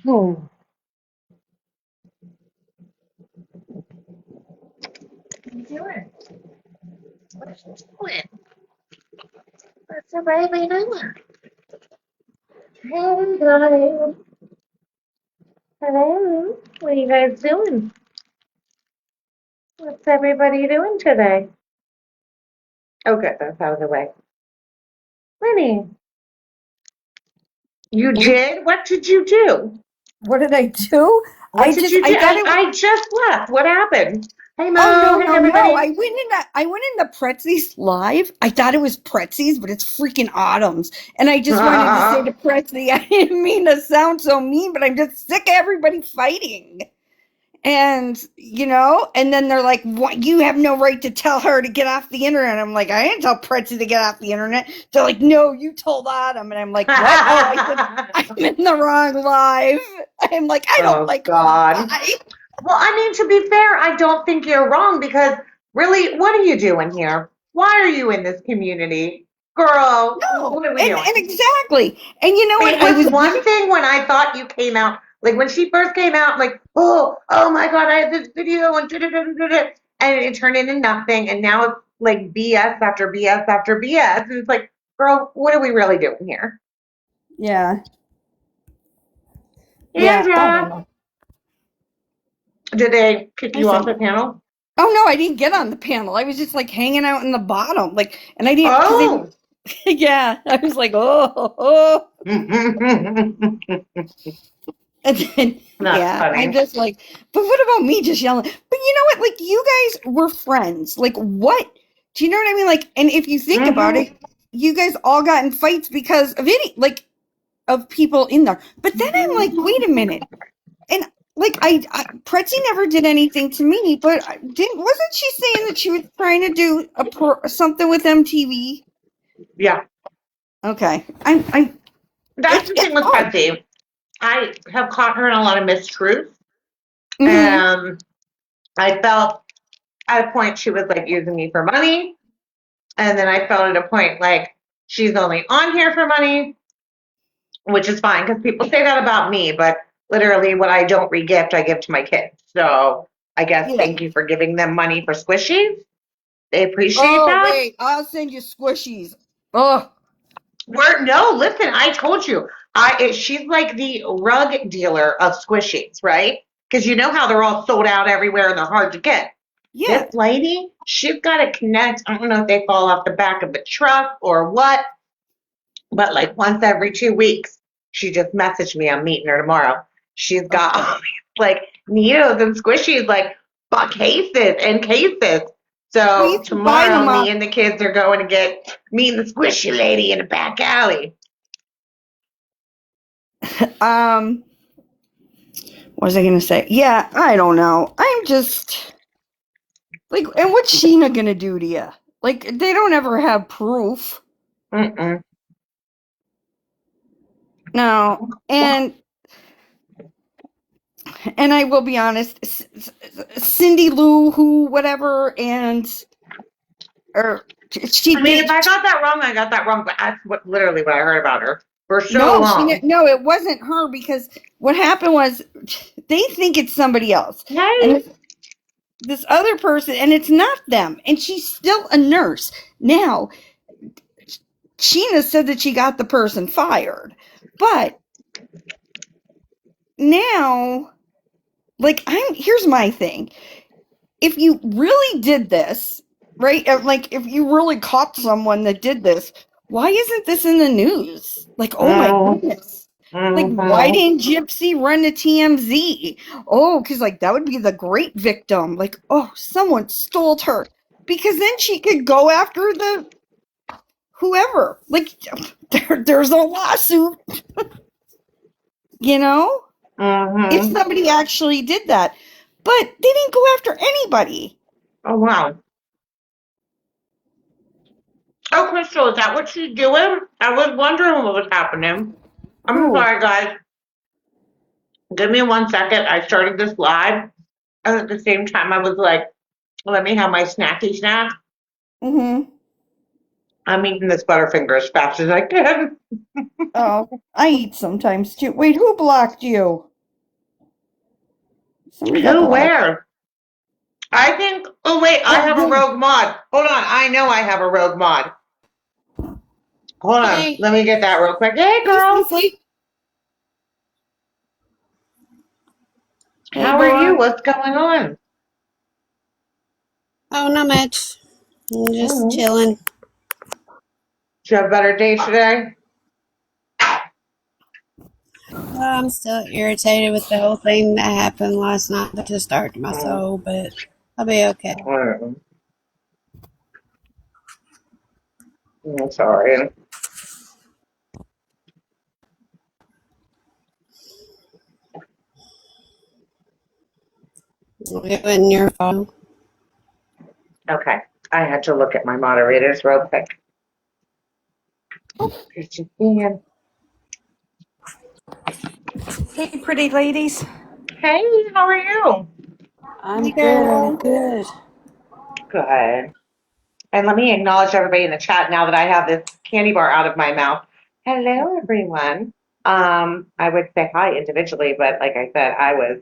Hmm. What are you doing? What are you doing? What's everybody doing? Hey guys. Hello. What are you guys doing? What's everybody doing today? Oh, good. That's out of the way. Lenny, you did? What did you do? What did I do? What did you do? I thought it was. I just left. What happened? Hey, Oh Mo. no, Hey, no, no! everybody. I went into Pretzi's live. I thought it was Pretzi's, but it's freaking Autumn's. And I just wanted to say to Pretzi, I didn't mean to sound so mean, but I'm just sick of everybody fighting. And and then they're like, "What? You have no right to tell her to get off the internet." I'm like, "I didn't tell Pretzi to get off the internet." They're like, "No, you told Autumn." And I'm like, "What? Oh, I said I'm in the wrong live." I'm like, "I don't Oh, like her God. live." Well, I mean, to be fair, I don't think you're wrong because really, what are you doing here? Why are you in this community? Girl, No, what are we and doing? exactly. And you know what? It I was was one giving. thing when I thought you came out, like when she first came out, I'm like, oh my God, I have this video and da-da-da-da-da-da, and it turned into nothing, and now it's like BS after BS after BS, and it's like, girl, what are we really doing here? Yeah, yeah. I don't Andrea, know. did they kick I you off said, the panel? "Oh no, I didn't get on the panel. I was just like hanging out in the bottom, like, and I didn't because they." Oh. Yeah, I was like, oh. And then, That's yeah, I'm funny. just like, but what about me just yelling? But you know what? Like, you guys were friends. Like, what? Do you know what I mean? Like, and if you think about Hmm. it, you guys all got in fights because of of people in there. But then I'm like, wait a minute. And like, Pretzi never did anything to me, but wasn't she saying that she was trying to do something with MTV? Yeah. Okay. That's the thing It's with hard. Betsy. I have caught her in a lot of mistruths. Mm-hmm. And I felt at a point she was like using me for money. And then I felt at a point like she's only on here for money, which is fine because people say that about me, but literally what I don't regift, I give to my kids. So I guess Yeah. thank you for giving them money for squishies. They appreciate Oh, that. wait, I'll send you squishies. Oh, No, listen, I told you. She's like the rug dealer of squishies, right? Because you know how they're all sold out everywhere and they're hard to get. This yeah. lady, she's got to connect. I don't know if they fall off the back of the truck or what, but like once every 2 weeks, she just messaged me. I'm meeting her tomorrow. She's got Okay. all these like needles and squishies, like cases and cases. Well, So you can buy tomorrow, them me off. and the kids are going to get me and the squishy lady in the back alley. Um, what was I going to say? Yeah, I don't know. I'm just like, and what's Sheena going to do to you? Like, they don't ever have proof. Mm-mm. No. And I will be honest, Cindy Lou, who, whatever, and, or I mean, if I got that wrong, I got that wrong. But that's literally what I heard about her for so no, long. no, it wasn't her because what happened was they think it's somebody else. And Hey, this other person, and it's not them, and she's still a nurse. Now, Sheena said that she got the person fired, but now, like, here's my thing. If you really did this, right? Like, if you really caught someone that did this, why isn't this in the news? Like, oh my goodness. Like, why mm-hmm. didn't Gypsy run to TMZ? Oh, because, like, that would be the great victim. Like, oh, someone stole her. Because then she could go after the whoever. Like, there's a lawsuit, you know? If Mm-hmm. somebody actually did that. But they didn't go after anybody. Oh wow. Oh, Crystal, is that what she's doing? I was wondering what was happening. I'm Who? sorry, guys. Give me 1 second. I started this live, and at the same time, I was like, let me have my snacky snack. Mm-hmm. I'm eating this Butterfinger as fast as I can. Oh, I eat sometimes too. Wait, who blocked you? Somebody got Who, blocked. where? I think, oh wait, I Oh, have a yeah. rogue mod. Hold on, I know I have a rogue mod. Hold on, Hey, let me get that real quick. Hey Hey, girl, Cece. Hey, how are you? boy. What's going on? oh, not much. I'm just Mm-hmm. chilling. Did you have a better day today? I'm still irritated with the whole thing that happened last night. That just darked my Mm, soul, but I'll be okay. I'm sorry. It wasn't your fault. Okay, I had to look at my moderators real quick. Just being- Hey, pretty ladies. Hey, how are you? I'm Hey, good. I'm girl. good. Good. And let me acknowledge everybody in the chat now that I have this candy bar out of my mouth. Hello, everyone. I would say hi individually, but like I said, I was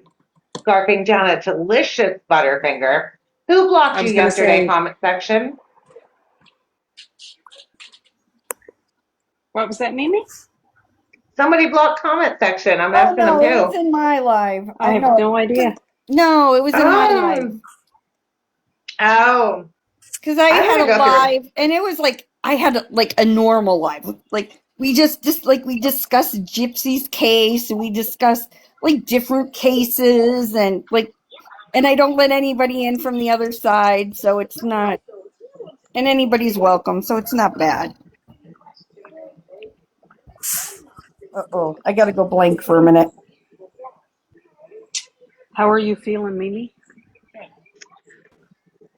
scarfing down a delicious Butterfinger. Who blocked I you was gonna yesterday, say, comment section? what was that, Mimi? Somebody blocked comment section. I'm Oh, asking them no, it was who. in my live. I I have know. no idea. No, it was in my live. Oh, oh, Because I I'm had gonna a go through. live, and it was like, I had like a normal live. Like, we just like, we discussed Gypsy's case, and we discussed like different cases, and like, and I don't let anybody in from the other side, so it's not, and anybody's welcome, so it's not bad. Uh-oh, I gotta go blank for a minute. How are you feeling, Mimi?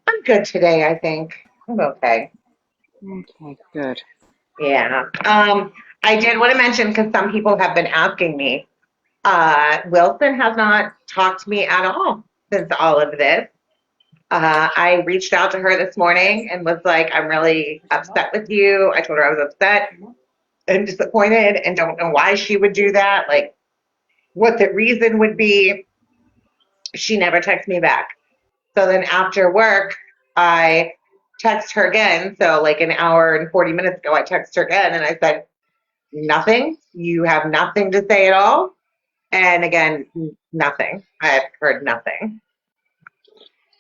I'm good today. I think I'm okay. Okay, good. Yeah. I did want to mention because some people have been asking me. Wilson has not talked to me at all since all of this. I reached out to her this morning and was like, I'm really upset with you. I told her I was upset and disappointed and don't know why she would do that, like what the reason would be. She never texted me back. So then after work, I text her again. So like an hour and 40 minutes ago, I texted her again and I said, nothing. You have nothing to say at all. And again, nothing. I've heard nothing.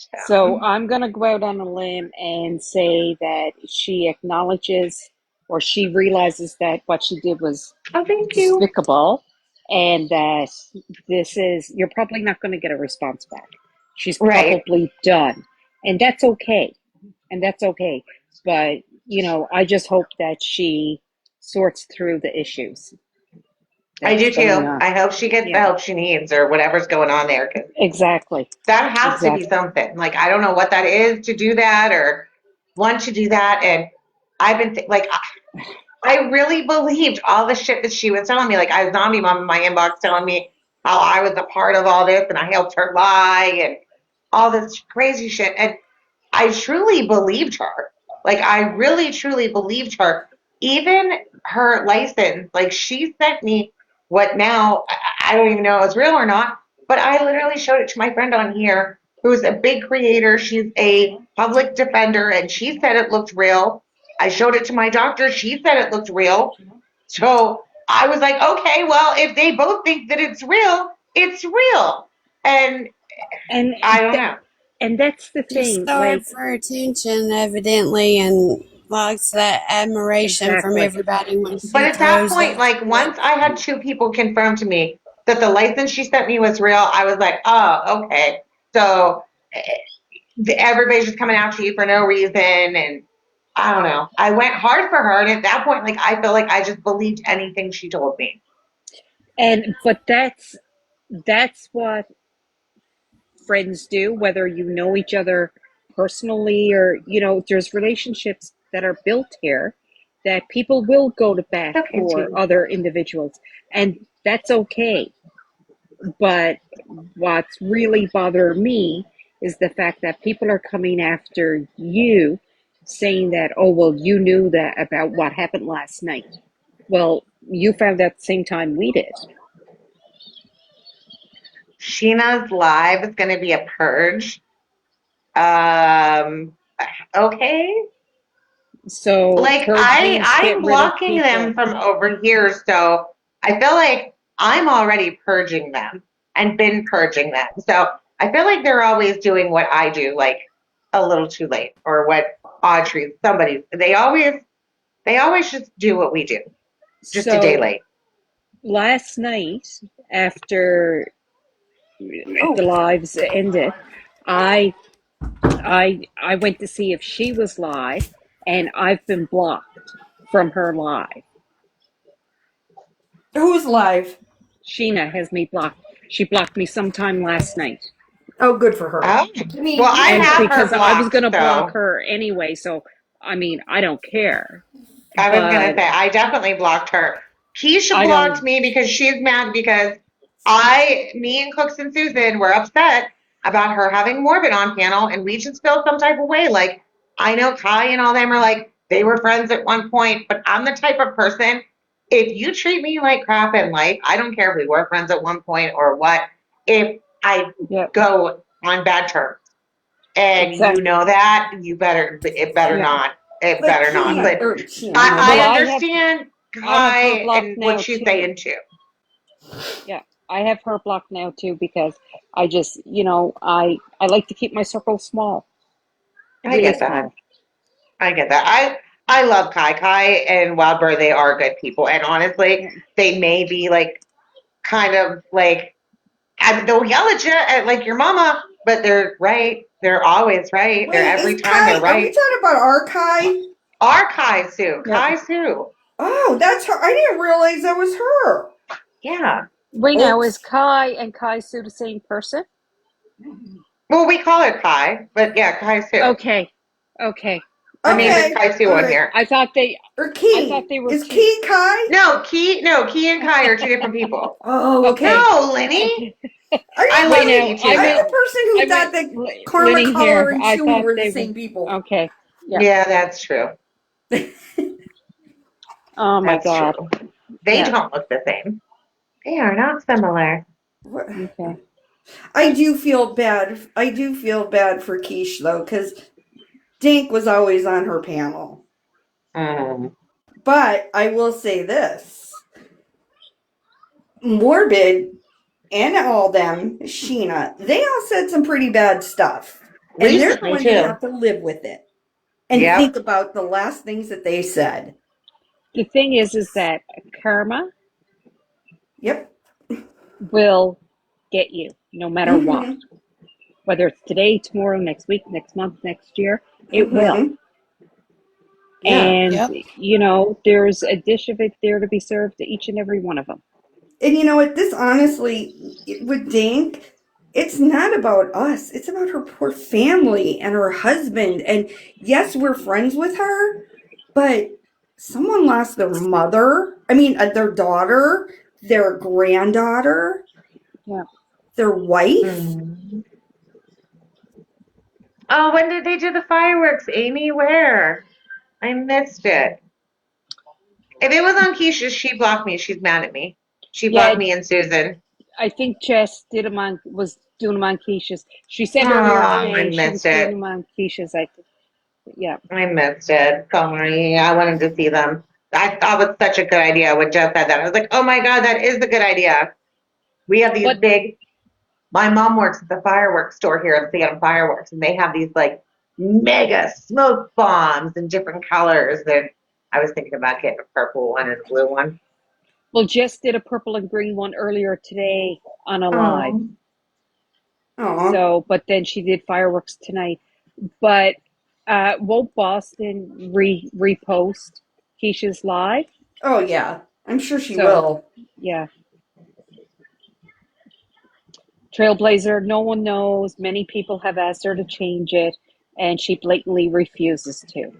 So So, I'm gonna go out on a limb and say that she acknowledges or she realizes that what she did was oh, thank you. despicable, and that you're probably not going to get a response back. She's Right. probably done, and that's okay. And that's okay. But, I just hope that she sorts through the issues I that's do going too. on. I hope she gets the Yeah, help she needs or whatever's going on there. 'Cause exactly. that has to be Exactly. something. Like, I don't know what that is to do that or want to do that. And I've been like, I really believed all the shit that she was telling me. Like, I was zombie mom in my inbox telling me how I was a part of all this and I helped her lie and all this crazy shit. And I truly believed her. Like, I really, truly believed her. Even her license, like, she sent me what now, I don't even know if it's real or not, but I literally showed it to my friend on here who's a big creator. She's a public defender, and she said it looked real. I showed it to my doctor. She said it looked real. So I was like, okay, well, if they both think that it's real, it's real. And And I don't th- know. and that's the Just thing. starved Like, for attention, evidently, and likes that admiration from exactly. everybody when But she at that throws point, those like flips. once I had two people confirm to me that the license she sent me was real, I was like, oh, okay. So everybody's just coming after you for no reason. And I don't know. I went hard for her. And at that point, like, I feel like I just believed anything she told me. But that's what friends do, whether you know each other personally or, there's relationships that are built here that people will go to bat It's okay, for sweetie. other individuals. And that's okay. But what's really bothering me is the fact that people are coming after you saying that, oh, well, you knew that about what happened last night. Well, you found out the same time we did. Sheena's live is going to be a purge. Okay. So Like purge means I'm get rid of blocking them people. from over here, so I feel like I'm already purging them and been purging them. So I feel like they're always doing what I do, like a little too late, or what Audrey, somebody, they always just do what we do, just a day So late. last night, after the lives ended, I I went to see if she was live, and I've been blocked from her live. Who's live? Sheena has me blocked. She blocked me sometime last night. Oh, good for her. Oh, I mean, well, I And have her because I was blocked, going to block so her anyway, so I mean, I don't care. I was gonna But say I definitely blocked her. Keisha I blocked don't, me because she's mad because me and Cooks and Susan were upset about her having Morbid on panel, and we just feel some type of way. Like I know Kai and all them are like they were friends at one point, but I'm the type of person. If you treat me like crap in life, I don't care if we were friends at one point or what. If I yeah, go on bad terms, and you exactly. know that, it better Yeah. not, it but better not. Key But or Sheena, I Well, whatever. understand I have her Kai blocked and what now she's too. saying too. Yeah, I have her blocked now too because I just, I like to keep my circle small, I really get that. small. I get that. I love Kai and Wildbird. They are good people, and honestly, Yeah. they may be like kind of like they'll yell at you at like your mama, but they're right. They're always right. They're Wait, every is time they're Kai? Are we right. talking about our Kai? Our Kai Sue, Yeah. Kai Sue. Oh, that's her. I didn't realize that was her. Yeah. Right now, is Oops. Kai and Kai Sue the same person? Well, we call her Kai, but yeah, Kai Sue. Okay, okay. Her I name mean, is Okay. Kai Sue All on right. here. I thought they, Or I thought Key. they were Is two. Key Kai? No, Key and Kai are two different people. Oh, Okay, okay. No, Lenny. okay. I I'm Wait love the, now, Lenny I too. I'm went, the person who I thought went, that Karma Lenny Collar here. and I Chewy thought were the they were same people. okay. Yeah. Yeah, that's true. Oh my That's God. true. They Yeah. don't look the same. They are not similar. What- Okay. I do feel bad. I do feel bad for Quiche though, because Dink was always on her panel. Mm. But I will say this: Morbid and all them, Sheena, they all said some pretty bad stuff, and they're Recently going to too. have to live with it and Yep. think about the last things that they said. The thing is that karma Yep. will get you no matter what. Mm-hmm. Whether it's today, tomorrow, next week, next month, next year, it will. Mm-hmm. Yeah. And, Yep. there's a dish of it there to be served to each and every one of them. And you know what? This honestly, with Dink, it's not about us. It's about her poor family and her husband. And yes, we're friends with her, but someone lost their mother. I mean, their daughter, their granddaughter, Yeah. their wife. Mm. Oh, when did they do the fireworks, Amy? Where? I missed it. If it was on Keisha, she blocked me. She's mad at me. She Yeah, blocked me and Susan. I think Jess was doing them on Keisha's. She said Oh, earlier I today she was missed doing it. them on Keisha's. I think. Yeah. I missed it. Sorry. I wanted to see them. I thought it was such a good idea when Jeff said that. I was like, oh my God, that is a good idea. We have these But big, my mom works at the fireworks store here at Seattle Fireworks, and they have these like mega smoke bombs in different colors. And I was thinking about getting a purple one and a blue one. well, Jess did a purple and green one earlier today on a live. Oh. Oh, So, but then she did fireworks tonight. But won't Boston repost Keisha's live? oh yeah. I'm sure she So will. yeah, Trailblazer. No one knows. Many people have asked her to change it, and she blatantly refuses to.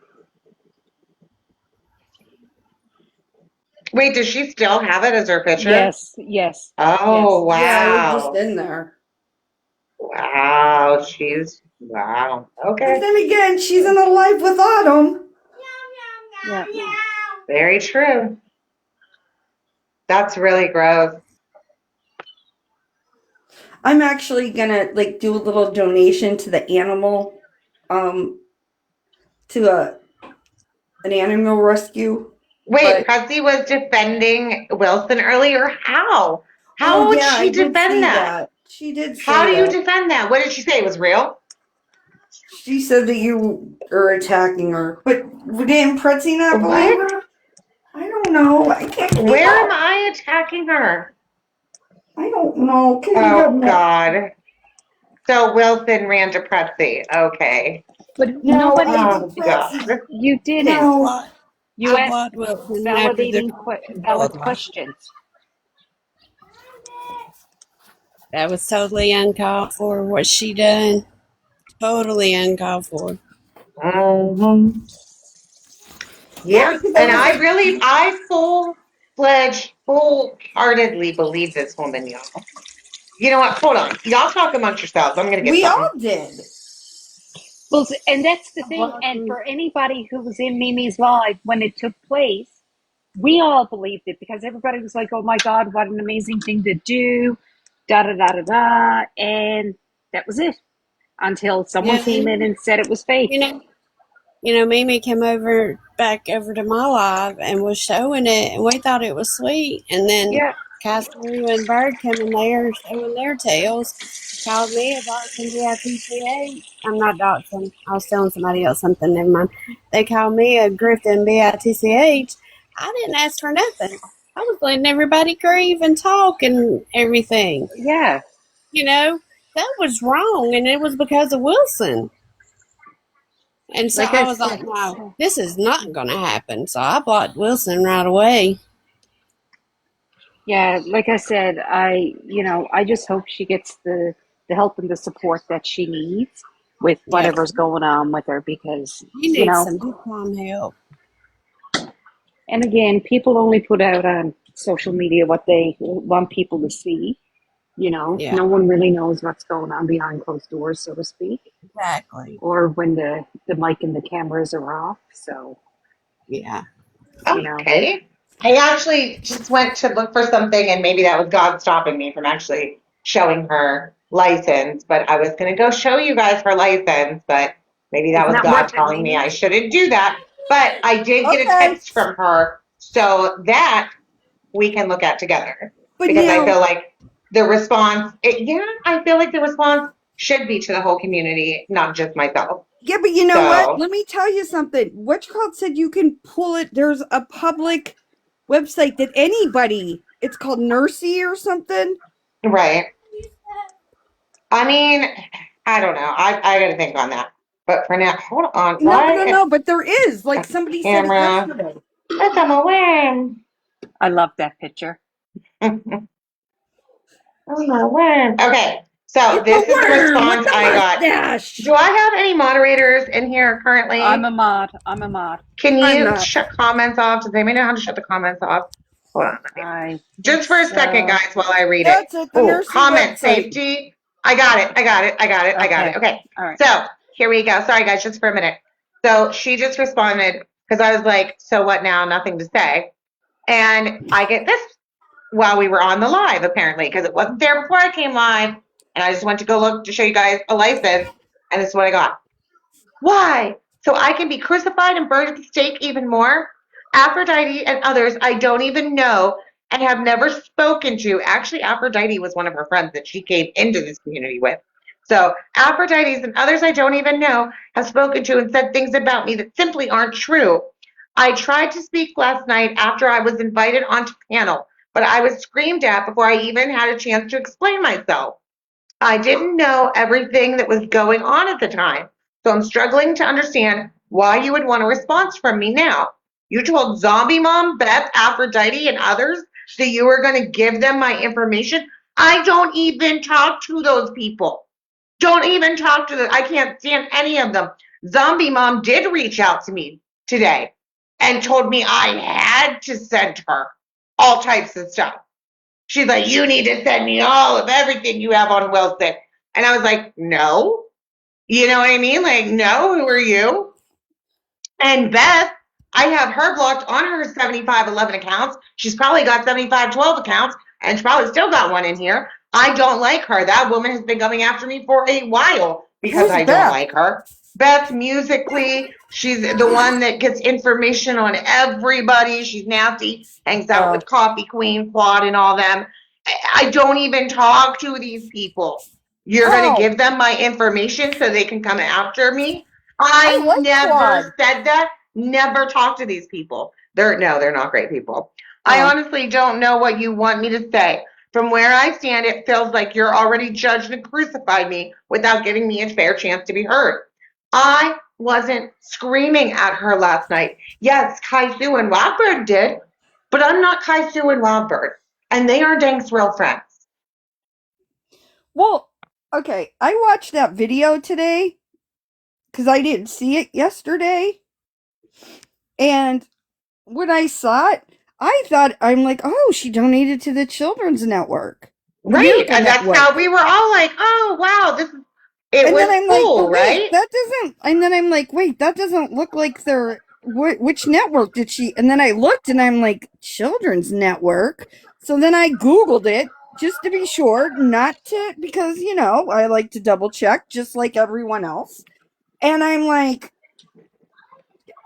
Wait, does she still have it as her picture? Yes, yes, Oh, yes. Yeah, it was just wow. in there. Wow, But Okay. then again, she's in a live with Autumn. Yeah. Very true. That's really gross. I'm actually gonna like do a little donation to the animal, um, to an animal rescue. Wait, But Pressy was defending Wilson earlier. How? oh How would yeah, I she did defend see that? that. She did How say do you that. defend that? What did she say? It was real? She said that you are attacking her. But didn't Pretzi not believe What? her? I don't know. I can't keep Where am up. I attacking her? I don't know. Can you Oh, get more? God. So Wilson ran to Pressy. Okay. But No, nobody, I did Oh, God. Pretzi. you didn't. I No. blocked, You I asked blocked Wilson after the validating, valid bloodline. questions. That was totally uncalled for. What she done, totally uncalled for. Mhm. Yeah, Yeah. because I And was like, I full-fledged, wholeheartedly believe this woman, y'all. You know what? Hold on. Y'all talk amongst yourselves. I'm going to get we something. all did. Well, and that's the I thing. blocked And him. for anybody who was in Mimi's live when it took place, we all believed it because everybody was like, "Oh my God, what an amazing thing to do!" Da da da da da, and that was it. Until someone Yeah, came in and said it was fake. you know, Mimi came back over to my live and was showing it, and we thought it was sweet. And then Yeah, Cassandra and Bird coming there showing their tails, called me a Dachshund BITCH. I'm not Dachshund. I was telling somebody else something. Never mind. They called me a Griffin BITCH. I didn't ask for nothing. I was letting everybody grieve and talk and everything. yeah. That was wrong, and it was because of Wilson. And so Like I I was like, said, no, this is not going to happen. So I blocked Wilson right away. yeah, like I said, I just hope she gets the help and the support that she needs with Yeah, whatever's going on with her because, you need some big time help. and again, people only put out on social media what they want people to see. Yeah, No one really knows what's going on behind closed doors, so to speak, exactly. or when the mic and the cameras are off. So, Yeah. you know, Okay. I actually just went to look for something, and maybe that was God stopping me from actually showing her license. But I was going to go show you guys her license, but maybe that it's was not God worth it, telling me Mimi. I shouldn't do that. But I did get a Okay. text from her, so that we can look at together But because I now, feel like the response, I feel like the response should be to the whole community, not just myself. yeah, but you know what? So, Let me tell you something. Witchcraft said you can pull it. There's a public website that anybody, it's called Nursey or something. right. I mean, I don't know. I got to think on that. But for now, hold on. Why? No, but there is. Like somebody said it Camera. yesterday. That's on my worm. I love that picture. On my worm. Okay. So It's a this is the worm with response the I got. mustache. Do I have any moderators in here I'm currently? a mod. I'm a mod. Can I'm you not. shut comments off? Does anybody know how to shut the comments off? Hold on. I think Just for a second, so. guys, while I read it. That's it. The Oh, Nursey comment website. safety. I got it. Okay. Okay. All right. So here we go. Sorry, guys, just for a minute. So she just responded because I was like, so what now? Nothing to say. And I get this while we were on the live, apparently, because it wasn't there before I came live. And I just went to go look to show you guys a license. And this is what I got. Why? So I can be crucified and burned at the stake even more? Aphrodite and others I don't even know and have never spoken to. Actually, Aphrodite was one of her friends that she came into this community with. So Aphrodite's and others I don't even know have spoken to and said things about me that simply aren't true. I tried to speak last night after I was invited onto panel, but I was screamed at before I even had a chance to explain myself. I didn't know everything that was going on at the time, so I'm struggling to understand why you would want a response from me now. You told Zombie Mom, Beth, Aphrodite, and others that you were going to give them my information. I don't even talk to those people. Don't even talk to them. I can't stand any of them. Zombie Mom did reach out to me today and told me I had to send her all types of stuff. She's like, you need to send me all of everything you have on Wilson. And I was like, no. You know what I mean? Like, no, who are you? And Beth, I have her blocked on her 7511 accounts. She's probably got 7512 accounts, and she's probably still got one in here. I don't like her. That woman has been coming after me for a while because Who's I Beth? don't like her. Beth Musically, she's the one that gets information on everybody. She's nasty, hangs out with Coffee Queen, Claude, and all them. I don't even talk to these people. You're going to give them my information so they can come after me? I like never Claude. said that. Never talk to these people. They're not great people. I honestly don't know what you want me to say. From where I stand, it feels like you're already judged and crucified me without giving me a fair chance to be heard. I wasn't screaming at her last night. Yes, Kai Sue and Wildbird did, but I'm not Kai Sue and Wildbird, and they are Dank's real friends. Well, okay, I watched that video today because I didn't see it yesterday. And when I saw it, I thought, I'm like, oh, she donated to the Children's Network. Right, and that's how we were all like, oh, wow, this is, it was cool, right? That doesn't, and then I'm like, wait, that doesn't look like they're, which network did she, and then I looked and I'm like, Children's Network. So then I Googled it just to be sure, not to, because, you know, I like to double check just like everyone else. And I'm like,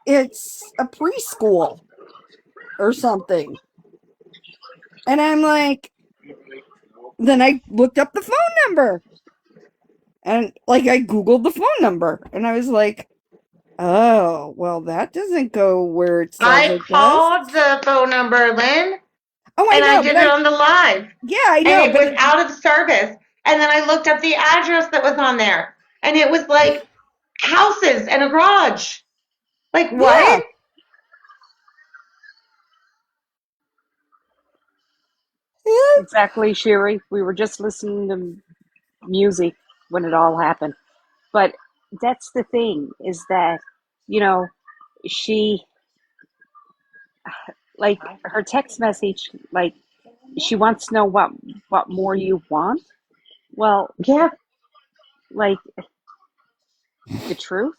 it's a preschool or something. And I'm like, then I looked up the phone number. And like I Googled the phone number and I was like, oh, well, that doesn't go where it says I it called does. the phone number, Lynn. Oh, and I did it on the live. Yeah, I know. And it was out of service. And then I looked up the address that was on there. And it was like houses and a garage. Like what? Yeah. Exactly, Sherry. We were just listening to music when it all happened. But that's the thing, is that, you know, she, like, her text message, like, she wants to know what more you want. Well, yeah, like, the truth.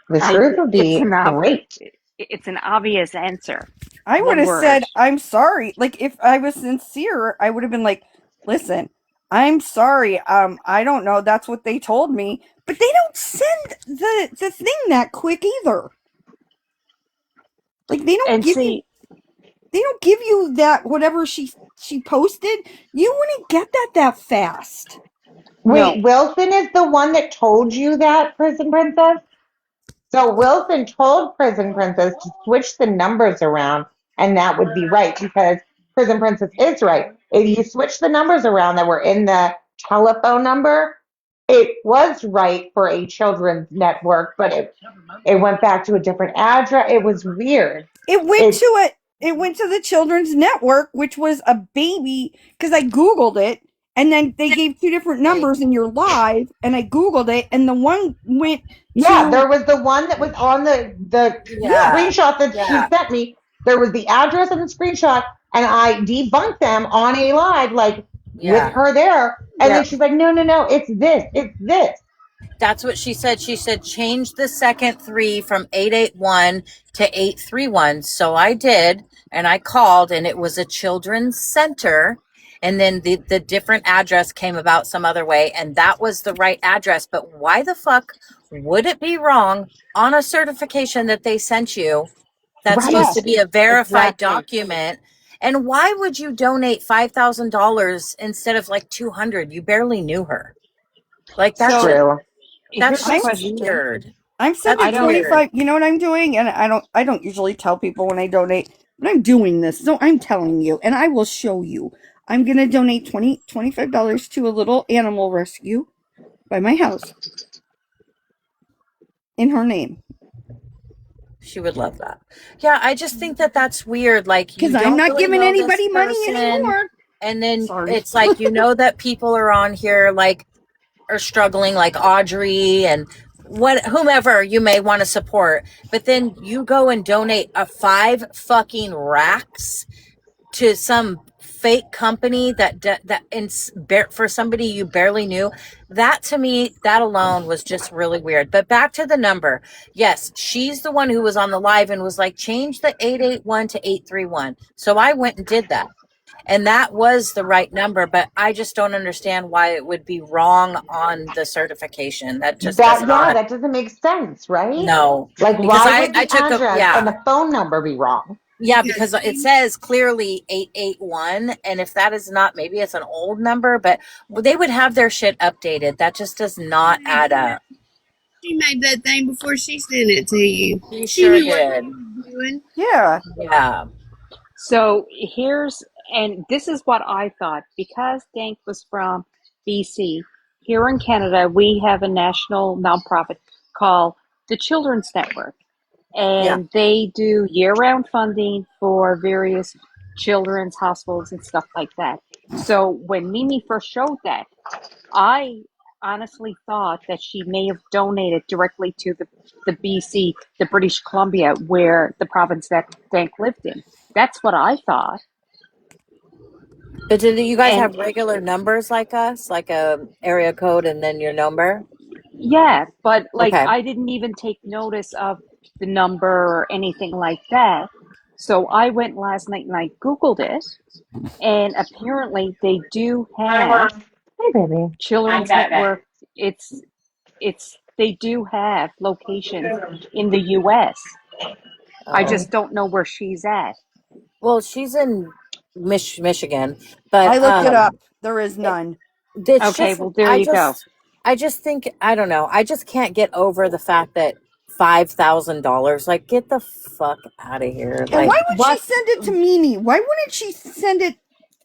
The truth would be great. It's an obvious answer. I would have said, I'm sorry. Like, if I was sincere, I would have been like, listen, I'm sorry. I don't know. That's what they told me. But they don't send the thing that quick either. Like, they don't give you that, whatever she posted. You wouldn't get that fast. Wait, no. Wilson is the one that told you that, Prison Princess? So Wilson told Prison Princess to switch the numbers around, and that would be right, because Prison Princess is right. If you switch the numbers around that were in the telephone number, it was right for a children's network, but it went back to a different address. It was weird. It went to the Children's Network, which was a baby, because I Googled it, and then they gave two different numbers in your live, and I Googled it, and the one went Yeah, there was the one that was on the screenshot that she sent me. There was the address and the screenshot, and I debunked them on a live, like, with her there. And then she's like, no, it's this. That's what she said. She said, change the second 3 from 881 to 831. So I did, and I called, and it was a children's center. And then the different address came about some other way, and that was the right address. But why the fuck would it be wrong on a certification that they sent you that's supposed to be a verified document? And why would you donate $5,000 instead of like $200? You barely knew her. Like, that's true. That's weird. I'm sending 25. You know what I'm doing? And I don't usually tell people when I donate, but I'm doing this. So I'm telling you, and I will show you. I'm going to donate $25 to a little animal rescue by my house in her name. She would love that. Yeah, I just think that that's weird. Like, because I'm not giving anybody money anymore. And then it's like, you know, that people are on here, like, are struggling, like Audrey and whomever you may want to support, but then you go and donate a 5 fucking racks to some fake company for somebody you barely knew. That, to me, that alone was just really weird. But back to the number. Yes, she's the one who was on the live and was like, change the 881 to 831. So I went and did that. And that was the right number, but I just don't understand why it would be wrong on the certification. That just does not. That doesn't make sense, right? No, Like, because why would the I took address and the phone number be wrong? Yeah, because it says clearly 881, and if that is not, maybe it's an old number, but they would have their shit updated. That just does not add up. She made that thing before she sent it to you. She sure knew what did. she was doing. Yeah. Yeah. So and this is what I thought, because Dank was from BC. Here in Canada, we have a national nonprofit called the Children's Network, and they do year-round funding for various children's hospitals and stuff like that. So when Mimi first showed that, I honestly thought that she may have donated directly to the BC, the British Columbia, where the province that Dank lived in. That's what I thought. But did you guys And have regular numbers like us, like a area code and then your number? yeah, but like Okay. I didn't even take notice of the number or anything like that. So I went last night and I Googled it, and apparently they do have Hey, baby. Children's Network. They do have locations in the US. I just don't know where she's at. Well, she's in Michigan, but I looked it up. There is none. It's Okay, just, well, there you go. I just think, I don't know. I just can't get over the fact that $5,000. Like, get the fuck out of here. And Like, why would she send it to Mimi? Why wouldn't she send it,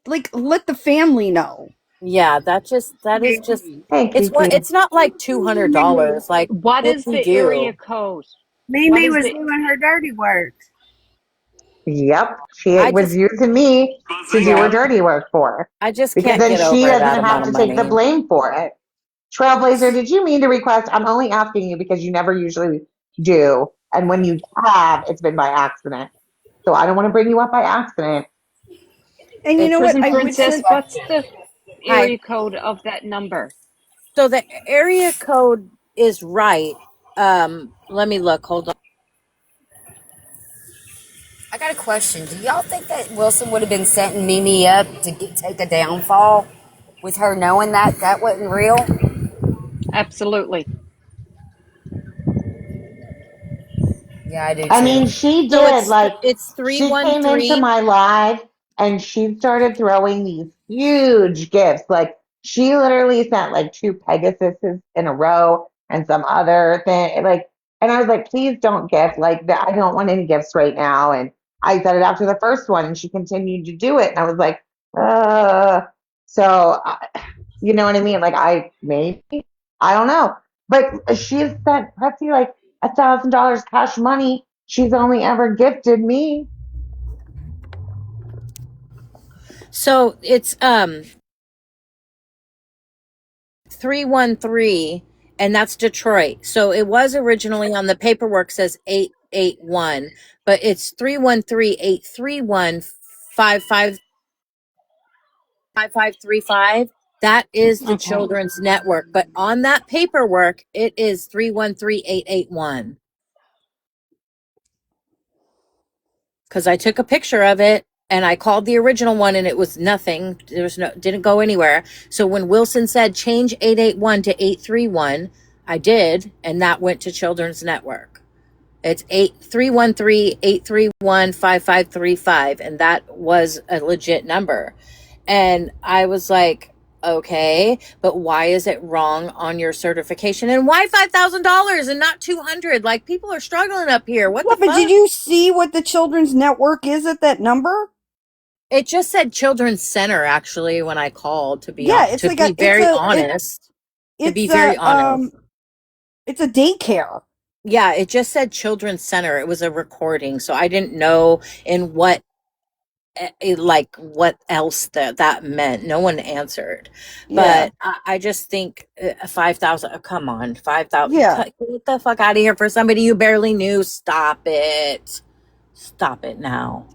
like, let the family know? yeah, that is just. Hey, Kiki. It's not like $200. Like, What is the area code? Mimi was doing her dirty work. Yep, she I was just- using me to do her dirty work for her. I just Because can't then get she over that doesn't have amount to of take the money. blame for it. Trailblazer, did you mean to request? I'm only asking you because you never usually do. And when you have, it's been by accident. So I don't want to bring you up by accident. And you know what? Prison I would Princess, send. what's the area code of that number? So the area code is right. Let me look. Hold on. I got a question. Do y'all think that Wilson would have been setting Mimi up to take a downfall with her knowing that that wasn't real? Absolutely. Yeah, I do too. I mean, she So did. it's She came into 313. my live and she started throwing these huge gifts. Like, she literally sent like 2 Pegasuses in a row and some other thing. Like, and I was like, please don't gift. Like, I don't want any gifts right now. And I said it after the first one, and she continued to do it. And I was like, so, you know what I mean? Like, I don't know. But she's sent Pretsy like $1,000 cash money. She's only ever gifted me. So it's 313, and that's Detroit. So it was originally on the paperwork says 881, but it's 313-831-5535. That is the Children's Network, but on that paperwork it is 313-881. Because I took a picture of it and I called the original one and it was nothing. Didn't go anywhere. So when Wilson said change 881 to 831, I did, and that went to Children's Network. It's 313-831-5535, and that was a legit number. And I was like, okay, but why is it wrong on your certification? And why $5,000 and not 200? Like, people are struggling up here. What the But fuck? did you see what the Children's Network is at that number? It just said Children's Center, actually, when I called, to be it's to like be very honest. It's a daycare. Yeah, it just said Children's Center. It was a recording, so I didn't know in what what else that meant. No one answered. Yeah. But I just think 5,000, come on, 5,000. Yeah. Get the fuck out of here for somebody you barely knew. Stop it now.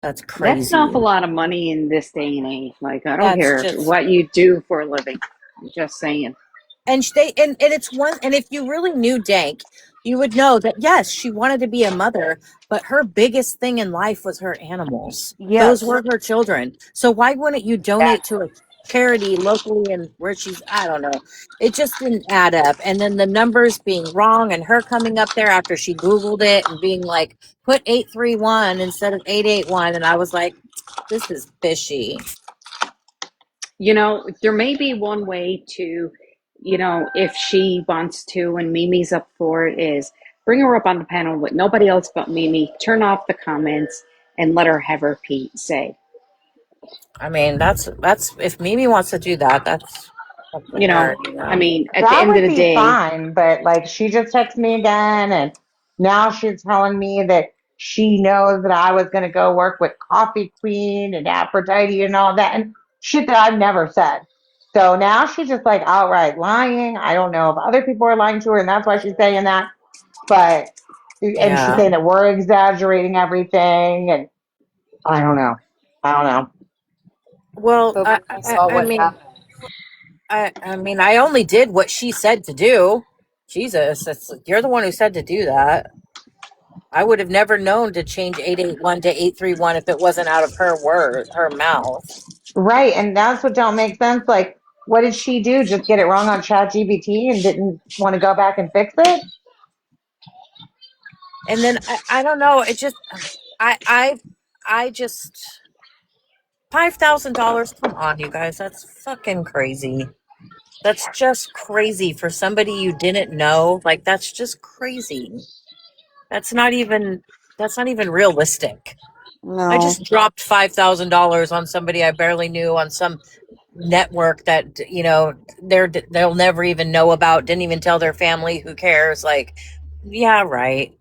That's That's an crazy. awful lot of money in this day and age. Like, I don't That's care just what you do for a living. Just saying. and and it's one and if you really knew Dank, you would know that yes, she wanted to be a mother, but her biggest thing in life was her animals. Those Yes. were her children. So why wouldn't you donate to a charity locally and where she's I don't know. It just didn't add up. And then the numbers being wrong and her coming up there after she Googled it and being like, put 831 instead of 881. And I was like, this is fishy. You know, there may be one way to, you know, if she wants to and Mimi's up for it, is bring her up on the panel with nobody else but Mimi, turn off the comments, and let her have her say. I mean, that's if Mimi wants to do that, that's up to You know, her, you I know. mean, at the That end of would the be day, fine, but like she just texted me again and now she's telling me that she knows that I was going to go work with Coffee Queen and Aphrodite and all that and shit that I've never said. So now she's just like outright lying. I don't know if other people are lying to her and that's why she's saying that, but and she's Yeah. saying that we're exaggerating everything and I don't know. I don't know. Well, But we just saw I what mean, happened. I mean, I only did what she said to do. Jesus, you're the one who said to do that. I would have never known to change 881 to 831 if it wasn't out of her mouth. Right, and that's what don't make sense. Like, what did she do? Just get it wrong on ChatGPT and didn't want to go back and fix it? And then I don't know. It just I I I just $5,000. Come on, you guys. That's fucking crazy. That's just crazy for somebody you didn't know. Like that's just crazy. That's not even that's not even realistic. I No. just dropped $5,000 on somebody I barely knew on some network that they'll never even know about, didn't even tell their family, who cares? Like, yeah, right.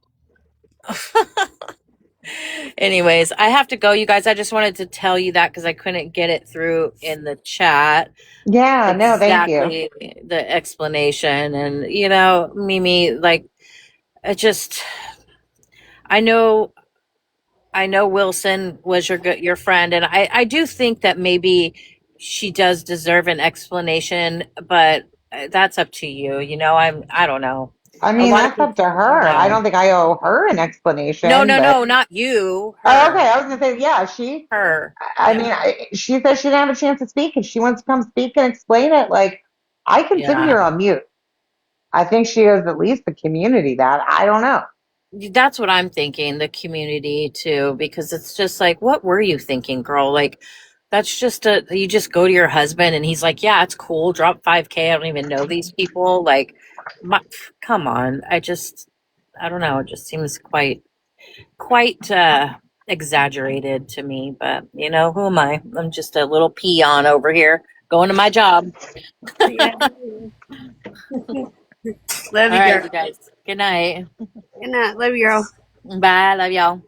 Anyways, I have to go, you guys. I just wanted to tell you that because I couldn't get it through in the chat Yeah, no, thank you. exactly the explanation. And Mimi, like, I just I know Wilson was your friend, and I do think that maybe she does deserve an explanation, but that's up to you. I don't know. I A mean, lot of that's up people, to I don't her. I know. don't think I owe her an No, explanation, no, but no, not you. oh, okay, Her, I was gonna say, yeah, she. her. I Yeah, mean, she said she didn't have a chance to speak, and she wants to come speak and explain it. Like, I can sit yeah. here on mute. I think she owes at least the community that. I don't know. That's what I'm thinking, the community too, because it's just like, what were you thinking, girl? Like, that's just you just go to your husband and he's like, yeah, it's cool. Drop 5K. I don't even know these people. Like, come on. I don't know. It just seems quite exaggerated to me, but who am I? I'm just a little peon over here going to my job. Yeah. Love All you, right, girl. you guys. Good night. Good night. Love you, girl. Bye. Love y'all.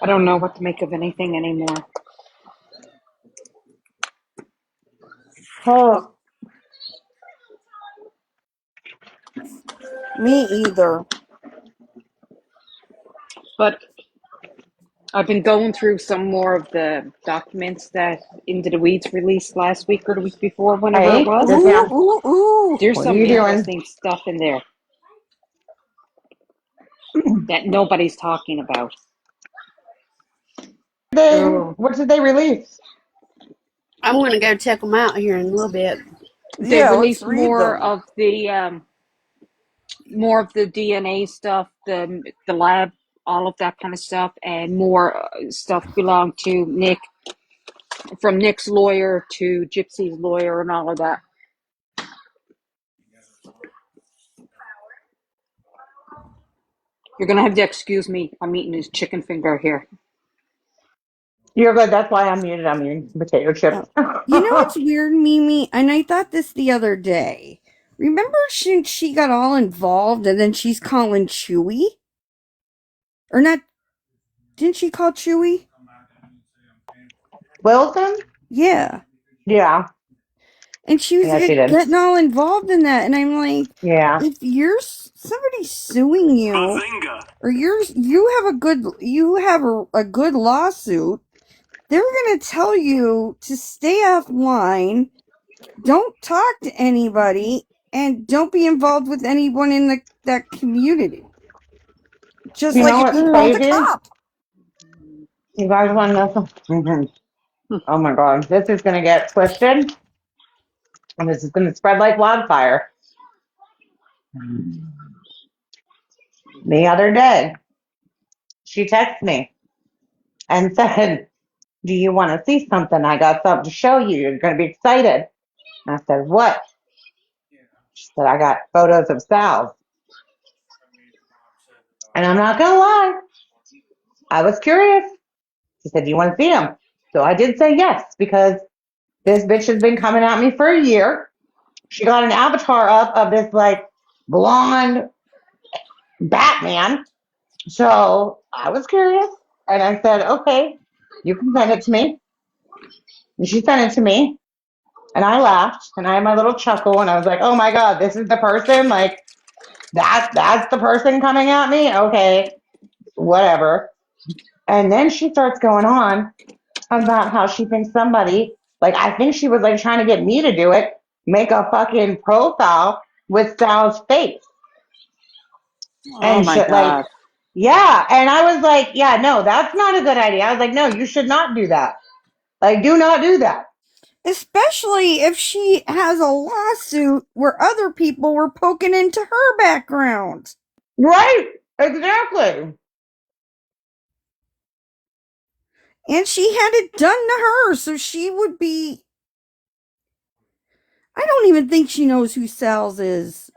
I don't know what to make of anything anymore. Oh, Me either. But I've been going through some more of the documents that Into the Weeds released last week or the week before, whenever it hey, was. yes, Ooh, ma'am. ooh, ooh. There's What are some you doing? interesting stuff in there that nobody's talking about. Oh. What did they release? I'm gonna go check them out here in a little bit. They Yeah, let's released read them. more of the DNA stuff, the lab, all of that kind of stuff, and more stuff belonged to Nick, from Nick's lawyer to Gypsy's lawyer, and all of that. You're gonna have to excuse me. I'm eating his chicken finger here. You're good. That's why I'm muted. I'm eating potato chips. You know what's weird, Mimi? And I thought this the other day. Remember she got all involved and then she's calling Chewy? Or not, didn't she call Chewy? Wilson? Yeah. Yeah. And she was Yeah, she did. getting all involved in that. And I'm like, Yeah. if you're somebody suing you, Bazinga. or you have a good lawsuit, they're going to tell you to stay offline, don't talk to anybody, and don't be involved with anyone in that community. Just You like know if what's you called a crazy? cop. You guys want to know something? Oh my God. This is going to get twisted. And this is going to spread like wildfire. The other day, she texted me and said, do you want to see something? I got something to show you. You're going to be excited. And I said, what? She said, I got photos of Sal's. And I'm not going to lie. I was curious. She said, do you want to see them? So I did say yes, because this bitch has been coming at me for a year. She got an avatar up of this like blonde Batman. So I was curious. And I said, okay, you can send it to me. And she sent it to me. And I laughed and I had my little chuckle and I was like, oh my God, this is the person? Like, that's the person coming at me? Okay, whatever. And then she starts going on about how she thinks somebody, like, I think she was like trying to get me to do it, make a fucking profile with Sal's face Oh and my shit. Like, God. yeah. And I was like, yeah, no, that's not a good idea. I was like, no, you should not do that. Like, do not do that. Especially if she has a lawsuit where other people were poking into her background. Right. Exactly. And she had it done to her, so she would be. I don't even think she knows who Sal's is.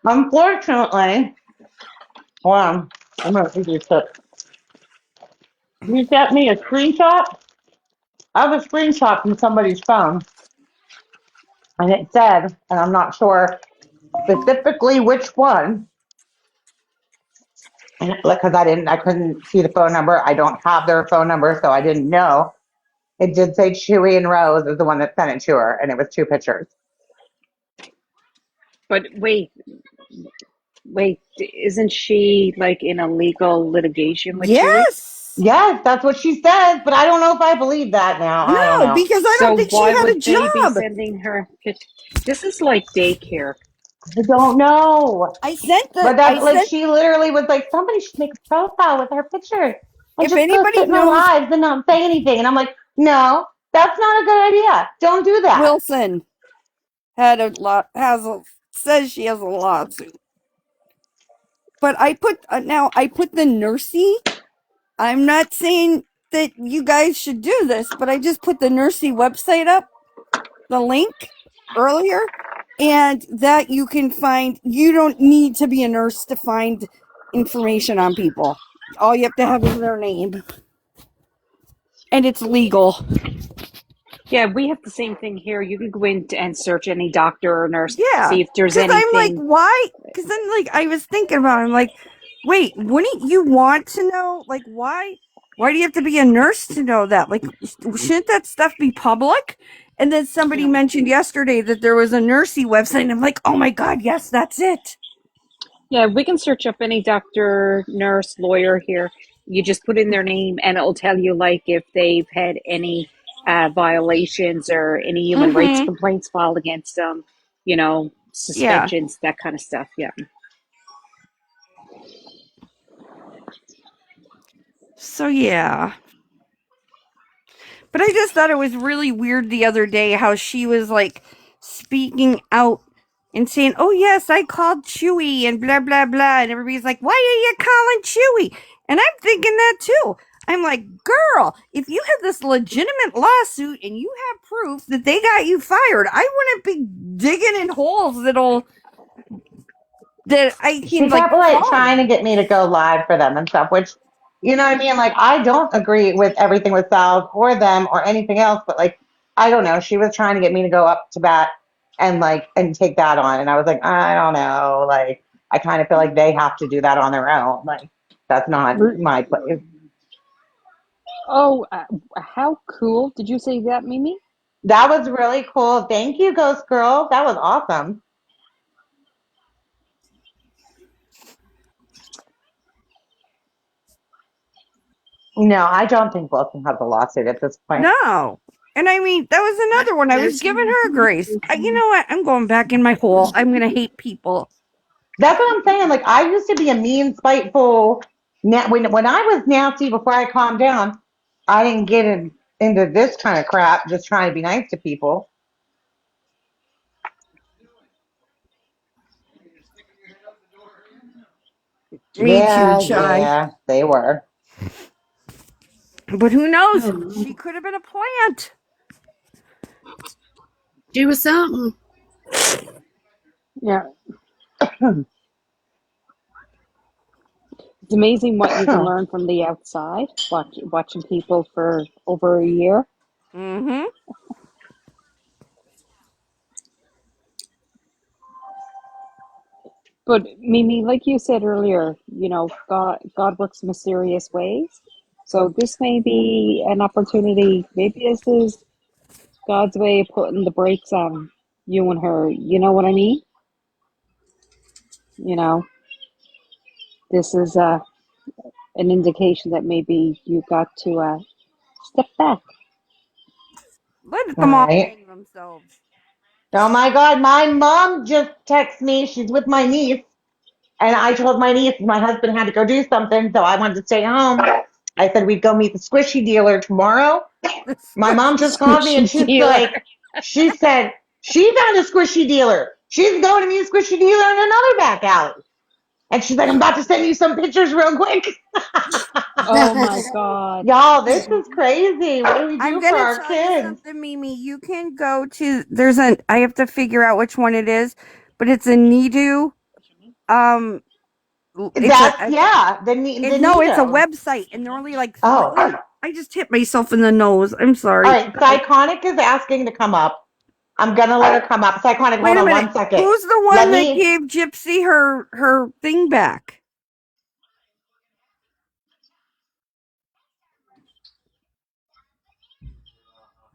Unfortunately, well, I'm going to give you a tip. You sent me a screenshot. I have a screenshot from somebody's phone, and it said, and I'm not sure specifically which one, and because I couldn't see the phone number. I don't have their phone number, so I didn't know. It did say Chewy and Rose is the one that sent it to her, and it was 2 pictures. But wait, isn't she like in a legal litigation with Chewy? Yes! Yes, that's what she says, but I don't know if I believe that now. I don't No, know. because I don't So think she why had a would they be job. sending her This is like daycare. I don't know. I sent But that's like she literally was like, somebody should make a profile with her picture and if just go anybody sit in our knows lives and not say anything. And I'm like, no, that's not a good idea. Don't do that. Wilson says she has a lawsuit. But I put the Nursey. I'm not saying that you guys should do this, but I just put the Nursey website up, the link earlier, and that you can find. You don't need to be a nurse to find information on people. All you have to have is their name, and it's legal. Yeah, we have the same thing here. You can go in and search any doctor or nurse, Yeah, see if there's because I'm like, anything. why? Because then, like, I was thinking about it. I'm like, wait, wouldn't you want to know? Like, why? Why do you have to be a nurse to know that? Like, shouldn't that stuff be public? And then somebody mentioned yesterday that there was a Nursey website, and I'm like, oh my God, yes, that's it. Yeah, we can search up any doctor, nurse, lawyer here. You just put in their name and it'll tell you like if they've had any violations or any human rights complaints filed against them, suspensions, that kind of stuff. Yeah. So, yeah. But I just thought it was really weird the other day how she was like speaking out and saying, oh, yes, I called Chewy and blah, blah, blah. And everybody's like, why are you calling Chewy? And I'm thinking that too. I'm like, girl, if you have this legitimate lawsuit and you have proof that they got you fired, I wouldn't be digging in holes that I She can kept like trying to get me to go live for them and stuff, which, you know what I mean? Like, I don't agree with everything with Sal's or them or anything else, but like, I don't know. She was trying to get me to go up to bat and take that on. And I was like, I don't know. Like, I kind of feel like they have to do that on their own. Like, that's not my place. Oh, how cool. Did you say that, Mimi? That was really cool. Thank you, Ghost Girl. That was awesome. No, I don't think Wilson has a lawsuit at this point. No. And I mean, that was another one. I was giving her a grace. You know what? I'm going back in my hole. I'm going to hate people. That's what I'm saying. Like I used to be a mean, spiteful. When I was nasty before I calmed down, I didn't get into this kind of crap. Just trying to be nice to people. Me too, Yeah, Chai. yeah, they were. But who knows? She could have been a plant. She was something. Yeah. It's amazing what you can learn from the outside, watching people for over a year. Mm-hmm. But Mimi, like you said earlier, God works mysterious ways. So this may be an opportunity. Maybe this is God's way of putting the brakes on you and her. You know what I mean? You know, this is an indication that maybe you got to step back. Let All them all right. hang themselves. Oh my God, my mom just texted me. She's with my niece. And I told my niece my husband had to go do something, so I wanted to stay home. I said we'd go meet the squishy dealer tomorrow. The My mom squishy. just called me and Squishy she's dealer. like, she said she found a squishy dealer. She's going to meet a squishy dealer in another back alley. And she's like, I'm about to send you some pictures real quick. Oh my God. Y'all, this is crazy. What do we I'm do for gonna our tell you kids? something, Mimi. You can go to I have to figure out which one it is, but it's a Nidu. Um it's a, That's, yeah, the no, it's a Nido. website and they're only like Oh, all I just hit myself in the nose. I'm sorry. right. Psychonic is asking to come up. I'm going to let her come up. Psychonic, Wait hold a on minute. one second. Who's the Let one that me, gave Gypsy her thing back?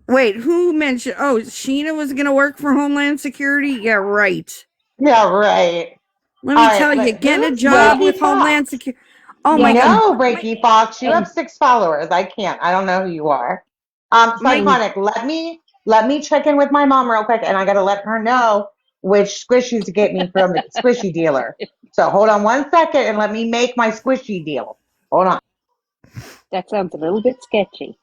Wait, who mentioned? Oh, Sheena was going to work for Homeland Security? Yeah, right. yeah, right. Let All me tell right. you, getting a Who's job Breaky with Homeland Fox? Security. Oh my Yeah, God. No, Breaky Fox. You have and 6 followers. I can't. I don't know who you are. My and Psychonic, let me check in with my mom real quick, and I gotta let her know which squishies to get me from the squishy dealer. So hold on one second and let me make my squishy deal. Hold on. that sounds a little bit sketchy.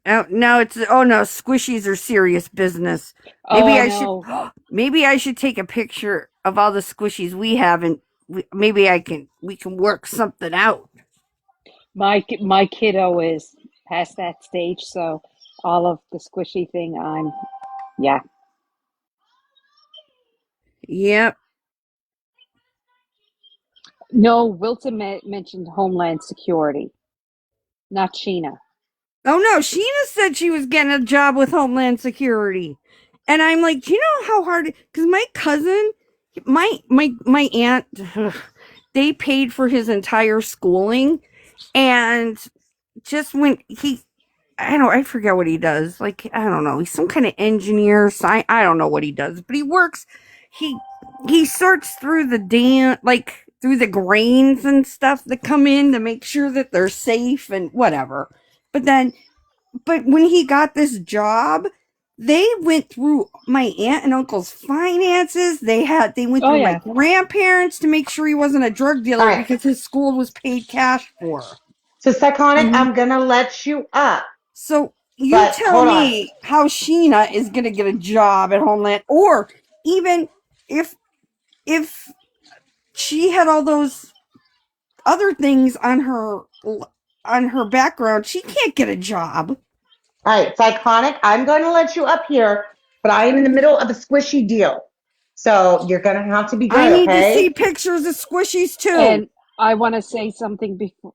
Oh, no, squishies are serious business. Oh, Maybe I I should know. maybe I should take a picture of all the squishies we have and we can work something out. My kiddo is past that stage, so all of the squishy thing, yeah. Yep. No, Wilson mentioned Homeland Security, not Sheena. Oh no, Sheena said she was getting a job with Homeland Security. And I'm like, do you know how hard cuz my cousin, my aunt they paid for his entire schooling and just when I forget what he does. Like, I don't know. He's some kind of engineer. I don't know what he does, but he works. He he sorts through the through the grains and stuff that come in to make sure that they're safe and whatever. But then, but when he got this job, they went through my aunt and uncle's finances. They went Oh through my yeah. grandparents to make sure he wasn't a drug All dealer right. because his school was paid cash for. So Psychonic, Hmm. I'm gonna let you up, So you but tell hold on. me how Sheena is going to get a job at Homeland, or even if if she had all those other things on her background, she can't get a job. All right, Psychonic, I'm gonna let you up here, but I am in the middle of a squishy deal. So you're gonna have to be I good, need to see okay? pictures of squishies too. And I want to say something before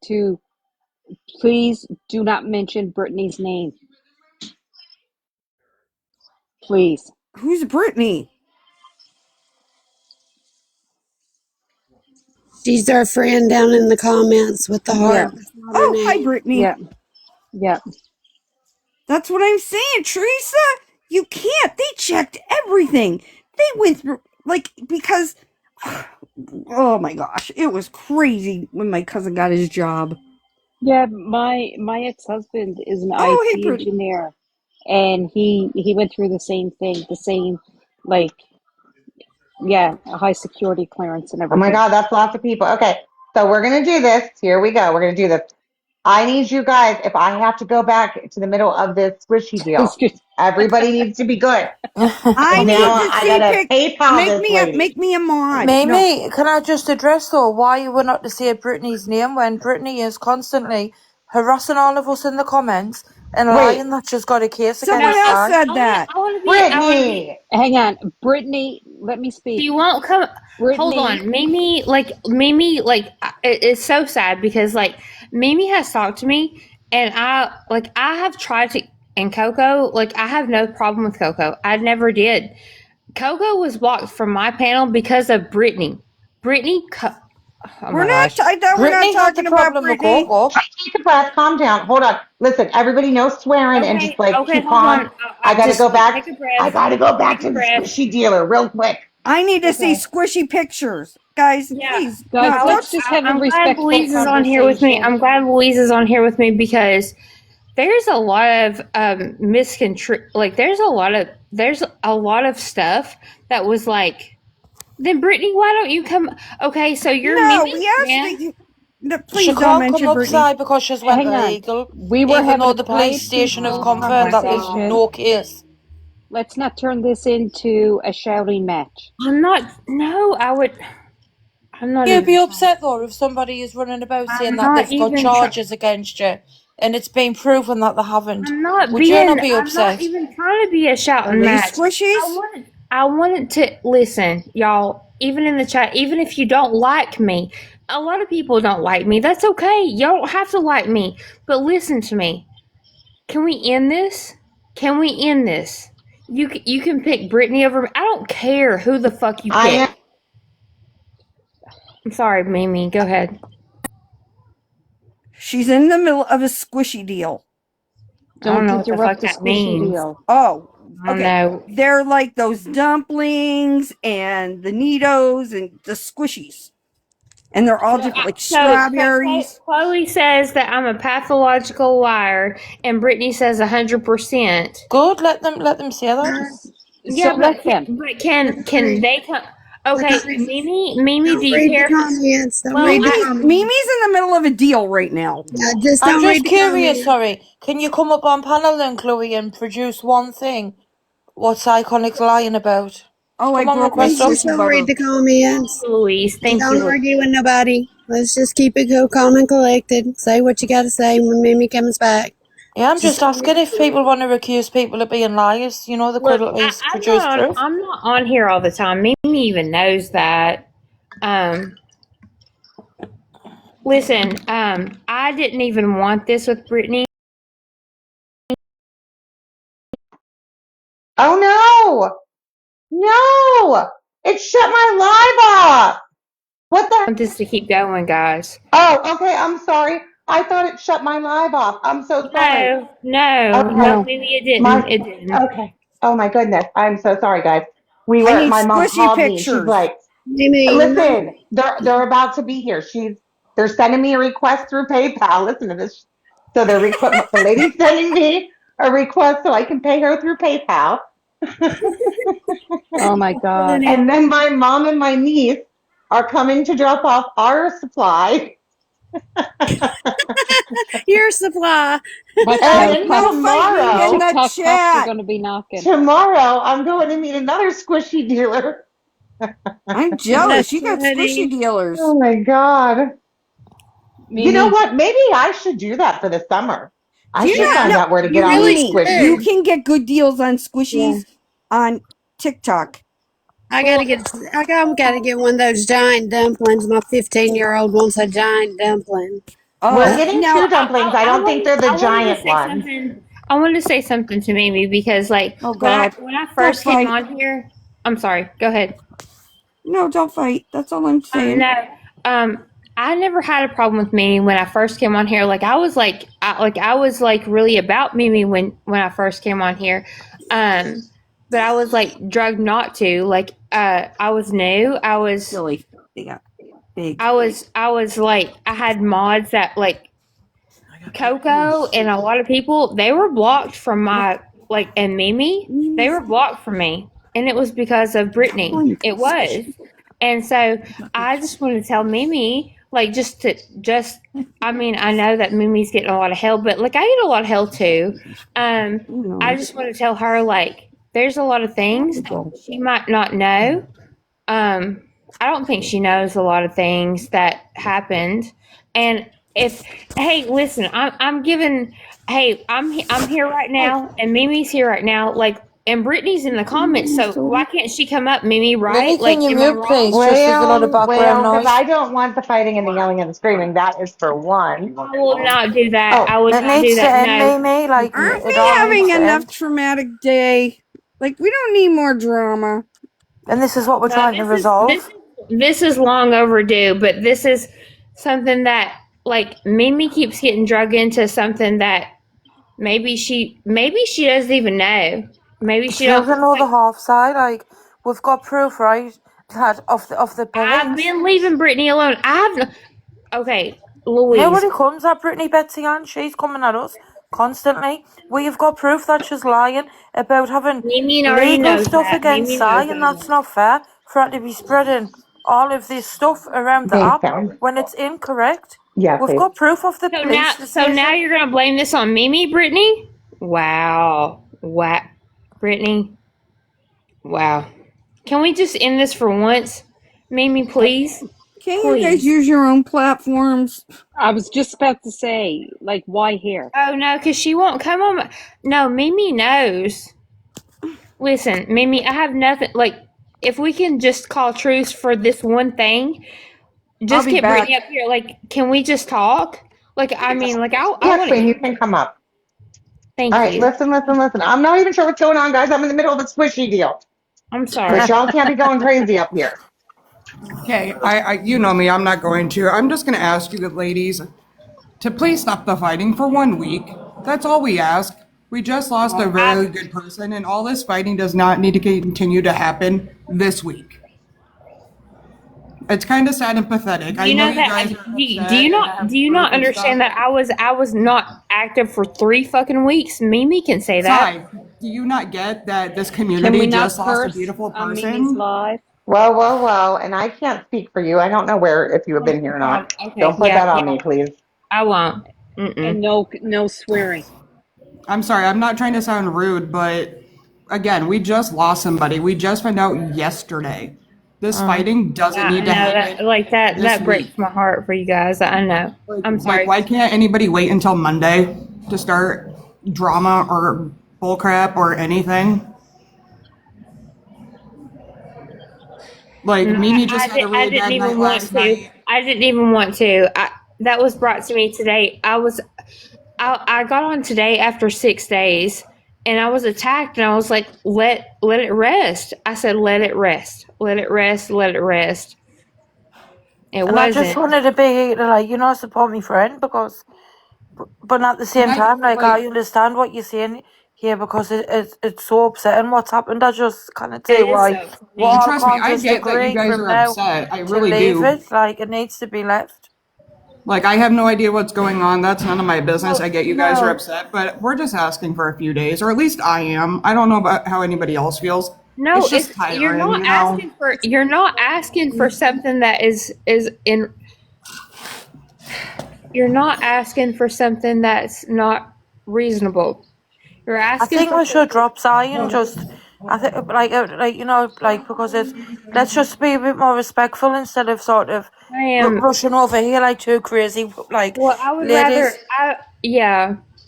to please do not mention Brittany's name. Please. Who's Brittany? She's our friend down in the comments with the Yeah. heart. That's not her Oh, hi name. Brittany. Yeah. Yeah. That's what I'm saying, Teresa. You can't. They checked everything. They went through, like, because, oh my gosh, it was crazy when my cousin got his job. Yeah, my ex-husband is an Oh, hey, IT Prudy. engineer, and he went through the same thing, the same, like, yeah, a high security clearance and Oh my everything. God, that's lots of people. Okay, so we're going to do this. Here we go. We're going to do this. I need you guys, if I have to go back to the middle of this squishy deal, everybody needs to be good. I And need now to I see gotta PayPal this lady. make me a mod. No, Mimi, can I just address though why you were not to say Brittany's name when Brittany is constantly harassing all of us in the comments and Wait, lying that she's got a case someone against else Guy? said that. I want to be. Brittany. Hang on, Brittany, let me If speak. you won't come, hold Brittany, on. Mimi, it's so sad because like Mimi has talked to me, and I have tried to. And Coco, like I have no problem with Coco. I never did. Coco was blocked from my panel because of Brittany. Oh We're my not. gosh. I thought we're not Brittany had the talking about problem with Brittany. Coco. Take a breath, calm down. Hold on. Listen, everybody no swearing and just like Okay, keep hold calm. on. I gotta Just go back. take a I breath. gotta go back Take a to the breath. squishy dealer real quick. I need to see Okay. squishy pictures, guys. Yeah. Please, guys, no, let's don't. just have a I'm glad respectful Louise is on here with me. conversation. I'm glad Louise is on here with me because there's a lot of there's a lot of stuff that was like. Then Brittany, why don't you come? Okay, so you're No, Mimi's we asked fan. that you. No, She please don't can't come mention Brittany. upside because she's went Hang on. legal, We were even having though a the police quiet, station have peaceful confirmed that there's conversation. no case. Let's not turn this into a shouting match. I'm not. No, I'm not You'd even. be upset though if somebody is running about saying I'm that not they've got even. charges against you and it's been proven that they haven't. I'm not Would you not be I'm not upset? even trying to be a Are shouting they match. squishies? I wanted to listen, y'all. Even in the chat, even if you don't like me, a lot of people don't like me. That's okay. Y'all don't have to like me, but listen to me. Can we end this? Can we end this? You can pick Brittany over me. I don't care who the fuck you I am. pick. I'm sorry, Mimi. Go ahead. She's in the middle of a squishy deal. I don't Don't know what the fuck interrupt the that squishy means. deal. Oh, I don't okay. know. They're like those dumplings and the Neatos and the squishies. And they're all different, like strawberries. Chloe says that I'm a pathological liar, and Brittany says 100%. Good, let them say that. Yeah, So let them. but can they come? Okay, Mimi, Don't do you read care? the comments. Don't Well, read the I- comments. Mimi's in the middle of a deal right now. Yeah, just I'm don't read just the curious, comments. sorry. Can you come up on panel then, Chloe, and produce one thing? What's Iconic's lying about? Oh, I Come on, broke my request up. Just squishy don't read butter. the comments. Louise, thank Don't you. argue with nobody. Let's just keep it cool, calm, and collected. Say what you got to say when Mimi comes back. Yeah, I'm just asking if people want to accuse people of being liars, you know, they could Look, at least produce proof. I'm not on here all the time. Mimi even knows that. Listen, I didn't even want this with Brittany. Oh no! No! It shut my live off! What the? I want this to keep going, guys. Oh, okay. I'm sorry. I thought it shut my live off. I'm so sorry. No, Mimi, it didn't. It didn't. Okay. Oh my goodness. I'm so sorry, guys. I need My mom squishy called me. She's pictures. like, Mimi, listen, they're about to be here. They're sending me a request through PayPal. Listen to this. So the lady's sending me a request so I can pay her through PayPal. Oh my God. And then my mom and my niece are coming to drop off our supply. your supply. Watch And out. then No fighting in the TikTok cops are chat. going to be knocking. tomorrow I'm going to meet another squishy dealer. I'm jealous. You got That's squishy dealers. Oh my God. Mimi, You know what? Maybe I should do that for the summer. I should Yeah, find out where to get You all these really, squishies. you can get good deals on squishies on TikTok. I gotta get one of those giant dumplings. My 15-year-old wants a giant dumpling. Oh, We're getting now, two dumplings. I don't think they're the giant ones. I wanted to say something to Mimi because, like, Oh, God. when I first Don't came fight. on here, I'm sorry. Go ahead. No, don't fight. That's all I'm saying. No, I never had a problem with Mimi when I first came on here. Like I was really about Mimi when I first came on here. But I was like drugged not to. Like I was new. I was Silly. They got big. I was like I had mods that like Coco and a lot of people, they were blocked from my like, and Mimi, they were blocked from me, and it was because of Brittany. It was, and so I just wanted to tell Mimi, like, I mean, I know that Mimi's getting a lot of hell, but like I get a lot of hell too. I just want to tell her like, there's a lot of things that she might not know. I don't think she knows a lot of things that happened, and hey, listen, I'm here right now, and Mimi's here right now, like, and Brittany's in the comments, so why can't she come up, Mimi? Right? Mimi, Like, can you am I mute, wrong? please? Just there's a lot of background because noise. I don't want the fighting and the yelling and the screaming. That is for one. I will not do that. Oh, I will It not do needs to that. end, No. Mimi. Like, Aren't we it all having needs to enough end. traumatic day? Like, we don't need more drama. And this is what we're trying to resolve. This is long overdue, but this is something that like Mimi keeps getting drugged into something that maybe she doesn't even know. Maybe she There's don't. another half side. Like, we've got proof, right? That of the I've parents. been leaving Brittany alone. Okay, Louise. Nobody comes at Brittany Betsy Ann. She's coming at us constantly. We've got proof that she's lying about having Mimi already legal knows stuff that. against Mimi Sai, knows and that. that's not fair for her to be spreading all of this stuff around the Thanks, app Sam. when it's incorrect. Yeah, We've please. got proof of the So police decision. now you're gonna blame this on Mimi, Brittany? Wow. Brittany. Wow. Can we just end this for once? Mimi, please? Can't you guys use your own platforms? I was just about to say, like, why here? Oh, no, because she won't come on. No, Mimi knows. Listen, Mimi, I have nothing. Like, if we can just call truce for this one thing, just get Brittany up here. Like, can we just talk? Like, I mean, like, I Yes, want Queen, to. you can come up. Thank All right, you. listen. I'm not even sure what's going on, guys. I'm in the middle of a squishy deal. I'm sorry. But y'all can't be going crazy up here. Okay, you know me, I'm not going to. I'm just going to ask you ladies to please stop the fighting for 1 week. That's all we ask. We just lost a very good person, and all this fighting does not need to continue to happen this week. It's kind of sad and pathetic. Do you know that? Do you not understand that I was not active for 3 fucking weeks? Mimi can say that. Sai, do you not get that this Can we community not just lost curse a beautiful on Mimi's person? live? Well, and I can't speak for you. I don't know if you have been here or not. Okay, Don't put yeah, that on yeah. me, please. I won't. And no swearing. I'm sorry, I'm not trying to sound rude, but again, we just lost somebody. We just found out yesterday. This fighting doesn't need to happen. That breaks my heart for you guys. I know. I'm sorry. Like, why can't anybody wait until Monday to start drama or bullcrap or anything? Like, Mimi just had a really bad night last night. I didn't even want to. That was brought to me today. I got on today after 6 days, and I was attacked, and I was like, let it rest. I said, let it rest. Let it rest. Let it rest. It wasn't. I just wanted to be like, support my friend but at the same time, like, I understand what you're saying here because it's so upsetting what's happened. I just can't see why. Trust me, I get that you guys are upset. I really do. Like, it needs to be left. Like, I have no idea what's going on. That's none of my business. I get you guys are upset, but we're just asking for a few days, or at least I am. I don't know about how anybody else feels. No, it's just tiring, you're not asking for something that is in. You're not asking for something that's not reasonable. You're asking. I think we should drop Zion. I think, because let's just be a bit more respectful instead of sort of rushing over here like two crazy ladies. I would rather.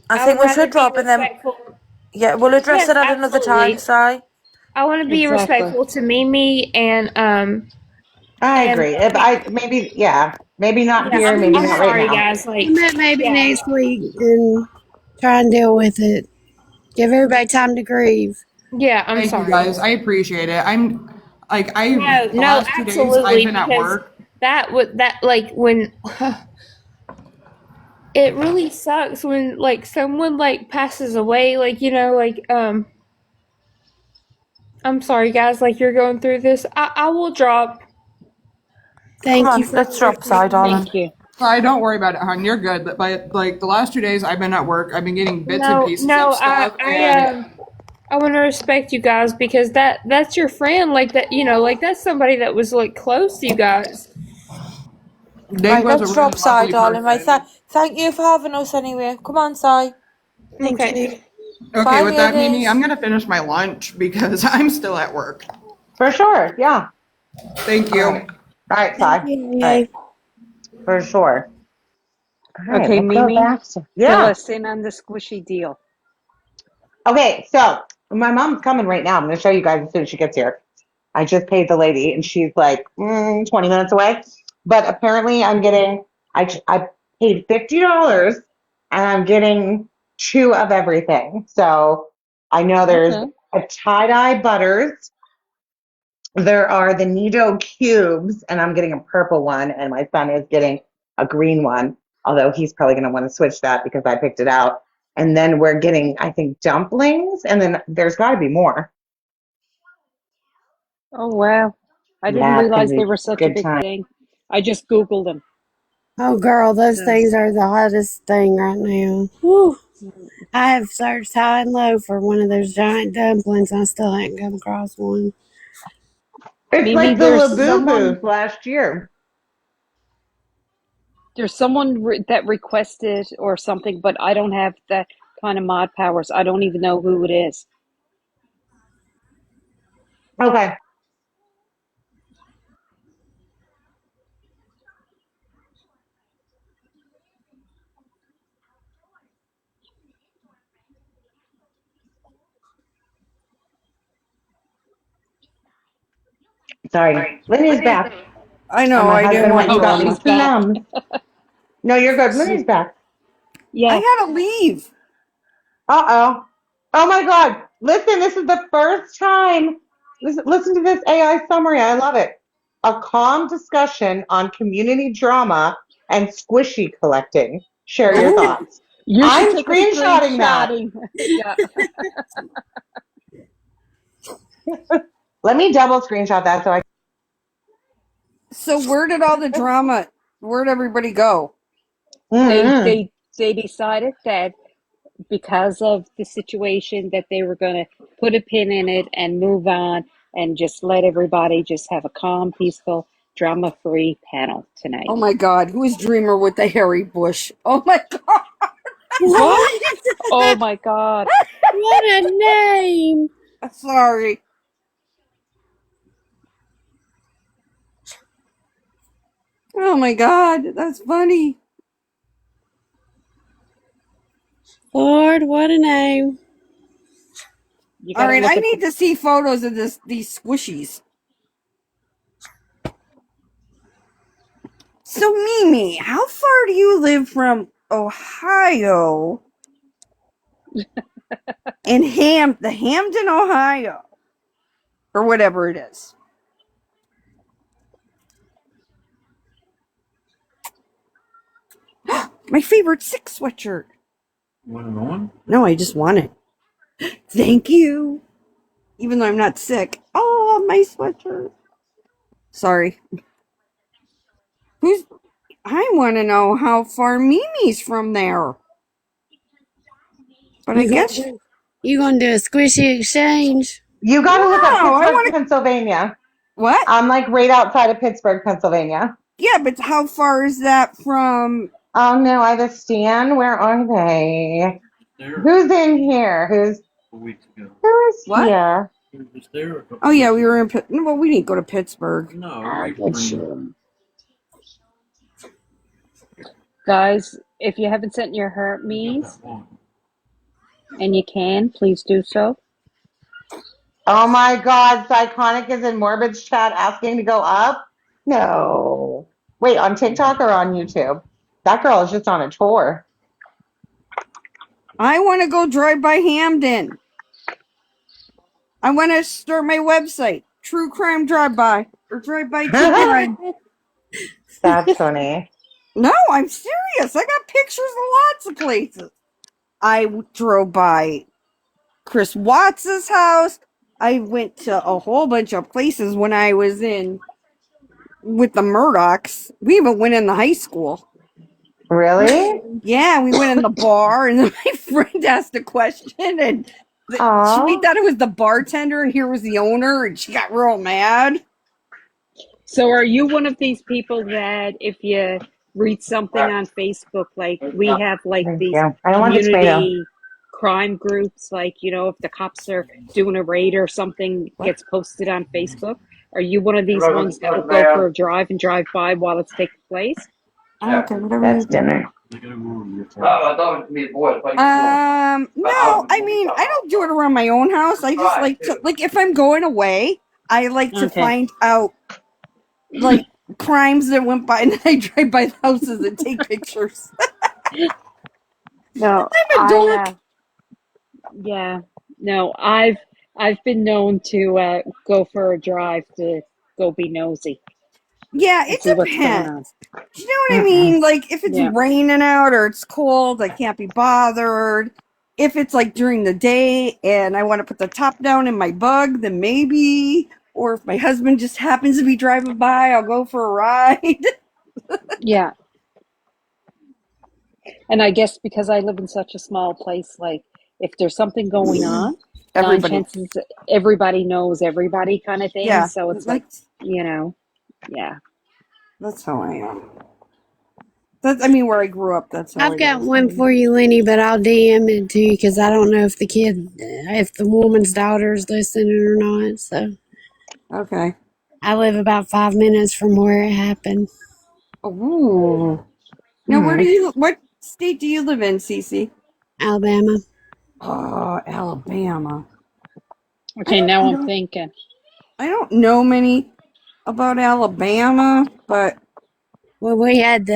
I think we should drop and then. Yeah, we'll address it at another time, Si. I want to be respectful to Mimi and I agree. Maybe not here, maybe not right sorry, now. guys. Like, Maybe next week and try and deal with it. Give everybody time to grieve. Yeah, I'm Thank sorry. you guys. I appreciate it. The last 2 days absolutely, I've been at work. that would that like when it really sucks when like someone like passes away, like I'm sorry guys, like you're going through this. I will drop. Come Thank you on, for let's drop Psy, darling. Thank you. Don't worry about it, hon. You're good. But like the last 2 days I've been at work, I've been getting bits and pieces No, of stuff, and I want to respect you guys because that's your friend, like that, like that's somebody that was like close to you guys. Dave Right, was a let's really drop Psy, lovely darling. Right, person. thank you for having us anyway. Come on, Psy. Thank Okay. you. Okay, Bye, with that, Mimi, ladies. I'm gonna finish my lunch because I'm still at work. For sure. Yeah. Thank you. All right, Thank Sai. you. All right. For sure. All right, Okay, let's go Mimi, back to fill yeah. us in on the squishy deal. Okay, so my mom's coming right now. I'm going to show you guys as soon as she gets here. I just paid the lady, and she's like 20 minutes away. But apparently, I paid $50, and I'm getting 2 of everything. So I know there's Okay. a tie-dye butters. There are the Nido cubes, and I'm getting a purple one, and my son is getting a green one. Although he's probably going to want to switch that because I picked it out. And then we're getting, I think, dumplings, and then there's got to be more. Oh, wow. I didn't Yeah, it's gonna realize they be were such a good big time. thing. I just Googled them. Oh, girl, those So, things are the hottest thing right now. Woo. I have searched high and low for one of those giant dumplings. I still haven't come across one. It's Mimi, like the there's someone Labubus last year. that requested or something, but I don't have that kind of mod powers. I don't even know who it is. Okay. Sorry. Linny's back. I And know. my I didn't husband went want and Oh, got me she's drama. some back. Nums. No, you're good. Linny's back. I Yeah. gotta leave. Uh-oh. Oh my God. Listen, this is the first time. Listen to this AI summary. I love it. A calm discussion on community drama and squishy collecting. Share your Ooh. thoughts. You should I'm take a screenshotting that. Yeah. Let me double screenshot that so I So where did all the drama? Where'd everybody go? Mm-mm. They decided that because of the situation that they were going to put a pin in it and move on and just let everybody just have a calm, peaceful, drama-free panel tonight. Oh my God, who is Dreamer with the hairy bush? Oh my God. What? Oh my God. What a name. Sorry. Oh my God, that's funny. Lord, what a name. You All got to right, look I at need to see photos of these squishies. So Mimi, how far do you live from Ohio? In Hamden, Ohio, or whatever it is. My favorite Six sweatshirt. Want it on? No, I just want it. Thank you. Even though I'm not sick. Oh, my sweatshirt. Sorry. I want to know how far Mimi's from there. But I guess. You gonna do a squishy exchange? You got to look up No, I Pittsburgh, want to. Pennsylvania. What? I'm like right outside of Pittsburgh, Pennsylvania. Yeah, but how far is that from? Oh no, I understand. Where are they? There Who's in here? a week ago. Who is What? here? He was just there a couple Oh yeah, weeks we ago. were in. Well, we didn't go to Pittsburgh. No, Oh, we good were shit. guys, if you haven't sent your Hermes and you can, please do so. Oh my God, Psychonic is in Morbid's chat asking to go up? No. Wait, on TikTok or on YouTube? That girl is just on a tour. I want to go drive by Hamden. I want to start my website, True Crime Drive By or Drive By True Crime. That's funny. No, I'm serious. I got pictures of lots of places. I drove by Chris Watts's house. I went to a whole bunch of places when I was in with the Murdochs. We even went in the high school. Really? Yeah, we went in the bar, and then my friend asked a question, and she Aw. thought it was the bartender, and here was the owner, and she got real mad. So are you one of these people that if you read something on Facebook, like we have like Thank these you. I don't want the tomato. community crime groups, like, you know, if the cops are doing a raid or something gets posted on Facebook, are you one of these ones that will go for a drive and drive by while it's taking place? Okay, whatever. That's dinner. No, I mean, I don't do it around my own house. I just like to, like, if I'm going away, I like to Okay. find out, like, crimes that went by, and then I drive by the houses and take pictures. No, I'm a dork. yeah, no, I've been known to go for a drive to go be nosy Yeah, and it see what's going on. depends. Do you know what I mean? Like, if it's Yeah. raining out or it's cold, I can't be bothered. If it's like during the day and I want to put the top down in my bug, then maybe. Or if my husband just happens to be driving by, I'll go for a ride. Yeah. And I guess because I live in such a small place, like if there's something going on, Everybody. 9 chances everybody knows everybody kind of thing. Yeah. So it's like, you know, yeah. That's how I am. That's, I mean, where I grew up, that's how I've got one for you, Lenny, but I'll DM it to you because I don't know if if the woman's daughter's listening or not. So, okay. I live about 5 minutes from where it happened. Ooh. Now, what state do you live in, Cece? Alabama. Oh, Alabama. Okay, now I'm thinking. I don't know many about Alabama, but Well, we had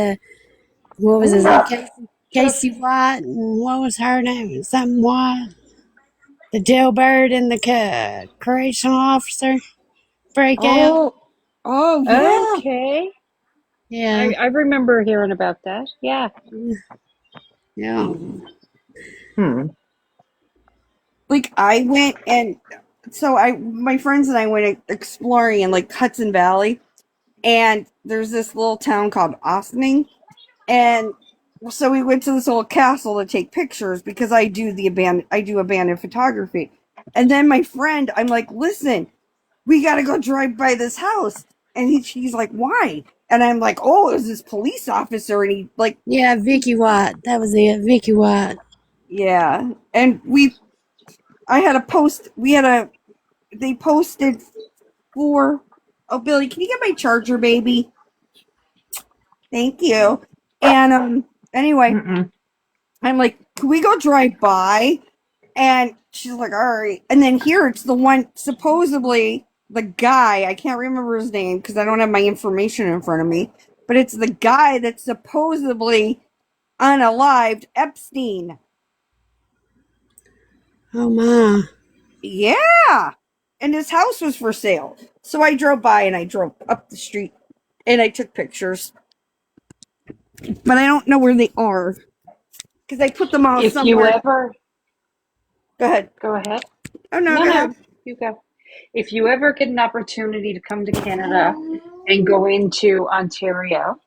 what was his name? Casey White, and what was her name? Something White. The jailbird and the correctional officer breakout. Oh, yeah. Okay. Yeah. I remember hearing about that. Yeah. Yeah. Like, I went and so my friends and I went exploring in like Hudson Valley, and there's this little town called Ossining, and so we went to this old castle to take pictures because I do abandoned photography. And then my friend, I'm like, listen, we got to go drive by this house. And she's like, why? And I'm like, oh, it was this police officer. And he like, yeah, Vicky White. That was it. Vicky White. Yeah. And I had a post. They posted for, oh, Billy, can you get my charger, baby? Thank you. And anyway, I'm like, can we go drive by? And she's like, all right. And then here it's the one, supposedly the guy, I can't remember his name because I don't have my information in front of me, but it's the guy that's supposedly unalived Epstein. Oh, my. Yeah. And his house was for sale. So I drove by and I drove up the street and I took pictures. But I don't know where they are because I put them all If somewhere. you ever Go ahead. go ahead. Oh, no, go ahead. You go. If you ever get an opportunity to come to Canada and go into Ontario,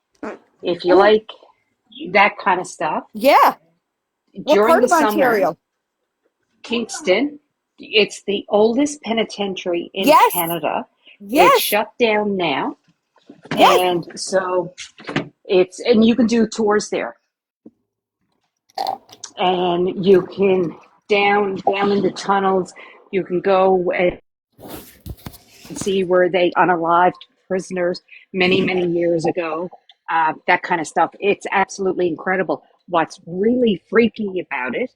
if you like that kind of stuff, Yeah. What during part the of summer, Ontario? Kingston, it's the oldest penitentiary in Yes. Canada. Yes. It's shut down now. Yes. And so and you can do tours there. And you can down in the tunnels, you can go and see where they unalived prisoners many years ago, that kind of stuff. It's absolutely incredible. What's really freaky about it,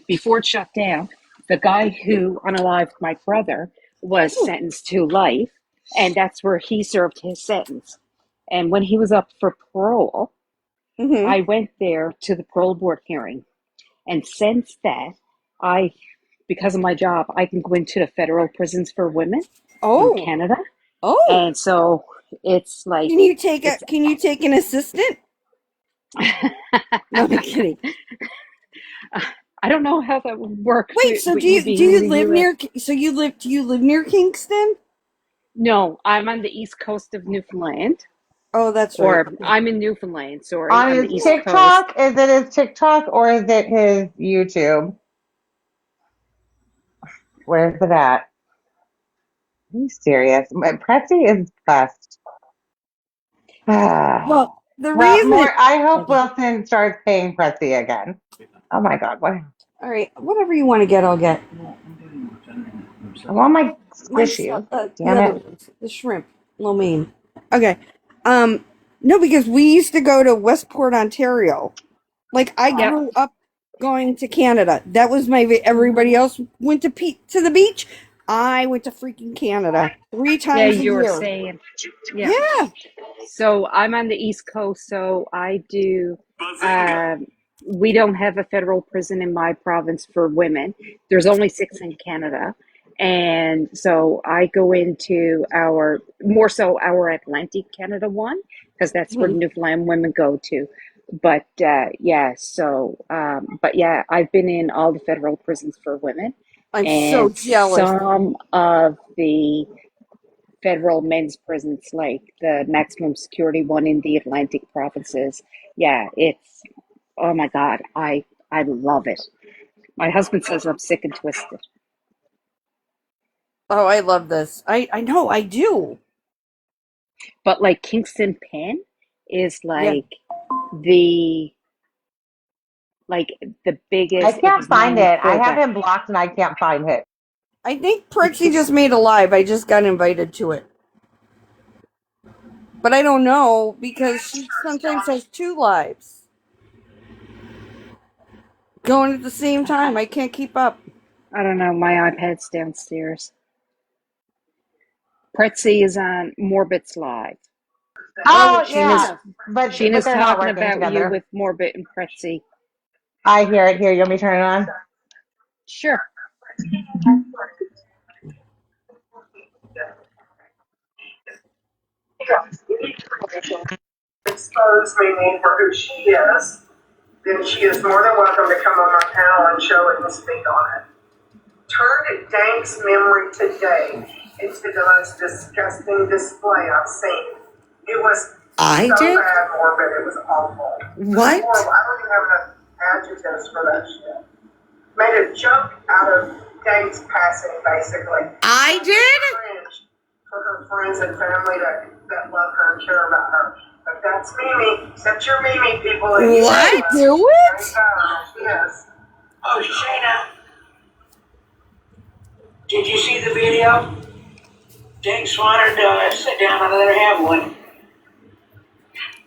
before it shut down, the guy who unalived my brother was sentenced to life, and that's where he served his sentence. And when he was up for parole, I went there to the parole board hearing. And since that, because of my job, I can go into the federal prisons for women in Canada. Oh. And so It's like Can you take it's. an assistant? No, I'm kidding. I don't know how that would work. Wait, so with do you you being in the live US. near? Do you live near Kingston? No, I'm on the east coast of Newfoundland, Oh, that's right. or I'm in Newfoundland. Sorry, On on his the east coast. TikTok, is it his TikTok or is it his YouTube? Where's it at? Are you serious? Pretzi is best. Well, the Well, reason. I hope Wilson starts paying Pretzi again. Oh my God, what? All right, whatever you want to get, I'll get. I want my My squishy. the Damn other it. ones, the shrimp, lo mein. Okay. No, because we used to go to Westport, Ontario. Like I Yep. grew up going to Canada. That was everybody else went to the beach. I went to freaking Canada 3 Yeah, times a you were year. saying. Yeah. Yeah. So I'm on the east coast, so I do. We don't have a federal prison in my province for women. There's only 6 in Canada. And so I go into our Atlantic Canada one, because that's where Newfoundland women go to. But I've been in all the federal prisons for women. I'm so And jealous. some of the federal men's prisons, like the maximum security one in the Atlantic provinces. Yeah, it's, oh my God, I love it. My husband says I'm sick and twisted. Oh, I love this. I know, I do. But like Kingston Pen is Yeah. like the biggest. I It can't was find known it. I for have the. him blocked and I can't find it. I think Pretzi just made a live. I just got invited to it. But I don't know because she sometimes has 2 lives going at the same time. I can't keep up. I don't know. My iPad's downstairs. Pretzi is on Morbit's live. Oh, Sheena's, yeah. But Sheena's they're not talking working about you together. with Morbit and Pretzi. I hear it here. You want me to turn it on? Sure. Expose Mimi for who she is, then she is more than welcome to come on my panel and show it and speak on it. Turned Dank's memory today into the most disgusting display I've seen. It was I so did? bad, morbid. It was awful. It was What? horrible. I don't even have enough adjectives for that shit. Made a joke out of Dank's passing, basically. I did? Cringe for her friends and family that love her and care about her. But that's Mimi. Except you're Mimi, people. What? Do it? Yes. Oh, Shayna, did you see the video? Dank wanted to sit down and let her have one.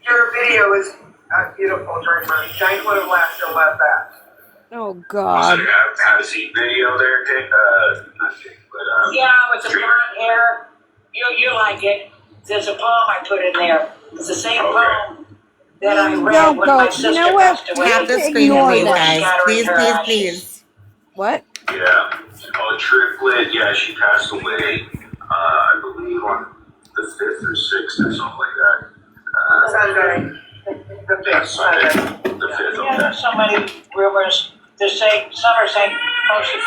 Your video is a beautiful, Dreamer. Dank would have laughed and loved that. Oh God. Have a seat video there, Dick. Not Dick, but Yeah, with the blonde hair. You like it. There's a poem I put in there. It's the same poem that I read Don't when go. my sister You know what? passed away. Have the screen, Ignore please, that. guys. Please, please, please. What? yeah. Oh, Triplet. Yeah, she passed away. I believe on the 5th or 6th or something like that. Sunday. The 5th. Sunday. Sunday. The 5th. Yeah, Okay. there's so many rumors. Some are saying, oh, she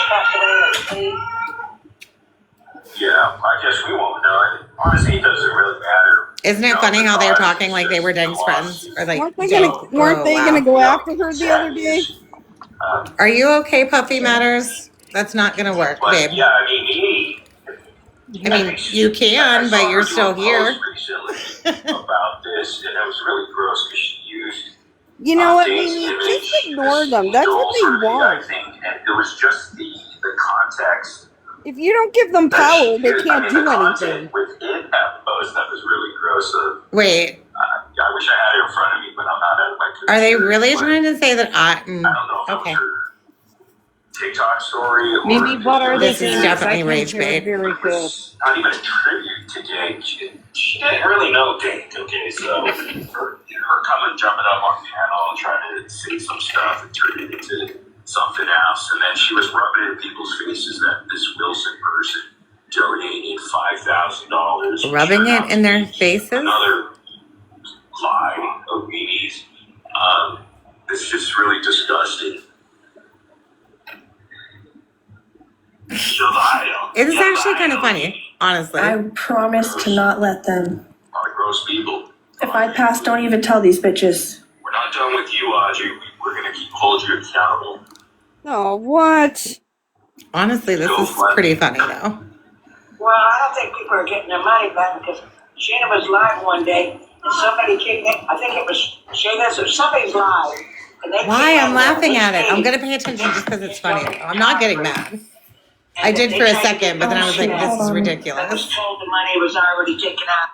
passed away at sea. Yeah, I guess we won't know. And honestly, it doesn't really matter. Isn't it funny how they were talking like they were Dank's friends? Or like, Weren't they Dank? gonna Oh, go wow. after her the other day? Are you okay, Puffy Matters? That's not gonna work, But babe. yeah, I mean, Edie. I mean, you can, but you're still here. Recently about this, and it was really gross because she used. You know what, Dank's Mimi? image Just ignore as them. That's what angels they or want. I think, and it was just the context. If you don't give them power, they can't do the anything. content within that post that was really gross. Wait, I wish I had it in front of me, but I'm not at my computer. are they really trying to say that I don't know if okay. it was her TikTok story or Mimi, what are they This is saying? definitely I rage can't hear bait. very it good. was not even a tribute to Dank. She didn't really know Dank, okay? So her coming jumping up on panel and trying to say some stuff and turn it into something else. And then she was rubbing it in people's faces that this Wilson person donated $5,000. Rubbing it in their faces? Another lie of Mimi's. It's just really disgusting. It is actually kind of funny, honestly. I promise to not let them. A lot of gross people. If I pass, don't even tell these bitches. We're not done with you, Audrey. We're going to keep hold you accountable. Oh, what? Honestly, this is pretty funny, though. Well, I don't think people are getting their money back because Shayna was live one day and somebody kicked it. I think it was Shayna's or somebody's live. And they Why? I'm laughing at it. I'm going to pay attention just because it's funny. I'm not getting mad. I did for a second, but then I was like, this is I ridiculous. was told the money was already taken out.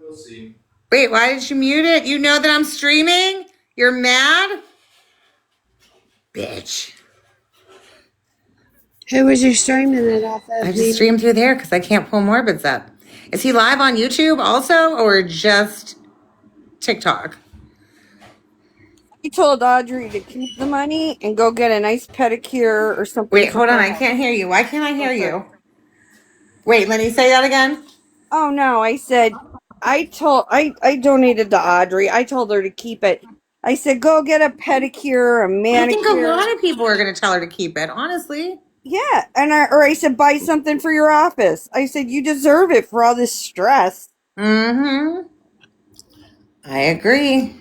We'll see. Wait, why did you mute it? You know that I'm streaming? You're mad? Bitch. Who was you streaming it off of? I just streamed through there because I can't pull Morbids up. Is he live on YouTube also or just TikTok? I told Audrey to keep the money and go get a nice pedicure or something. Wait, hold on. I can't hear you. Why can't I hear you? Wait, let me say that again. Oh, no. I said, I donated to Audrey. I told her to keep it. I said, go get a pedicure, a manicure. I think a lot of people are going to tell her to keep it, honestly. Yeah, and I said, buy something for your office. I said, you deserve it for all this stress. Mm-hmm. I agree.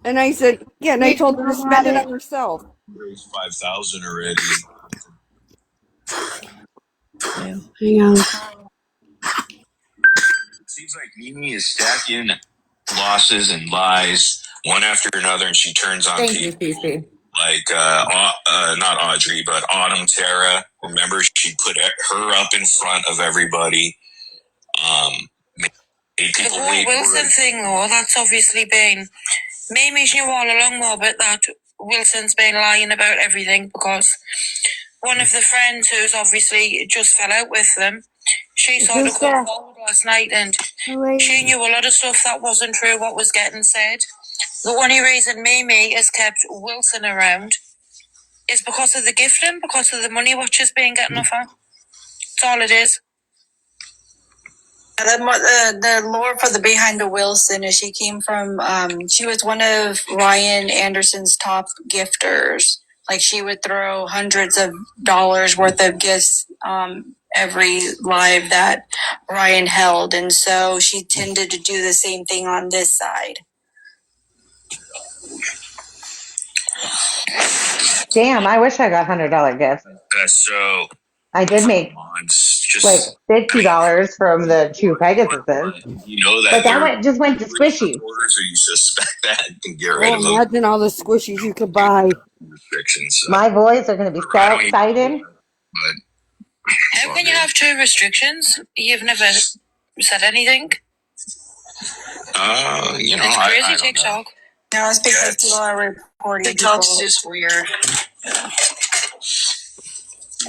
And I said, yeah, and I told her to spend it on herself. Raised 5,000 already. Hang on. It seems like Mimi is stacking losses and lies one after another, and she turns on Thank people. you, Cece. Like, not Audrey, but Autumn Tara. Remember, she put her up in front of everybody. Made people The wait whole for Wilson it. thing, though, that's obviously been. Mimi's knew all along, Robert, that Wilson's been lying about everything because one of the friends who's obviously just fell out with them, she saw the call forward last night and she knew a lot of stuff that wasn't true, what was getting said. The only reason Mimi has kept Wilson around is because of the gifting, because of the money what she's been getting off her. That's all it is. The lore for the behind the Wilson is she came from she was one of Ryan Anderson's top gifters. Like she would throw hundreds of dollars worth of gifts every live that Ryan held, and so she tended to do the same thing on this side. Damn, I wish I got $100 gifts. So I did make like $50 from the 2 Pegasuses. you know that But that just went to squishy. orders, or you suspect that, and get rid Oh, of them. imagine all the squishies you could buy. Restrictions. So. My boys are going to be so excited. But How can you have 2 restrictions? You've never said anything. You know, It's I crazy, don't know. TikTok. No, it's because people are reporting. TikTok's just weird.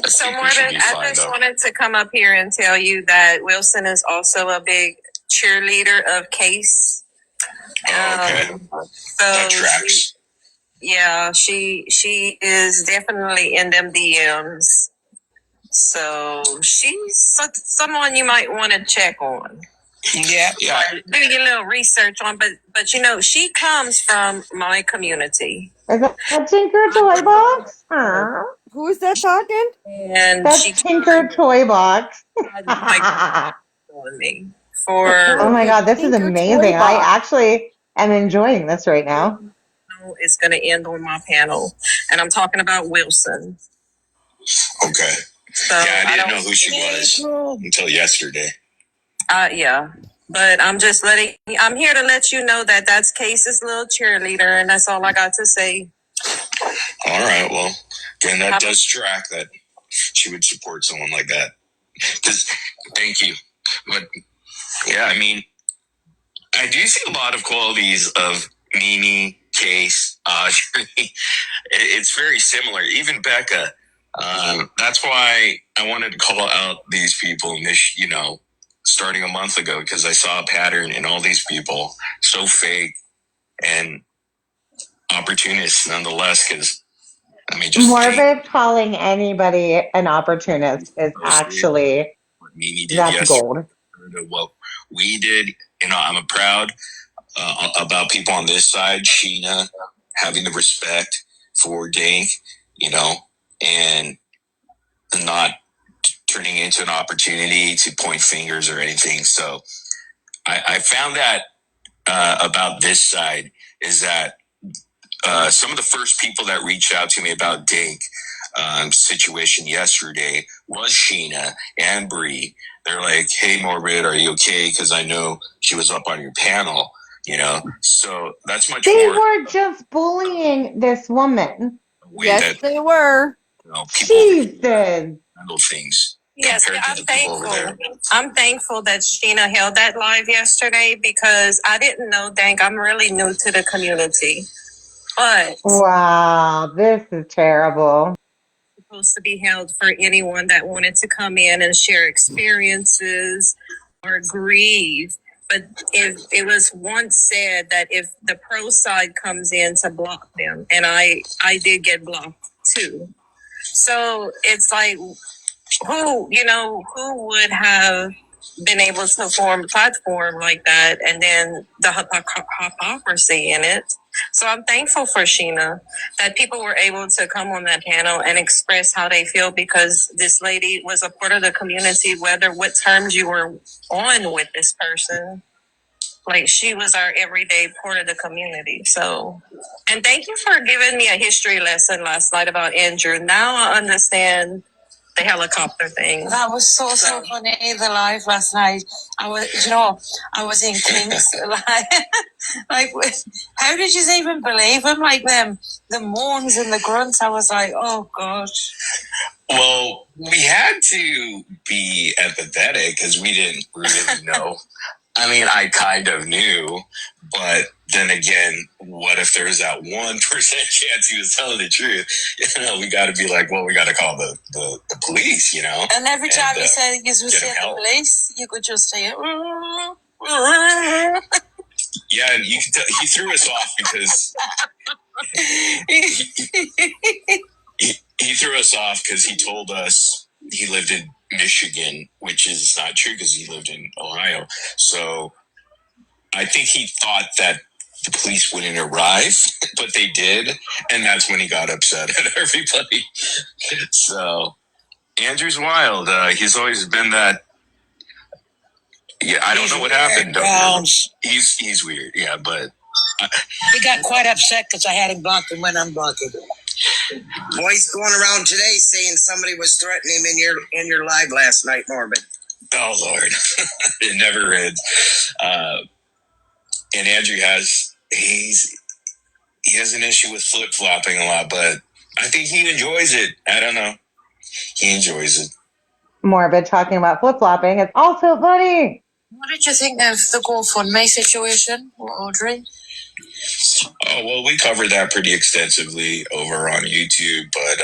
So, think we should Morbid, be I fine, just though. wanted to come up here and tell you that Wilson is also a big cheerleader of Case. Okay. So That tracks. she is definitely in them DMs. So she's someone you might want to check on. Yeah. Do your little research on, but you know, she comes from my community. Is that Tinker Toy Box? Huh? Who is that talking? And That's she Tinker Toy Box. on me for Oh my god, this is Tinker amazing. Toy I Box. actually am enjoying this right now. is going to end on my panel, and I'm talking about Wilson. Okay. So Yeah, I didn't don't know who she was until yesterday. Yeah, but I'm here to let you know that that's Case's little cheerleader, and that's all I got to say. All right. Well, again, that does track that she would support someone like that. Because, thank you. But, yeah, I mean, I do see a lot of qualities of Mimi, Case, Audrey. It's very similar. Even Becca. That's why I wanted to call out these people, starting a month ago, because I saw a pattern in all these people, so fake and opportunists nonetheless, because, I mean, just Morbid calling anybody an opportunist is actually Mimi did That's yesterday, gold. what we did. I'm proud about people on this side. Sheena having the respect for Dank, and not turning into an opportunity to point fingers or anything. So I found that about this side is that some of the first people that reached out to me about Dink situation yesterday was Sheena and Bree. They're like, "Hey, Morbid, are you okay? Because I know she was up on your panel." So that's much They more were just bullying this woman. way Yes, that they were. people over here Jesus. handle things Yes, compared to I'm the people over there. thankful. I'm thankful that Sheena held that live yesterday because I didn't know, Dank, I'm really new to the community. But Wow, this is terrible. supposed to be held for anyone that wanted to come in and share experiences or grieve. But if it was once said that if the pro side comes in to block them, and I did get blocked too. So it's like who would have been able to form a platform like that and then the hypocrisy in it. So I'm thankful for Sheena that people were able to come on that panel and express how they feel because this lady was a part of the community, whether what terms you were on with this person. Like she was our everyday part of the community. So, and thank you for giving me a history lesson last night about Andrew. Now I understand the helicopter thing. That was so funny. The live last night. I was in King's like, how did you even believe him? Like the moans and the grunts. I was like, oh gosh. Well, we had to be empathetic because we didn't really know. I mean, I kind of knew, but then again, what if there's that 1% chance he was telling the truth? We got to be like, well, we got to call the police, And every time you said you were seeing the police, you could just say it. Yeah, and you can tell he threw us off because he threw us off because he told us he lived in Michigan, which is not true because he lived in Ohio. So I think he thought that the police wouldn't arrive, but they did, and that's when he got upset at everybody. So Andrew's wild. He's always been that. Yeah, I don't know what happened. He's weird. Yeah, but He got quite upset because I had him blocked and went unblocked. Well, he's going around today saying somebody was threatening him in your live last night, Morbid. Oh Lord, it never ends. And Andrew he has an issue with flip flopping a lot, but I think he enjoys it. I don't know. He enjoys it. Morbid talking about flip flopping. It's also funny. What did you think of the GoFundMe situation, Audrey? Oh, well, we covered that pretty extensively over on YouTube, but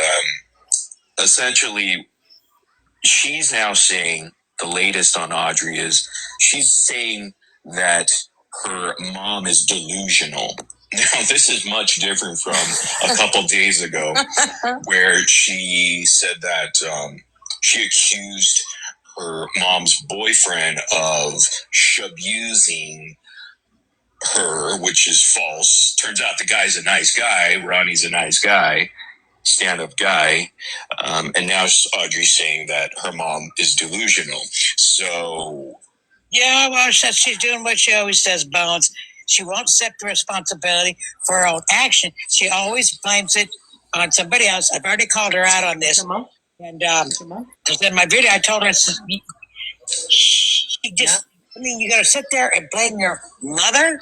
essentially, she's now saying the latest on Audrey is she's saying that her mom is delusional. Now, this is much different from a couple days ago where she said that she accused her mom's boyfriend of abusing her, which is false. Turns out the guy's a nice guy. Ronnie's a nice guy, stand-up guy. And now Audrey's saying that her mom is delusional. So... Yeah, well, she's doing what she always does, Bones. She won't accept the responsibility for her own action. She always blames it on somebody else. I've already called her out on this. And because in my video, I told her, you got to sit there and blame your mother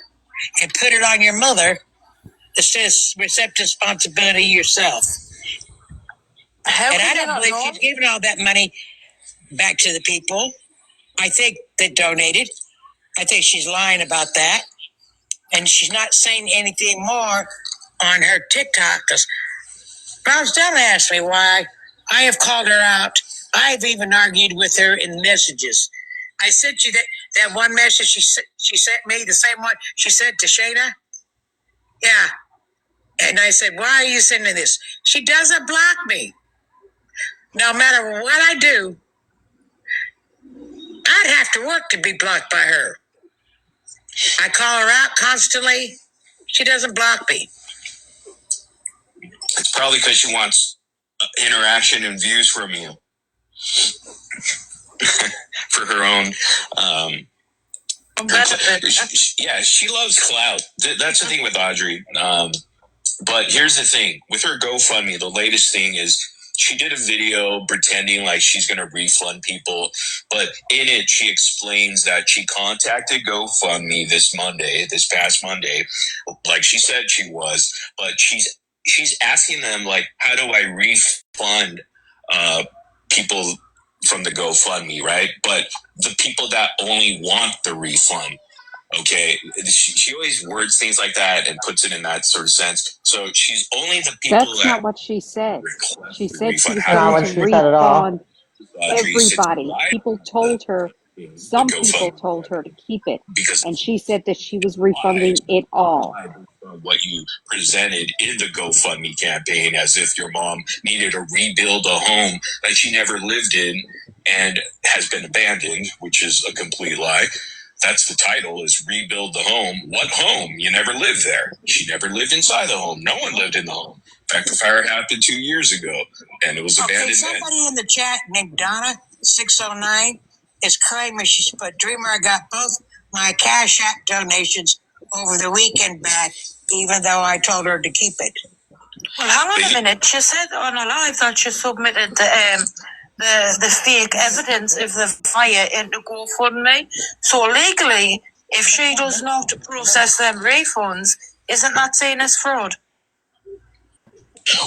and put it on your mother. It says accept responsibility yourself. And I don't believe she's giving all that money back to the people. I think they donated. I think she's lying about that. And she's not saying anything more on her TikTok. Because Brown's done asked me why I have called her out. I've even argued with her in messages. I sent you that one message she sent me, the same one she sent to Shayna. Yeah. And I said, why are you sending this? She doesn't block me. No matter what I do, I'd have to work to be blocked by her. I call her out constantly. She doesn't block me. It's probably because she wants interaction and views from you for her own. She loves clout. That's the thing with Audrey. But here's the thing with her GoFundMe. The latest thing is she did a video pretending like she's going to refund people, but in it she explains that she contacted GoFundMe this past Monday, like she said she was, but she's asking them like, how do I refund people from the GoFundMe, right? But the people that only want the refund. Okay, she always words things like that and puts it in that sort of sense. So she's only the people That's that not what she said. She said she was Not going what to she said at all. refund everybody. People told her, some people told her to keep it. And she said that she was refunding it all. What you presented in the GoFundMe campaign as if your mom needed to rebuild a home that she never lived in and has been abandoned, which is a complete lie. That's the title, is Rebuild the Home. What home? You never lived there. She never lived inside the home. No one lived in the home. In fact, the fire happened 2 years ago, and it was abandoned then. Somebody in the chat named Donna 609 is claiming she's put Dreamer. I got both my Cash App donations over the weekend back, even though I told her to keep it. Well, hang on a minute. She said on a live that she submitted the fake evidence of the fire into GoFundMe. So legally, if she does not process them refunds, isn't that seen as fraud?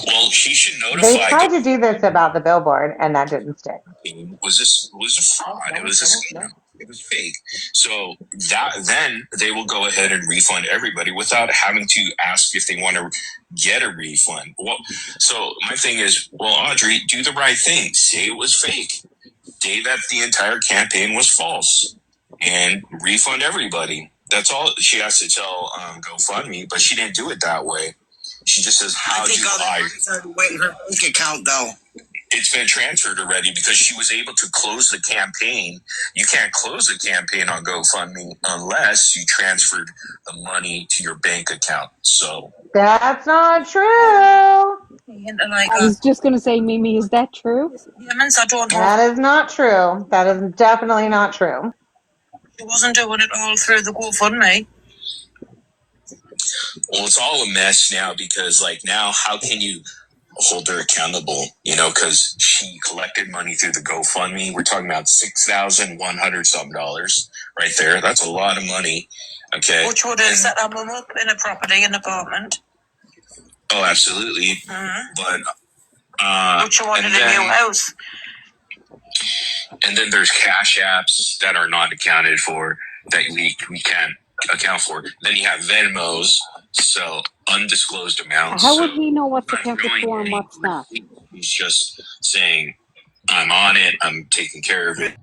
Well, she should notify. They tried to do this about the billboard, and that didn't stick. Was a fraud. It was a scam. It was fake. So then they will go ahead and refund everybody without having to ask if they want to get a refund. Well, so my thing is, well, Audrey, do the right thing. Say it was fake. Say that the entire campaign was false, and refund everybody. That's all she has to tell GoFundMe, but she didn't do it that way. She just says, how do I wait her bank account though? It's been transferred already because she was able to close the campaign. You can't close the campaign on GoFundMe unless you transferred the money to your bank account. So that's not true. I was just going to say, Mimi, is that true? That is not true. That is definitely not true. She wasn't doing it all through the GoFundMe. Well, it's all a mess now because, like, now how can you hold her accountable? You know, because she collected money through the GoFundMe. We're talking about $6,100 something right there. That's a lot of money. Okay, which would have set up in a property, an apartment. Oh, absolutely. But which wanted a new house. And then there's Cash Apps that are not accounted for that we can't account for. Then you have Venmos, so undisclosed amounts. How would he know what's accounted for and what's not? He's just saying, I'm on it, I'm taking care of it.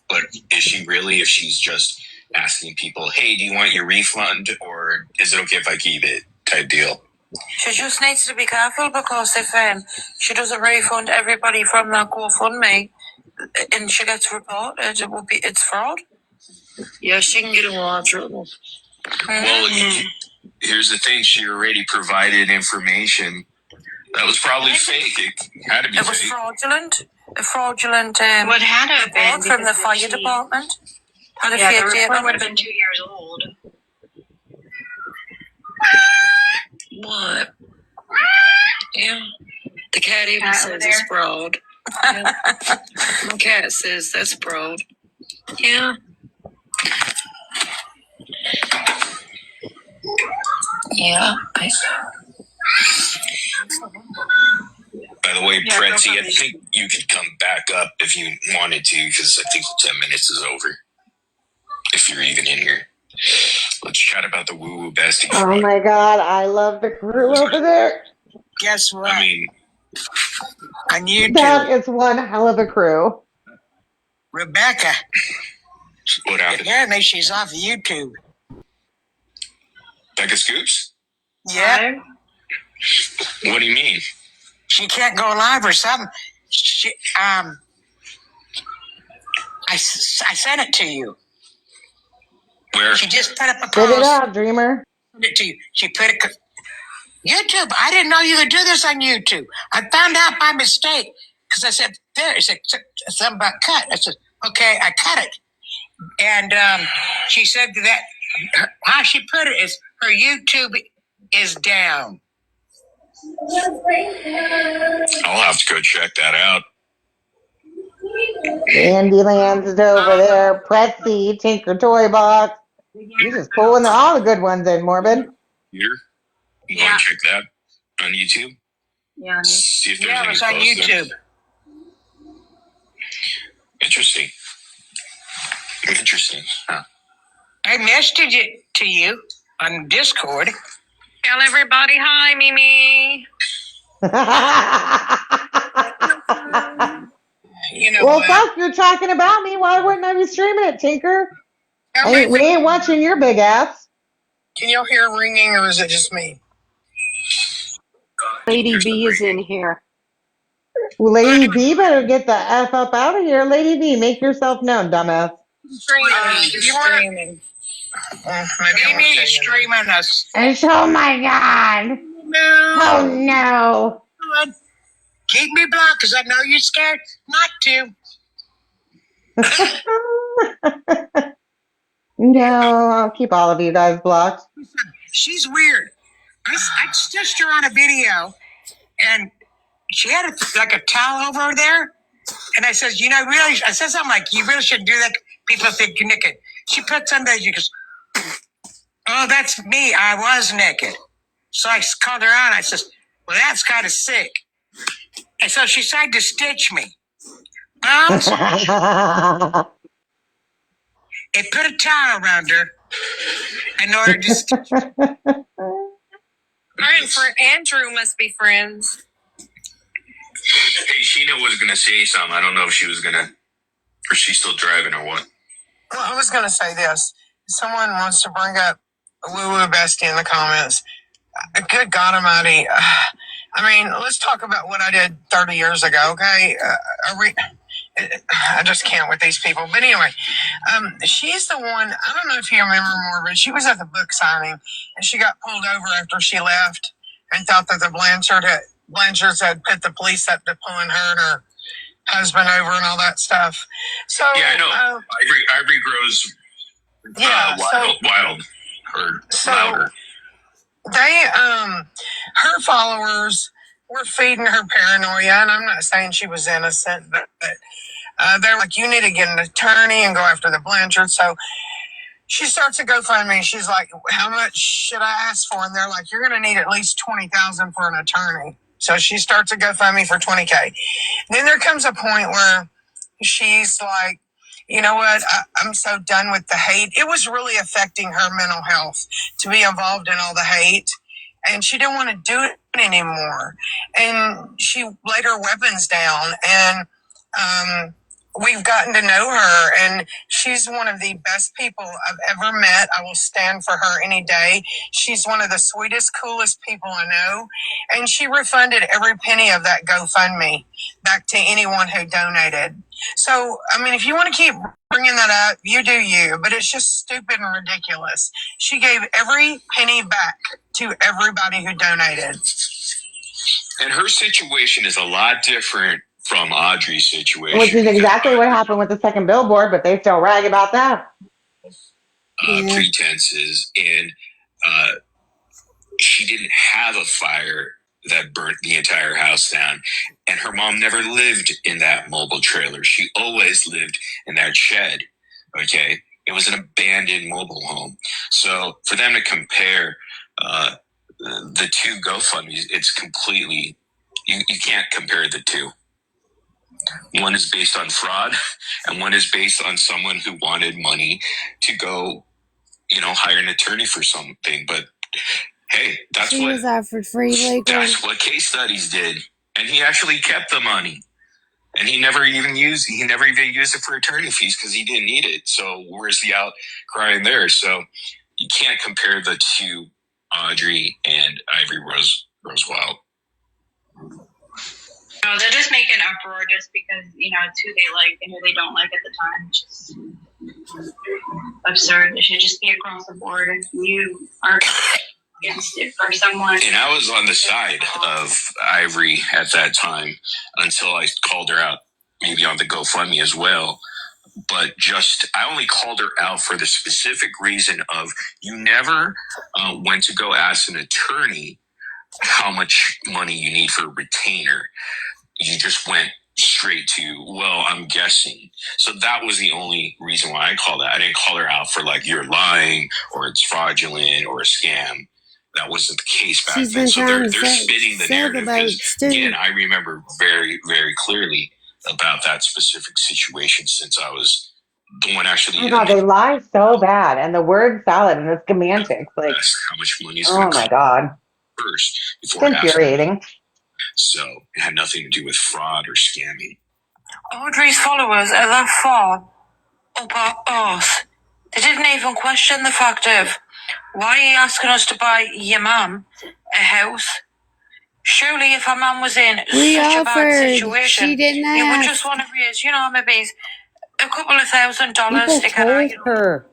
But is she really, if she's just asking people, hey, do you want your refund, or is it okay if I keep it, type deal? She just needs to be careful because if she doesn't refund everybody from that GoFundMe and she gets reported, it's fraud. Yeah, she can get in a lot of trouble. Well, here's the thing: she already provided information that was probably fake. It had to be. It was fake. fraudulent. A fraudulent. What had to have been from the fire department. The report would have been 2 years old. What? Yeah. The cat even says it's fraud. Yeah. My cat says that's fraud. Yeah. Yeah. By the way, Pretzi, I think you could come back up if you wanted to, because I think 10 minutes is over. If you're even in here. Let's chat about the woo-woo bestie. Oh my God, I love the crew over there. Guess what? I mean, on YouTube. That is one hell of a crew. Rebecca. What happened? Apparently she's off YouTube. Becca Scoops? Yeah. What do you mean? She can't go live or something. I sent it to you. Where? She just put up a Spit it post. out, dreamer. Sent it to you. She put it. YouTube. I didn't know you could do this on YouTube. I found out by mistake because I said there. It said something about cut. I said okay. I cut it, and she said that how she put it is her YouTube is down. I'll have to go check that out. Candyland's is over there. Pretzi, Tinker Toy Box. You're just pulling all the good ones in, Morbid. Here, you want to check that on YouTube? Yeah. See if there's Yeah, any it's on posts there. YouTube. Interesting. Interesting. Huh. I messaged it to you on Discord. Tell everybody hi, Mimi. You know Well, what? fuck, you're talking about me. Why wouldn't I be streaming it, Tinker? We ain't watching your big ass. Can y'all hear ringing or is it just me? Lady B is in here. Lady B better get the F up out of here. Lady B, make yourself known, dumbass. Streaming. Mimi is streaming us. Oh my god. No. Oh no. Keep me blocked because I know you're scared not to. No, I'll keep all of you guys blocked. She's weird. I stitched her on a video and she had like a towel over there. And I said, you know, really, I said something like, you really shouldn't do that. People think you're naked. She put something, she goes, oh, that's me. I was naked. So I called her out. I says, well, that's kind of sick. And so she tried to stitch me. It put a towel around her in order to stitch me. Her and Andrew must be friends. Hey, Sheena was gonna say something. I don't know if she was gonna, or she's still driving or what. Well, I was going to say this. Someone wants to bring up Woo Woo Bestie in the comments. Good God Almighty. I mean, let's talk about what I did 30 years ago, okay? I just can't with these people. But anyway, she's the one, I don't know if you remember more, but she was at the book signing and she got pulled over after she left and thought that the Blanchards had put the police up to pulling her and her husband over and all that stuff. So Yeah, I know. Ivory grows wild or louder. They, her followers were feeding her paranoia, and I'm not saying she was innocent, but they're like, you need to get an attorney and go after the Blanchard. So she starts a GoFundMe. She's like, how much should I ask for? And they're like, you're going to need at least $20,000 for an attorney. So she starts a GoFundMe for $20K. Then there comes a point where she's like, you know what? I'm so done with the hate. It was really affecting her mental health to be involved in all the hate. And she didn't want to do it anymore. And she laid her weapons down. And we've gotten to know her. And she's one of the best people I've ever met. I will stand for her any day. She's one of the sweetest, coolest people I know. And she refunded every penny of that GoFundMe back to anyone who donated. So, I mean, if you want to keep bringing that up, you do you, but it's just stupid and ridiculous. She gave every penny back to everybody who donated. And her situation is a lot different from Audrey's situation. Which is exactly what happened with the second billboard, but they still rag about that. Pretenses, and she didn't have a fire that burnt the entire house down, and her mom never lived in that mobile trailer. She always lived in that shed. Okay, it was an abandoned mobile home. So for them to compare the two GoFundMes, it's completely, you can't compare the two. One is based on fraud, and one is based on someone who wanted money to go, hire an attorney for something. But hey, that's She was offered free legal. That's what case studies did, and he actually kept the money, and he never even used it for attorney fees because he didn't need it. So where's the outcry there? So you can't compare the two, Audrey and Ivory Rose Wild. No, they're just making uproar just because, it's who they like and who they don't like at the time. It's just absurd. It should just be across the board. If you are against it for someone. And I was on the side of Ivory at that time until I called her out, maybe on the GoFundMe as well. But I only called her out for the specific reason of you never went to go ask an attorney how much money you need for a retainer. You just went straight to, well, I'm guessing. So that was the only reason why I called that. I didn't call her out for like, you're lying or it's fraudulent or a scam. That wasn't the case back She's then. been So trying they're to spitting the sell narrative. the boats, too. Again, I remember very, very clearly about that specific situation since I was the one actually. Oh my God, they lie so bad. And the word salad and the semantics, like, how much money is oh my God. First, It's before infuriating. So it had nothing to do with fraud or scamming. Audrey's followers are that far up our arse. They didn't even question the fact of, why are you asking us to buy your mum a house? Surely if our mum was in We such a bad offered. situation, She didn't you would ask. just want to raise, maybe a couple of $1,000 People to get out told her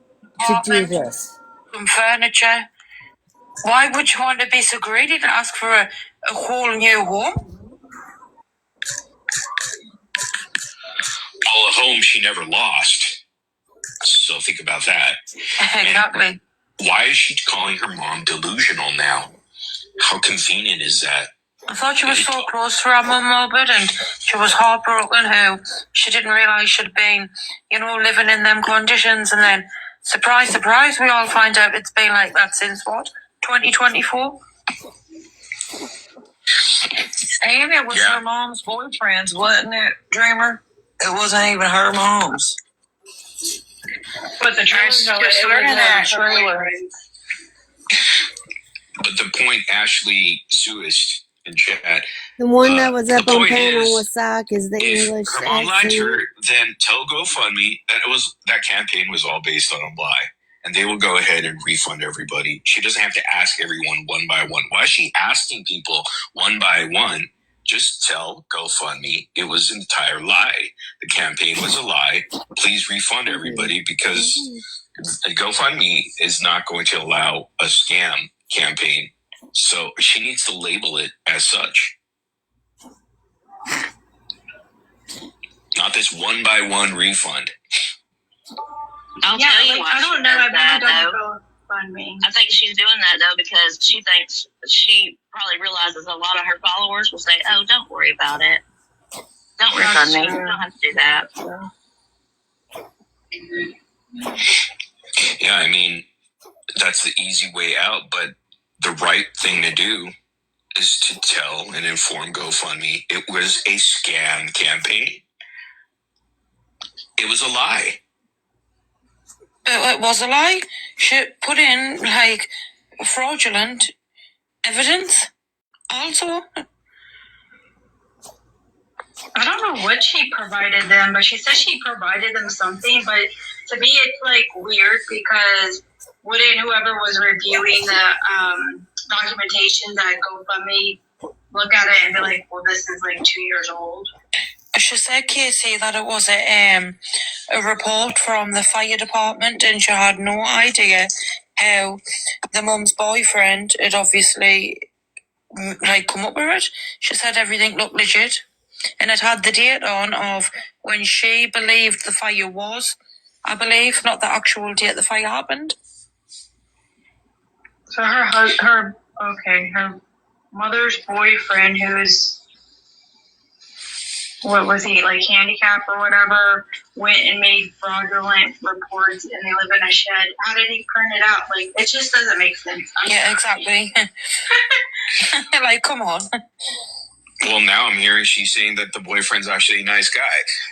to do this. some furniture. Why would you want to be so greedy to ask for a whole new home? Well, a home she never lost. So think about that. Exactly. And why is she calling her mom delusional now? How convenient is that? I thought she was so close to her mum, Robert, and she was heartbroken how she didn't realise she'd been, living in them conditions. And then, surprise, surprise, we all find out it's been like that since, 2024? Amy was her mom's boyfriend's, wasn't it, Dreamer? It wasn't even her mom's. But the trailer, But the point Ashley Suist in chat. The one that was up the on point panel is, with Sock is the if English her mom lied to accent. her, then tell GoFundMe that campaign was all based on a lie. And they will go ahead and refund everybody. She doesn't have to ask everyone one by one. Why is she asking people one by one? Just tell GoFundMe it was an entire lie. The campaign was a lie. Please refund everybody because GoFundMe is not going to allow a scam campaign. So she needs to label it as such. Not this one by one refund. I'll tell you why I don't know. I've never done GoFundMe. I think she's doing that though because she thinks she probably realizes a lot of her followers will say, "Oh, don't worry about it. Don't refund me. You don't have to do that." Yeah, I mean, that's the easy way out, but the right thing to do is to tell and inform GoFundMe it was a scam campaign. It was a lie. It was a lie. She put in fraudulent evidence. Also, I don't know what she provided them, but she said she provided them something. But to me, it's weird because wouldn't whoever was reviewing the documentation that GoFundMe look at it and be like, "Well, this is 2 years old"? she said, Casey, that it was a report from the fire department, and she had no idea how the mum's boyfriend had obviously come up with it. She said everything looked legit, and it had the date on of when she believed the fire was, I believe, not the actual date the fire happened. So her mother's boyfriend, who's, what was he, handicapped or whatever, went and made fraudulent reports, and they live in a shed. How did he print it out? It just doesn't make sense. Yeah, exactly. Come on. Well, now I'm hearing she's saying that the boyfriend's actually a nice guy,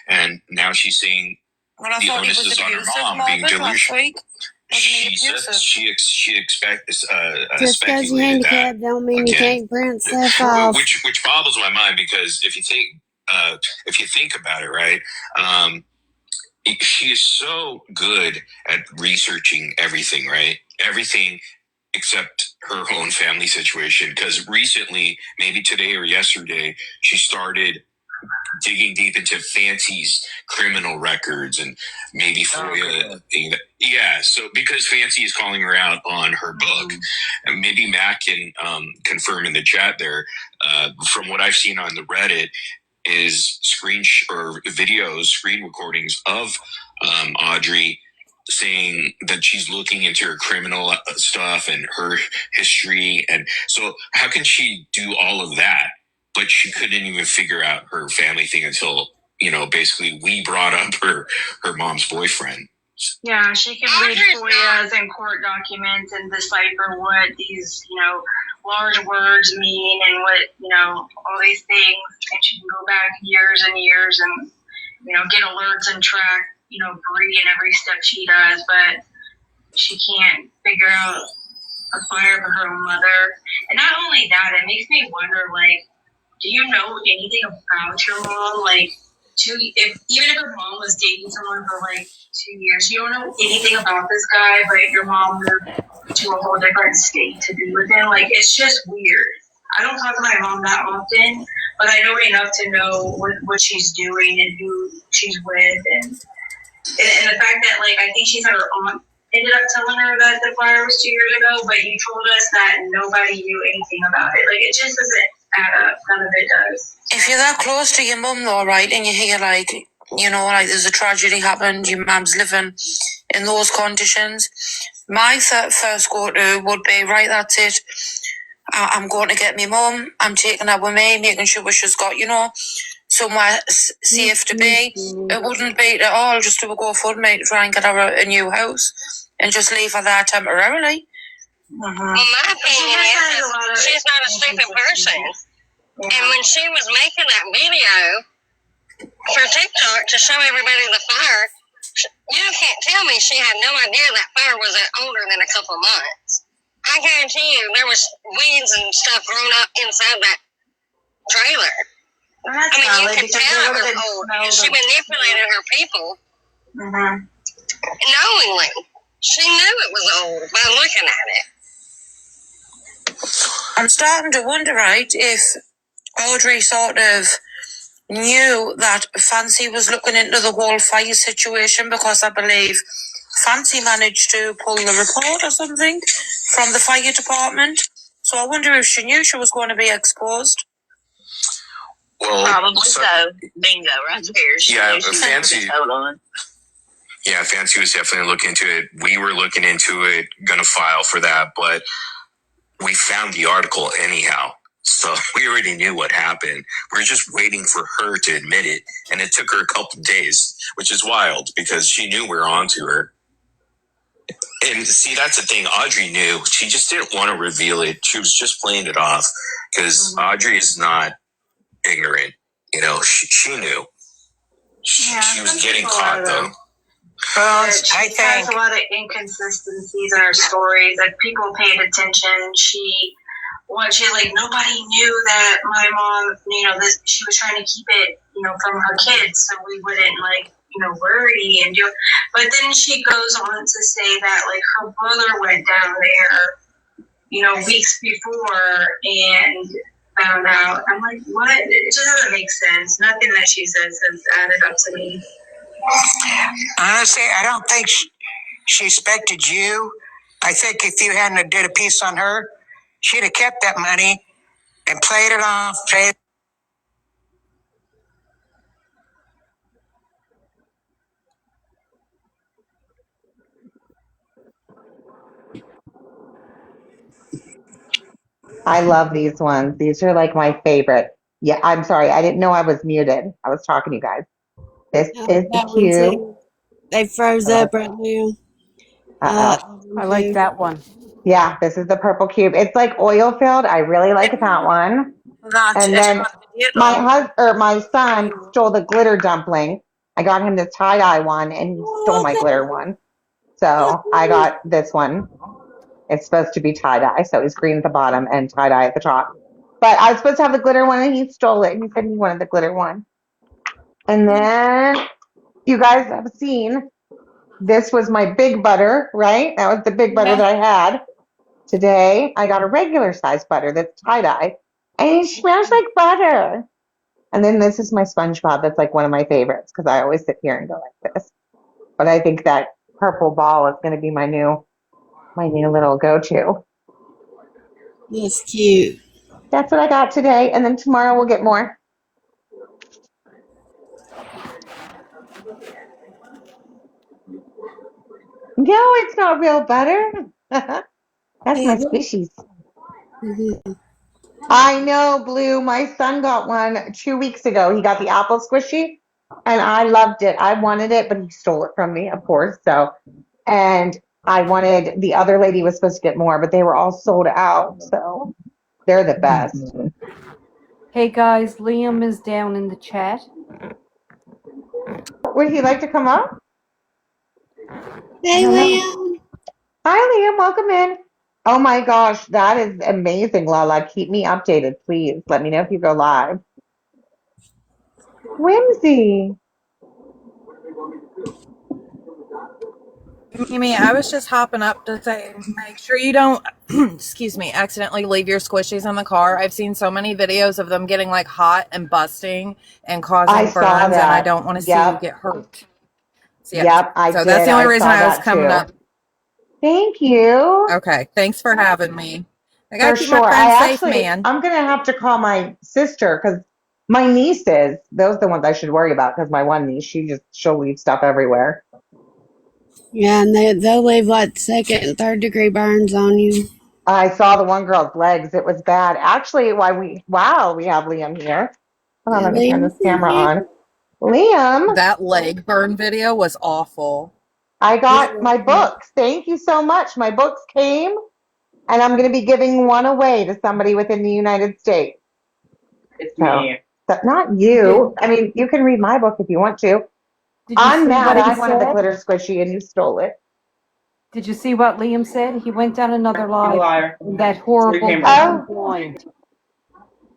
and now she's saying the onus is on her mom being delusional. She says she expects just because you're handicapped don't mean you can't print stuff off. Which boggles my mind because if you think about it, right, she is so good at researching everything, right? Everything except her own family situation. Because recently, maybe today or yesterday, she started digging deep into Fancy's criminal records and maybe FOIA. Yeah, so because Fancy is calling her out on her book, and maybe Matt can confirm in the chat there. From what I've seen on the Reddit, is screen recordings of Audrey saying that she's looking into her criminal stuff and her history. And so how can she do all of that, but she couldn't even figure out her family thing until, basically we brought up her mom's boyfriend. Yeah, she can read FOIAs and court documents and decipher what these, large words mean and what, all these things. And she can go back years and years and, get alerts and track, Bree in every step she does, but she can't figure out a fire for her own mother. And not only that, it makes me wonder, do you know anything about your mom? Even if her mom was dating someone for 2 years, you don't know anything about this guy, but your mom moved to a whole different state to be with him. It's just weird. I don't talk to my mom that often, but I know enough to know what she's doing and who she's with, and the fact that I think she said her aunt ended up telling her that the fire was 2 years ago, but you told us that nobody knew anything about it. It just doesn't add up. None of it does. If you're that close to your mum though, right, and you hear there's a tragedy happened, your mum's living in those conditions, my first go-to would be, right, that's it, I'm going to get my mum, I'm taking her with me, making sure she's got, somewhere safe to be. It wouldn't be at all just to go for me to try and get her a new house and just leave her there temporarily. Mm-hmm. Well, my opinion is she's not a stupid person. Yeah. And when she was making that video for TikTok to show everybody the fire, you can't tell me she had no idea that fire was older than a couple months. I guarantee you there was weeds and stuff grown up inside that trailer. Well, that's valid, you can tell it was old. She manipulated her people knowingly. She knew it was old by looking at it. I'm starting to wonder, right, if Audrey sort of knew that Fancy was looking into the whole fire situation, because I believe Fancy managed to pull the report or something from the fire department. So I wonder if she knew she was going to be exposed. Well, probably so. Bingo, right there. Fancy. Yeah, Fancy was definitely looking into it. We were looking into it, gonna file for that, but we found the article anyhow. So we already knew what happened. We're just waiting for her to admit it. And it took her a couple of days, which is wild because she knew we were onto her. And see, that's the thing. Audrey knew. She just didn't want to reveal it. She was just playing it off because Audrey is not ignorant. She knew. She was getting caught, though. Well, she has a lot of inconsistencies in her stories. People paid attention. She nobody knew that my mom, she was trying to keep it, from her kids, so we wouldn't worry and do. But then she goes on to say that her brother went down there, weeks before and found out. I'm like, what? It just doesn't make sense. Nothing that she says has added up to me. Honestly, I don't think she expected you. I think if you hadn't did a piece on her, she'd have kept that money and played it off. I love these ones. These are my favorite. Yeah, I'm sorry. I didn't know I was muted. I was talking to you guys. This is the cube. They froze up right now. I like that one. Yeah, this is the purple cube. It's oil filled. I really like that one. And then my son stole the glitter dumpling. I got him the tie-dye one, and he stole my glitter one. So I got this one. It's supposed to be tie-dye, so it's green at the bottom and tie-dye at the top. But I was supposed to have the glitter one, and he stole it. He said he wanted the glitter one. And then you guys have seen, this was my big butter, right? That was the big butter that I had. Today, I got a regular size butter that's tie-dye, and it smells like butter. And then this is my SpongeBob. That's like one of my favorites because I always sit here and go like this. But I think that purple ball is going to be my new little go-to. That's cute. That's what I got today. And then tomorrow we'll get more. No, it's not real butter. That's my squishies. I know, Blue. My son got one 2 weeks ago. He got the apple squishy, and I loved it. I wanted it, but he stole it from me, of course. And I wanted, the other lady was supposed to get more, but they were all sold out. So they're the best. Hey guys, Liam is down in the chat. Would he like to come up? Hey, Liam. Hi, Liam. Welcome in. Oh my gosh, that is amazing, Lala. Keep me updated, please. Let me know if you go live. Whimsy. Mimi, I was just hopping up to say, make sure you don't, excuse me, accidentally leave your squishies in the car. I've seen so many videos of them getting like hot and busting and causing I burns, saw and I that. don't want to see Yep. you get hurt. So, Yep, I so did. that's the only I reason saw I was that coming too. up. Thank you. Okay, thanks for having me. I gotta For keep sure. my I friends safe, actually, man. I'm going to have to call my sister because my nieces, those are the ones I should worry about because my one niece, she'll leave stuff everywhere. Yeah, and they'll leave like second and third degree burns on you. I saw the one girl's legs. It was bad. Actually, we have Liam here. Hold on, let me turn this camera on. Liam, That leg burn video was awful. I got my books. Thank you so much. My books came, and I'm going to be giving one away to somebody within the United States. It's me. But not you. I mean, you can read my book if you want to. Did you I'm see mad. what he I wanted the said? glitter squishy, and you stole it. Did you see what Liam said? He went down another You live. liar. That horrible Oh, blind.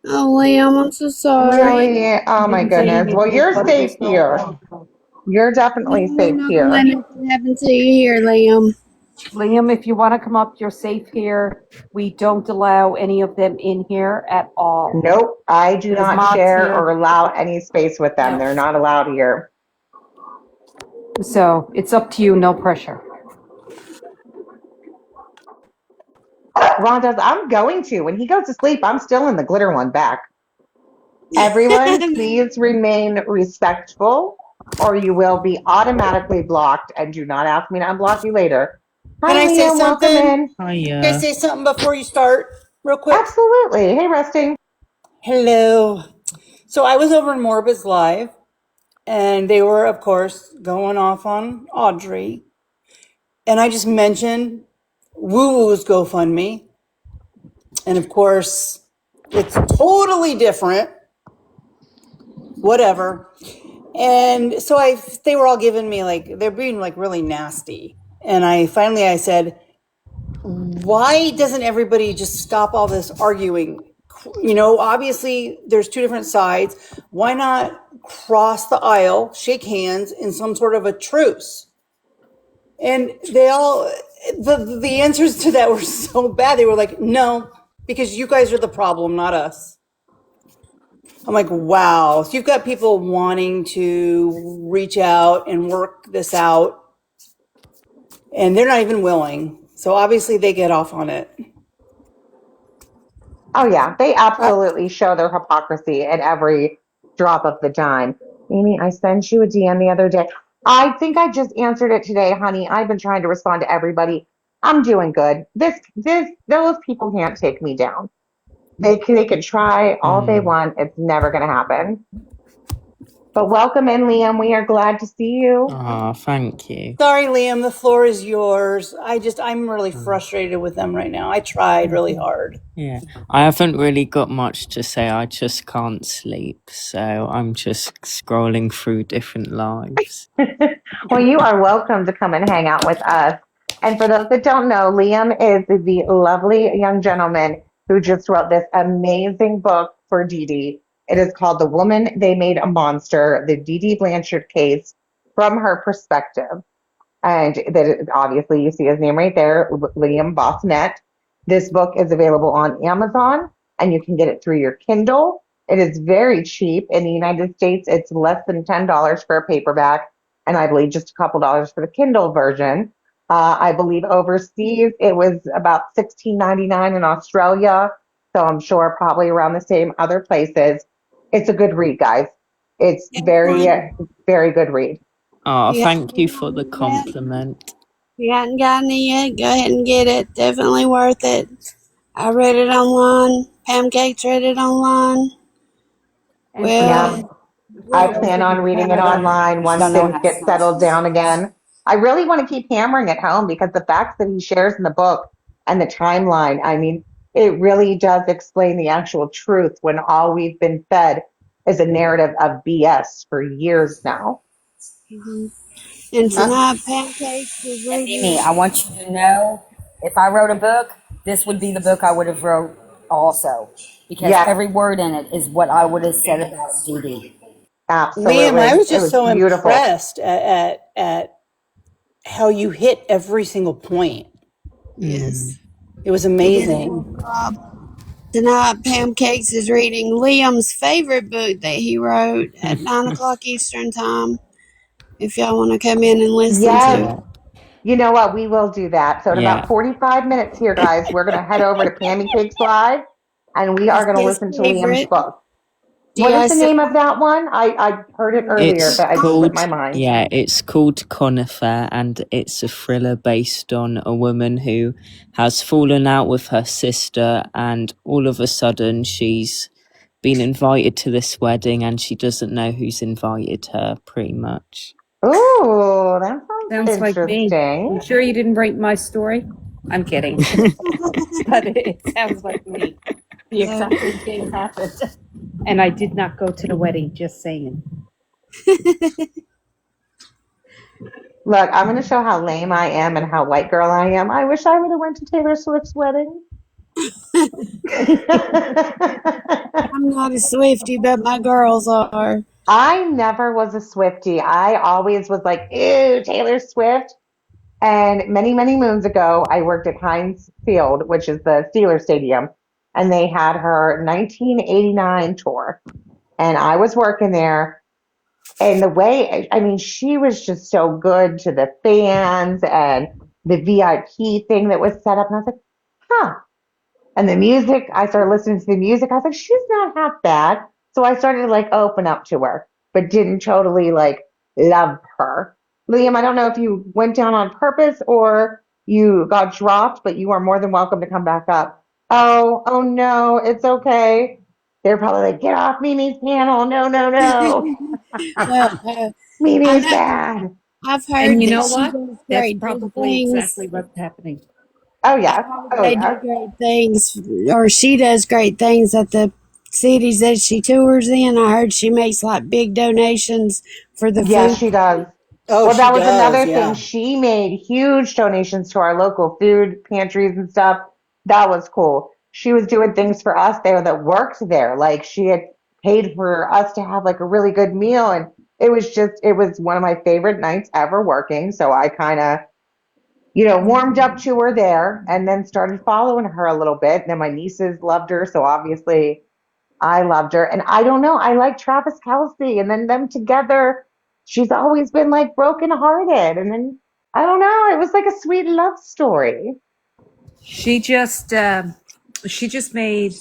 Oh, Liam, I'm so sorry. really? Oh my Didn't say goodness. Well, anything, you're but safe it's here. not. You're definitely We're safe not gonna let here. nothing happen to you here, Liam. Liam, if you want to come up, you're safe here. We don't allow any of them in here at all. Nope, I do There's not mods share here. or allow any space with them. No. They're not allowed here. So it's up to you, no pressure. Ron does. I'm going to. When he goes to sleep, I'm still in the glitter one back. Everyone, please remain respectful or you will be automatically blocked, and do not ask me to unblock you later. Hi, Can I say Liam. Welcome something? in. Can I say something before you start, real quick? Absolutely. Hey, Resting. Hello. So I was over in Morbid's Live, and they were, of course, going off on Audrey. And I just mentioned Woo Woo's GoFundMe. And of course, it's totally different. Whatever. And so they were all giving me like, they're being like really nasty. And I said, why doesn't everybody just stop all this arguing? You know, obviously there's two different sides. Why not cross the aisle, shake hands in some sort of a truce? And they all, the answers to that were so bad. They were like, no, because you guys are the problem, not us. I'm like, wow. So you've got people wanting to reach out and work this out, and they're not even willing. So obviously they get off on it. Oh, yeah. They absolutely show their hypocrisy at every drop of the dime. Amy, I sent you a DM the other day. I think I just answered it today, honey. I've been trying to respond to everybody. I'm doing good. Those people can't take me down. They can try all they want. It's never going to happen. But welcome in, Liam. We are glad to see you. Oh, thank you. Sorry, Liam, the floor is yours. I'm really frustrated with them right now. I tried really hard. Yeah, I haven't really got much to say. I just can't sleep, so I'm just scrolling through different lives. Well, you are welcome to come and hang out with us. And for those that don't know, Liam is the lovely young gentleman who just wrote this amazing book for Dee Dee. It is called The Woman They Made a Monster, the Dee Dee Blanchard case from her perspective. And that obviously you see his name right there, Liam Bossnet. This book is available on Amazon, and you can get it through your Kindle, It is very cheap. In the United States, it's less than $10 for a paperback, and I believe just a couple dollars for the Kindle version. I believe overseas it was about $16.99 in Australia, so I'm sure probably around the same other places. It's a good read, guys. It's very good read. Oh, Yeah. thank you for the compliment. If you hadn't gotten it yet, go ahead and get it. Definitely worth it. I read it online. Pancakes read it online. Yeah, I plan on reading it online once things get settled down again. I really want to keep hammering it home because the facts that he shares in the book and the timeline, I mean, it really does explain the actual truth when all we've been fed is a narrative of BS for years now. And tonight, Pancakes is Amy, reading. I want you to know, if I wrote a book, this would be the book I would have wrote also, because every word in it is what I would have said about Dee Dee. Absolutely. Liam, I was just was so beautiful. impressed at how you hit every single point. Yes. It was amazing. Tonight, Pancakes is reading Liam's favorite book that he wrote at 9 o'clock Eastern Time. If y'all want to come in and listen to it. You know what? We will do that. So in about 45 minutes here, guys, we're going to head over to Pammy Cakes Live, and we are going to listen to Liam's book. What is the name of that one? I heard it earlier, but it slipped my mind. Yeah, it's called Conifer, and it's a thriller based on a woman who has fallen out with her sister, and all of a sudden she's been invited to this wedding, and she doesn't know who's invited her, pretty much. Ooh, that sounds like me. interesting. You sure you didn't write my story? I'm kidding. But it sounds like me. The exact same thing happened. And I did not go to the wedding, just saying. Look, I'm going to show how lame I am and how white girl I am. I wish I would have went to Taylor Swift's wedding. I'm not a Swiftie, but my girls are. I never was a Swiftie. I always was like, ew, Taylor Swift. And many, many moons ago, I worked at Heinz Field, which is the Steelers stadium, and they had her 1989 tour. And I was working there. And the way, I mean, she was just so good to the fans and the VIP thing that was set up. And I was like, huh. And the music, I started listening to the music. I was like, she's not half bad. So I started to like open up to her, but didn't totally like love her. Liam, I don't know if you went down on purpose or you got dropped, but you are more than welcome to come back up. Oh no, it's okay. They're probably like, get off Mimi's panel. No. Mimi's bad. I've heard And you that know she what? does That's great probably things. exactly what's happening. Oh yeah. They do great things, or she does great things at the cities that she tours in. I heard she makes like big donations for the Yeah, food. she does. Oh, well, that was she does, another yeah. thing. She made huge donations to our local food pantries and stuff. That was cool. She was doing things for us there that worked there. Like she had paid for us to have like a really good meal. And it was one of my favorite nights ever working. So I kind of, warmed up to her there and then started following her a little bit. And then my nieces loved her. So obviously I loved her. And I don't know, I like Travis Kelce, and then them together. She's always been like brokenhearted. And then I don't know, it was like a sweet love story. She just made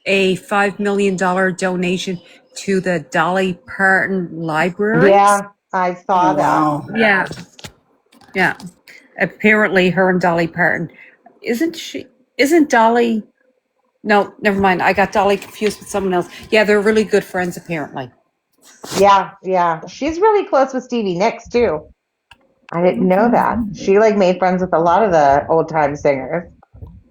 a $5 million donation to the Dolly Parton Library. Yeah, I saw that. Yeah. Apparently her and Dolly Parton. Isn't Dolly? No, never mind. I got Dolly confused with someone else. Yeah, they're really good friends apparently. Yeah. She's really close with Stevie Nicks too. I didn't know that. She like made friends with a lot of the old time singers.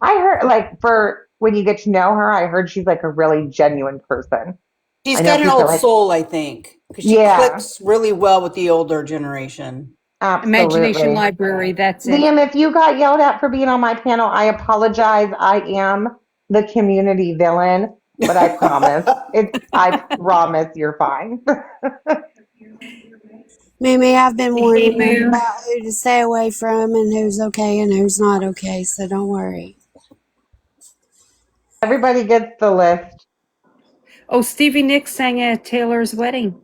I heard like for when you get to know her, I heard she's like a really genuine person. She's got an old soul, I think. Because she clicks really well with the older generation. Absolutely. Imagination Library, that's it. Liam, if you got yelled at for being on my panel, I apologize. I am the community villain, but I promise. I promise you're fine. Mimi, I've been warning you about who to stay away from and who's okay and who's not okay, so don't worry. Everybody gets the list. Oh, Stevie Nicks sang at Taylor's wedding.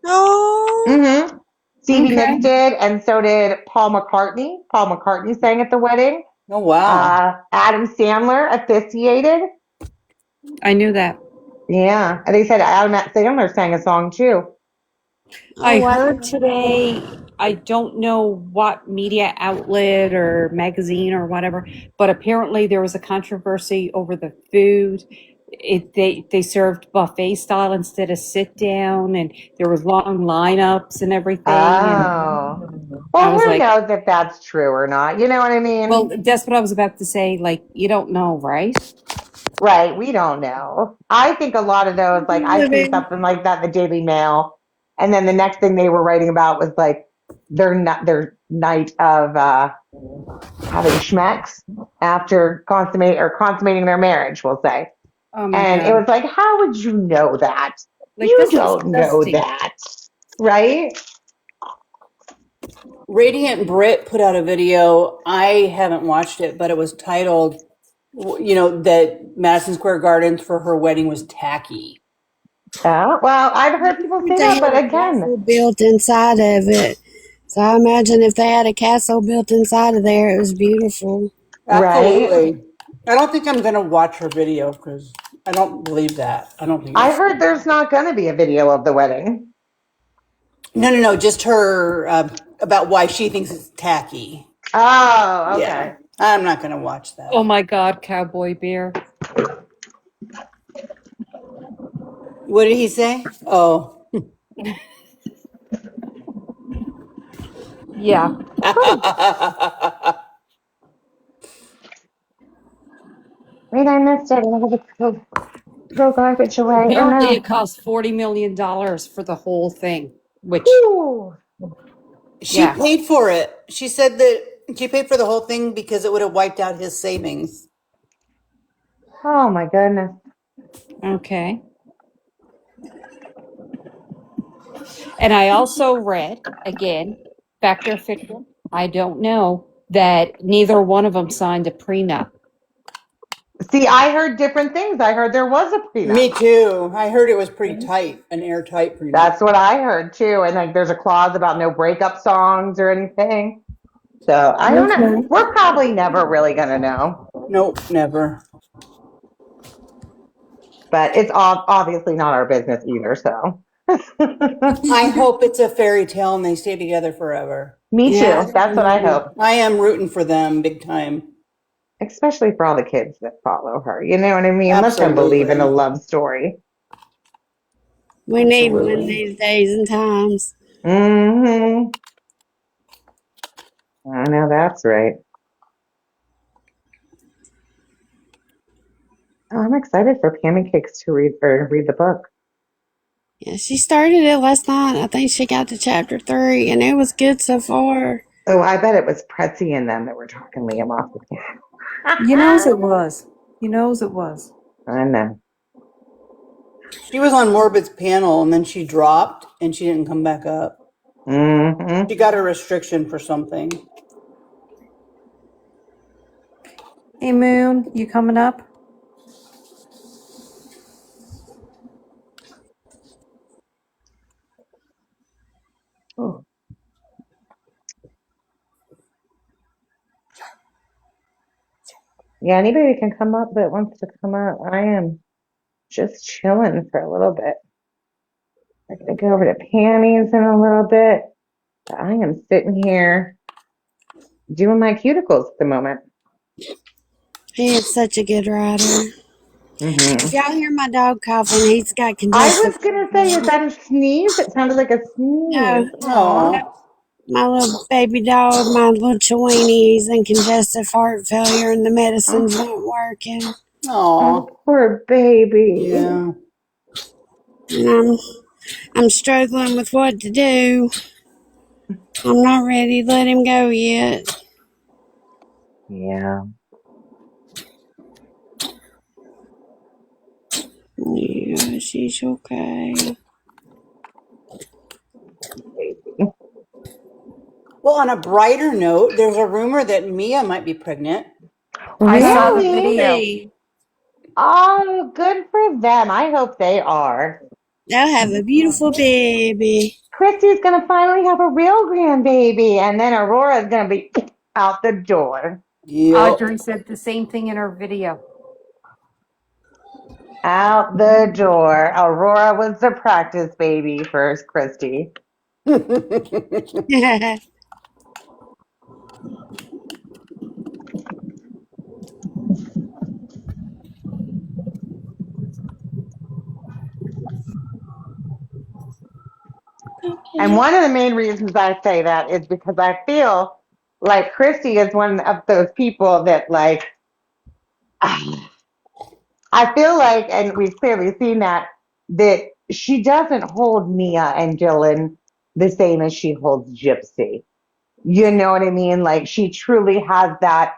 Oh. Mm-hmm. Stevie Okay. Nicks did, and so did Paul McCartney. Paul McCartney sang at the wedding. Oh, wow. Adam Sandler officiated. I knew that. Yeah, and they said Adam Sandler sang a song too. I wow. heard today, I don't know what media outlet or magazine or whatever, but apparently there was a controversy over the food. They served buffet style instead of sit down, and there was long lineups and everything. Oh. And Well, I was who like, knows if that's true or not? You know what I mean? well, that's what I was about to say. Like, you don't know, right? Right, we don't know. I think a lot of those, like I see Living. something like that in the Daily Mail, and then the next thing they were writing about was like their night of having schmecks after consummating their marriage, we'll say. Oh my And it God. was like, how would you know that? Like, You that's don't know disgusting. that, right? Radiant Brit put out a video. I haven't watched it, but it was titled, that Madison Square Garden for her wedding was tacky. Yeah, well, I've heard people say They that, had but a again, castle built inside of it. So I imagine if they had a castle built inside of there, it was beautiful. Absolutely. I don't think I'm going to watch her video because I don't believe that. I don't think I it's. heard there's not going to be a video of the wedding. No. Just her about why she thinks it's tacky. Oh, okay. Yeah. I'm not going to watch that. Oh my God, Cowboy Bear. What did he say? Oh. Yeah. Wait, I missed it. I had to throw garbage away. Oh Apparently, no. it cost $40 million for the whole thing, which, Ooh. She yeah. paid for it. She said that she paid for the whole thing because it would have wiped out his savings. Oh my goodness. Okay. And I also read, again, fact or fiction, I don't know, that neither one of them signed a prenup. See, I heard different things. I heard there was a prenup. Me too. I heard it was pretty tight, an airtight prenup. That's what I heard too. And like there's a clause about no breakup songs or anything. So I don't know. We're probably never really going to know. Nope, never. But it's obviously not our business either. So I hope it's a fairy tale and they stay together forever. Me too. That's what I hope. I am rooting for them big time. Especially for all the kids that follow her. You know what I mean? Let them Absolutely. believe in a love story. We need one these days and times. Mm-hmm. I know that's right. Oh, I'm excited for Pammy Cakes to read the book. Yeah, she started it last night. I think she got to chapter 3, and it was good so far. Oh, I bet it was Pretzi and them that were talking Liam off the piano. You knows it was. You knows it was. I know. She was on Morbid's panel and then she dropped and she didn't come back up. Mm-hmm. She got a restriction for something. Hey, Moon, you coming up? Oh. Yeah, anybody can come up that wants to come up. I am just chilling for a little bit. I'm going to go over to Pammy's in a little bit. But I am sitting here doing my cuticles at the moment. He is such a good writer. Mm-hmm. If y'all hear my dog coughing, he's got I congestive. was going to say, is that a sneeze? It sounded like a sneeze. No. Aww. My little baby dog, my little Chiweenie, he's in congestive heart failure, and the medicines weren't working. Oh, poor baby. Yeah. And I'm struggling with what to do. I'm not ready to let him go yet. Yeah. Yeah, she's okay. Well, on a brighter note, there's a rumor that Mia might be pregnant. I saw the video. Oh, good for them. I hope they are. They'll have a beautiful baby. Christy's gonna finally have a real grandbaby, and then Aurora's gonna be out the door. Audrey said the same thing in her video. Out the door. Aurora was the practice baby for Christy. And one of the main reasons I say that is because I feel like Christy is one of those people that, like, I feel like, and we've clearly seen that she doesn't hold Mia and Dylan the same as she holds Gypsy. You know what I mean? Like, she truly has that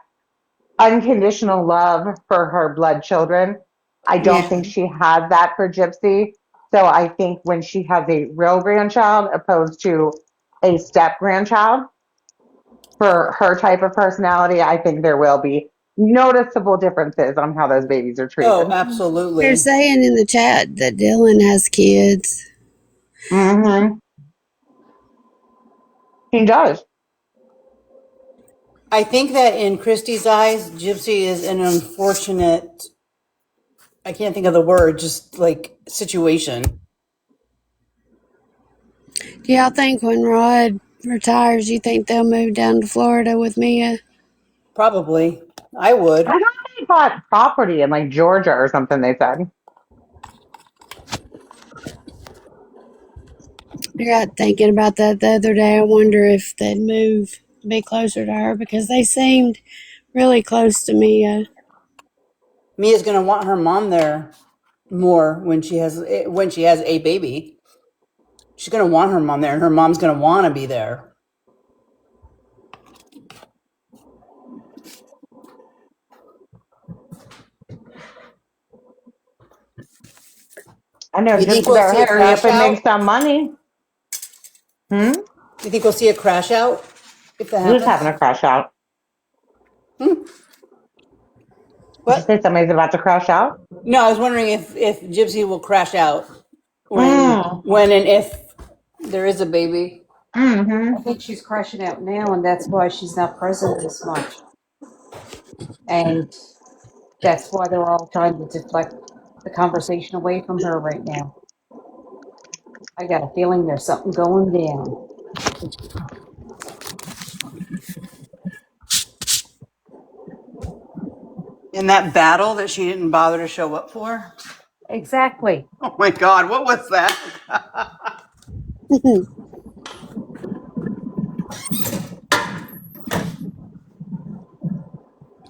unconditional love for her blood children. I don't think she has that for Gypsy. So I think when she has a real grandchild opposed to a step grandchild, for her type of personality, I think there will be noticeable differences on how those babies are treated. Oh, absolutely. They're saying in the chat that Dylan has kids. Mm-hmm. He does. I think that in Christy's eyes, Gypsy is an unfortunate, I can't think of the word, just like situation. Do y'all think when Rod retires, you think they'll move down to Florida with Mia? Probably. I would. I thought they bought property in like Georgia or something, they said. I got thinking about that the other day. I wonder if they'd move to be closer to her because they seemed really close to Mia. Mia's gonna want her mom there more when she has a baby. She's gonna want her mom there, and her mom's gonna want to be there. I know, You think just we'll better see a hurry up crash and make out? some money. Hmm? You think we'll see a crash out if that Who's happens? having a crash out? What? Did you say somebody's about to crash out? No, I was wondering if Gypsy will crash out when Mm. and if there is a baby. Mm-hmm. I think she's crashing out now, and that's why she's not present as much. And that's why they're all trying to deflect the conversation away from her right now. I got a feeling there's something going down. In that battle that she didn't bother to show up for? Exactly. Oh my God, what was that?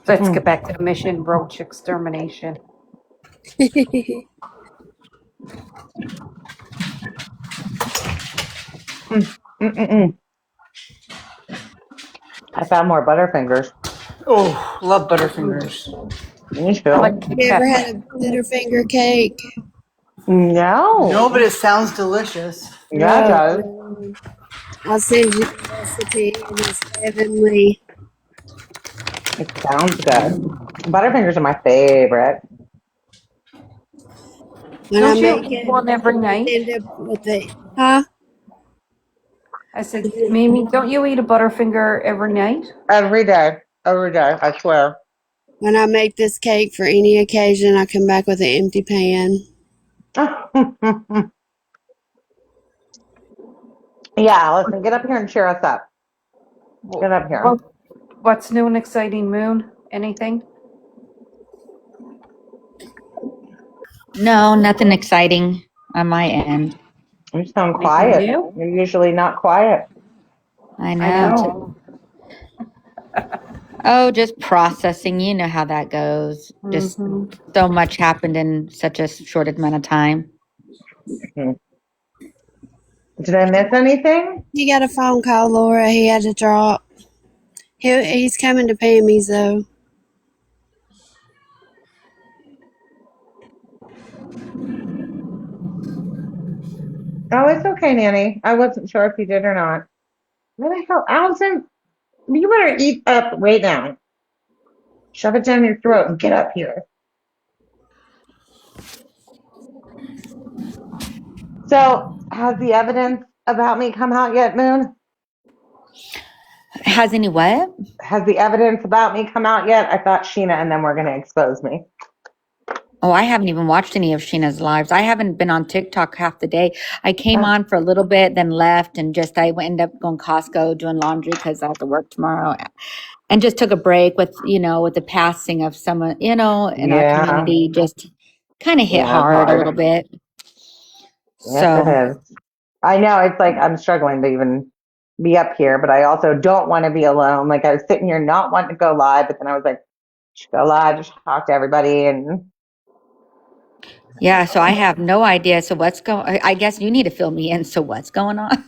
Let's get back to the mission, roach extermination. Mm-mm-mm. I found more Butterfingers. Oh, love Butterfingers. Me too. You ever had a Butterfinger cake? No. No, but it sounds delicious. Yeah, it does. I'll send you the recipe, and it's heavenly. It sounds good. Butterfingers are my favorite. When Don't I you make eat it, one every night? end up with the I said, Mimi, don't you eat a Butterfinger every night? Every day. Every day, I swear. When I make this cake for any occasion, I come back with an empty pan. Yeah, Allison, get up here and cheer us up. Get up here. What's new and exciting, Moon? Anything? No, nothing exciting on my end. You sound quiet. new? You're usually not quiet. I know. Oh, just processing. You know how that goes. Just so much happened in such a short amount of time. Did I miss anything? He got a phone call, Laura. He had to drop. He's coming to Pammy's, though. Oh, it's okay, Nanny. I wasn't sure if you did or not. What the hell, Allison? You better eat up right now. Shove it down your throat and get up here. So, has the evidence about me come out yet, Moon? Has any what? Has the evidence about me come out yet? I thought Sheena and them were going to expose me. Oh, I haven't even watched any of Sheena's lives. I haven't been on TikTok half the day. I came on for a little bit, then left, and just I ended up going Costco doing laundry because I have to work tomorrow, and just took a break with with the passing of someone in our community. Just kind of hit hard a little bit. Yes, it is. I know it's like I'm struggling to even be up here, but I also don't want to be alone. Like I was sitting here not wanting to go live, but then I was like, just go live, just talk to everybody, and yeah. So I have no idea. So what's going? I guess you need to fill me in. So what's going on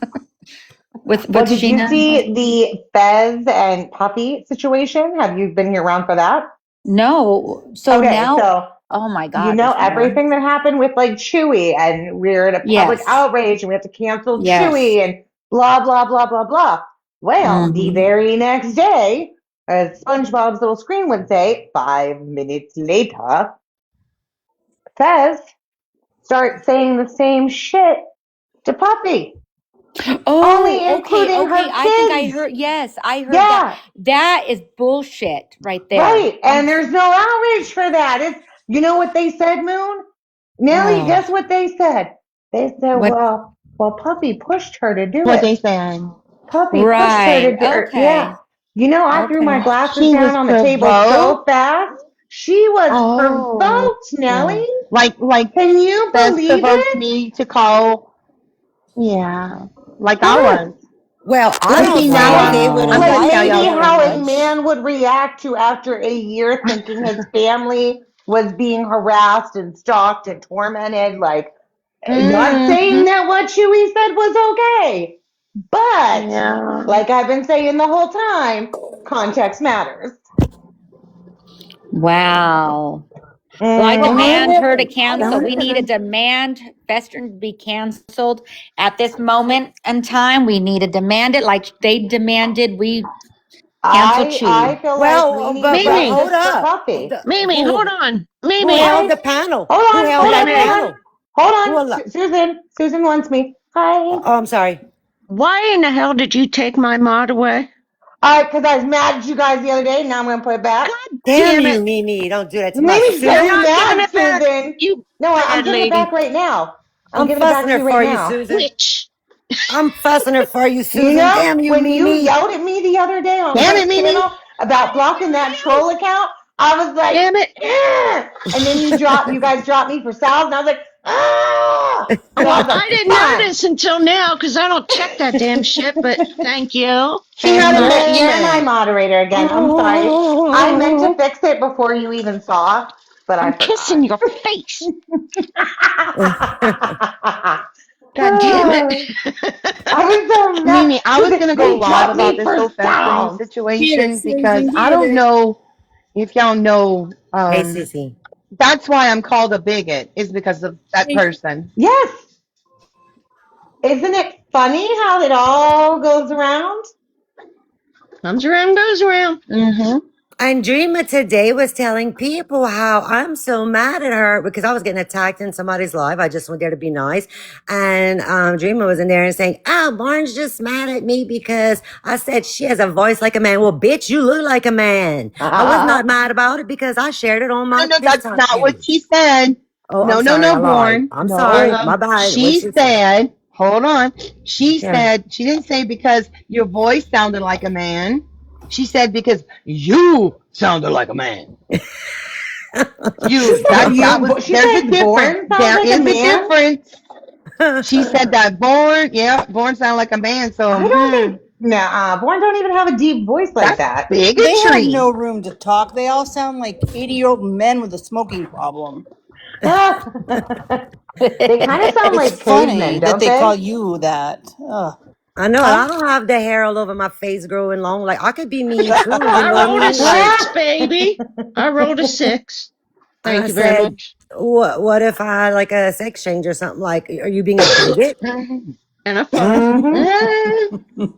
with did Sheena? you see the Fez and Puffy situation? Have you been here around for that? No. So okay, now, so oh my God, you know everything that happened with like Chewy, and we're in a public outrage, and we have to cancel Chewy, and blah blah blah blah blah. Well, the very next day, as SpongeBob's little screen would say, 5 minutes later, Fez starts saying the same shit to Puffy. Only including her kids. I think I heard. Yes, I heard that. That is bullshit right there. Right, and there's no outrage for that. It's you know what they said, Moon? Nelly, guess what they said? They said, well, Puffy pushed her to do it. What they said. Puffy pushed her to do it. Yeah. You know, I threw my glasses down on the table so fast. She was provoked, Nelly. Like can you believe provoked it? me to call. Yeah, like I was. Well, I don't think they would have like maybe how a man would react to after a year thinking his family was being harassed and stalked and tormented. Like, not saying that what Chewy said was okay, but like I've been saying the whole time, context matters. Wow. Well, I demand her to cancel. We need to demand Festern to be canceled at this moment in time. We need to demand it like they demanded we cancel Chewy. I feel like we need Mimi, hold up. Mimi, hold on. Mimi, who held the panel? Hold on, Who held that panel? Hold on. Susan wants me. Hi. Oh, I'm sorry. Why in the hell did you take my mod away? Because I was mad at you guys the other day. Now I'm going to put it back. God damn you, Mimi. Don't do that to my Mimi's very mad, Susan. I'm giving it back right now. I'm giving it back to you right now. Bitch. I'm fussing her for you, Susan. You know, damn you, when Mimi. you yelled at me the other day on channel about blocking that troll account, I was like, damn it. And then you guys dropped me for Sal's, and I was like, Well, I didn't notice until now because I don't check that damn shit, but thank you. You're my moderator again. I'm sorry. I meant to fix it before you even saw, but I'm kissing your face. God damn it. I was so mad. Mimi, I was going to go live about this whole Festering situation because I don't know if y'all know. Hey, Sissy. That's why I'm called a bigot, is because of that person. Yes. Isn't it funny how it all goes around? Comes around, goes around. Mm-hmm. And Dreama today was telling people how I'm so mad at her because I was getting attacked in somebody's live. I just went there to be nice. And Dreama was in there and saying, Barnes just mad at me because I said she has a voice like a man. Well, bitch, you look like a man. I was not mad about it because I shared it on my No, that's not what she said. Oh, no, Born. I'm sorry. My bad. She said, hold on. She said, she didn't say because your voice sounded like a man. She said because you sounded like a man. There's a difference. There is a difference. She said that Born sounded like a man. So I don't think Born don't even have a deep voice like that. Bigotry. They have no room to talk. They all sound like 80-year-old men with a smoking problem. They kind of sound like funny cavemen, don't that they call you that. I know. I don't have the hair all over my face growing long. Like I could be mean too. I rolled a 6, baby. I rolled a 6. Thank you very much. What if I had like a sex change or something? Like, are you being a bigot? And a fun.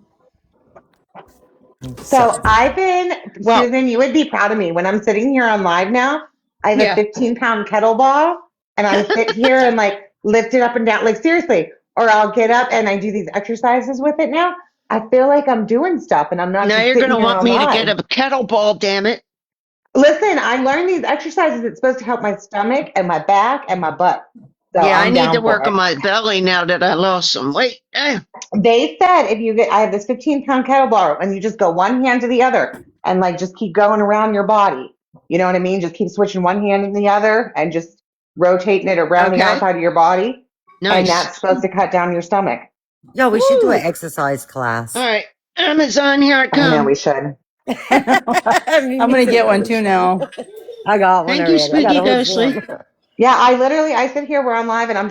So I've been, Susan, you would be proud of me. When I'm sitting here on live now, I have a 15-pound kettlebell, and I sit here and like lift it up and down, like seriously. Or I'll get up and I do these exercises with it now. I feel like I'm doing stuff and I'm not Now just you're sitting going to here want on me to live. get a kettlebell, damn it. Listen, I learned these exercises. It's supposed to help my stomach and my back and my butt. So Yeah, I I'm need to down for work on it. my belly now that I lost some weight. They said if you get, I have this 15-pound kettlebell and you just go one hand to the other and like just keep going around your body. You know what I mean? Just keep switching one hand and the other and just rotating it around the Okay. outside of your body. Nice. And that's supposed to cut down your stomach. Yo, we should do Woo. an exercise class. All right. Amazon, here I I know come. we should. I'm gonna get one too now. I got one Thank you, already. I got Squeaky a whole Ghostly. form. Yeah, I sit here where I'm live and I'm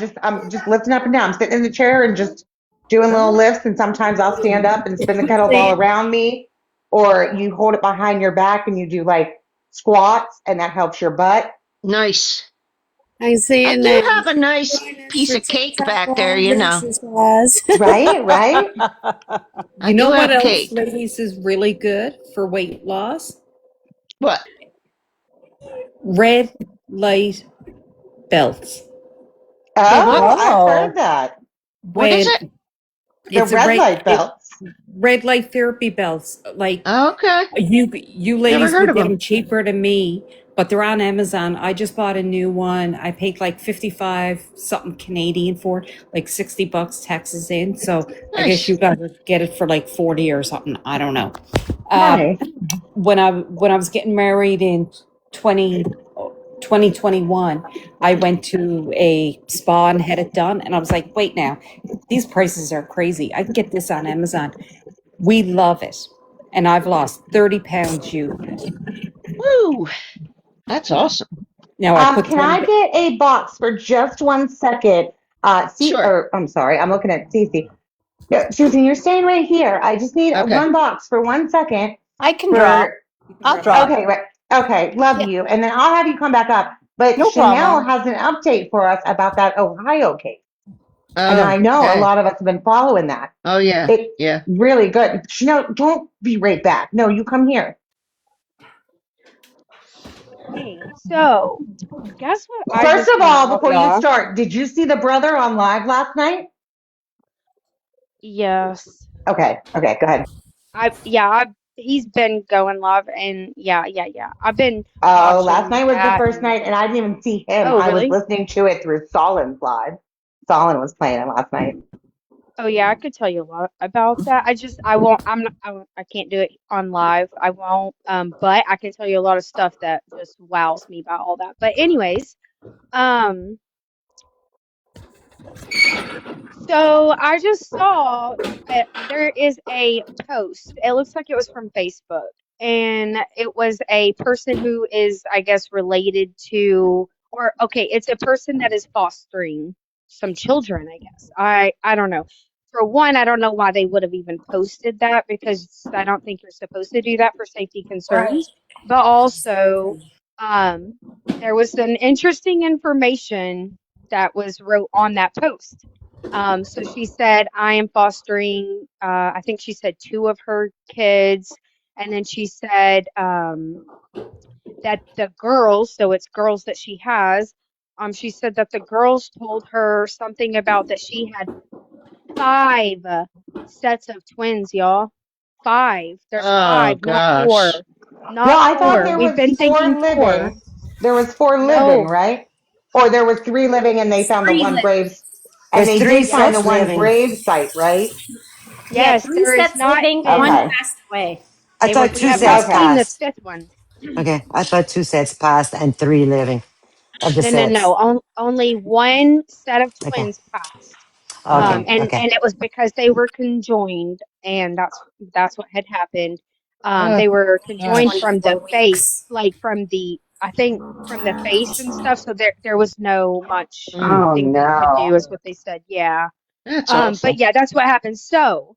just lifting up and down. I'm sitting in the chair and just doing little lifts, and sometimes I'll stand up and spin the kettlebell around me, or you hold it behind your back and you do like squats, and that helps your butt. Nice. I see I it do now. have a nice piece of cake back there, you know. Right, right. I You know do what have else, cake. ladies, is really good for weight loss? What? Red light belts. Oh, I've heard that. What is it? The red light belts. Red light therapy belts. Like, okay. You Never ladies heard would of get them. them cheaper than me, but they're on Amazon. I just bought a new one. I paid like 55 something Canadian for it, like $60 taxes in. So I guess Nice. you got to get it for like 40 or something. I don't know. Nice. When I was getting married in 2021, I went to a spa and had it done, and I was like, wait now, these prices are crazy. I can get this on Amazon. We love it. And I've lost 30 pounds used. Woo! That's awesome. Now I put Can I get a box for just 1 second? I'm sorry, I'm looking at Cece. No, Susan, you're staying right here. I just need one box for 1 second. I can drop. I'll drop. Okay, right. Okay, love you. And then I'll have you come back up. But No Chanel problem. has an update for us about that Ohio case. And Oh, I know a okay. lot of us have been following that. Oh, yeah. It's Yeah. really good. Chanel, don't be right back. No, you come here. Hey, so guess what I First just of found all, out, before you y'all? start, did you see the brother on live last night? Yes. Okay, go ahead. He's been going live, and yeah. I've been Oh, watching last night was the that. first night, and I didn't even see him. Oh, I was really? listening to it through Solin's live. Solin was playing it last night. Oh yeah, I could tell you a lot about that. I won't. I can't do it on live. I won't. But I can tell you a lot of stuff that just wows me about all that. But anyways, so I just saw there is a post. It looks like it was from Facebook, and it was a person who is, I guess, related to, or okay, it's a person that is fostering some children, I guess. I don't know. For one, I don't know why they would have even posted that, because I don't think you're supposed to do that for safety concerns. But also, there was some interesting information that was wrote on that post. So she said, I am fostering, I think she said 2 of her kids. And then she said that the girls, so it's girls that she has, she said that the girls told her something about that she had 5 sets of twins, y'all. 5. There's Oh, 5, not 4. gosh. Not No, I thought 4. there We've was been 4 thinking 4. living. There was 4 living, No. right? Or there was 3 living and they found the 3 one living. grave. And There's they 3 did find the sets one living. grave site, right? Yeah, Yes, 3 there is sets not living, 1 Okay. passed away. I They were thought We 2 have sets not Okay. seen this passed. 5th one. Okay, I thought 2 sets passed and 3 living of the No. sets. Only 1 set of Okay. twins passed. Okay. And Okay. it was because they were conjoined, and that's what had happened. Oh, They were conjoined gosh. from the 24 face, weeks. like from the, I think from the face and stuff. So there was no much Oh, thing that you could do, no. is what they said. Yeah. That's But awful. yeah, that's what happened. So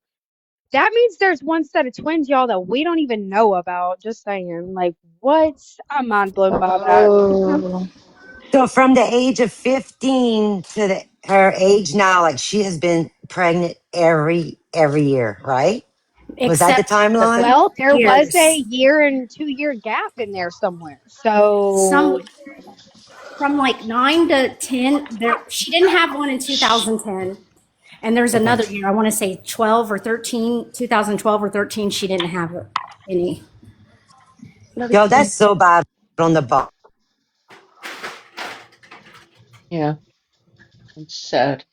that means there's 1 set of twins, y'all, that we don't even know about. Just saying. Like, what? I'm mind blown by that. Oh. So from the age of 15 to her age now, like she has been pregnant every year, right? Was that the Except timeline? Well, there was a years. year and 2-year gap in there somewhere. Some So from like 9 to 10. She didn't have one in 2010. And there's Okay. another year, I want to say 12 or 13, 2012 or 13, she didn't have any. Yo, that's so bad on the body. Yeah, it's sad.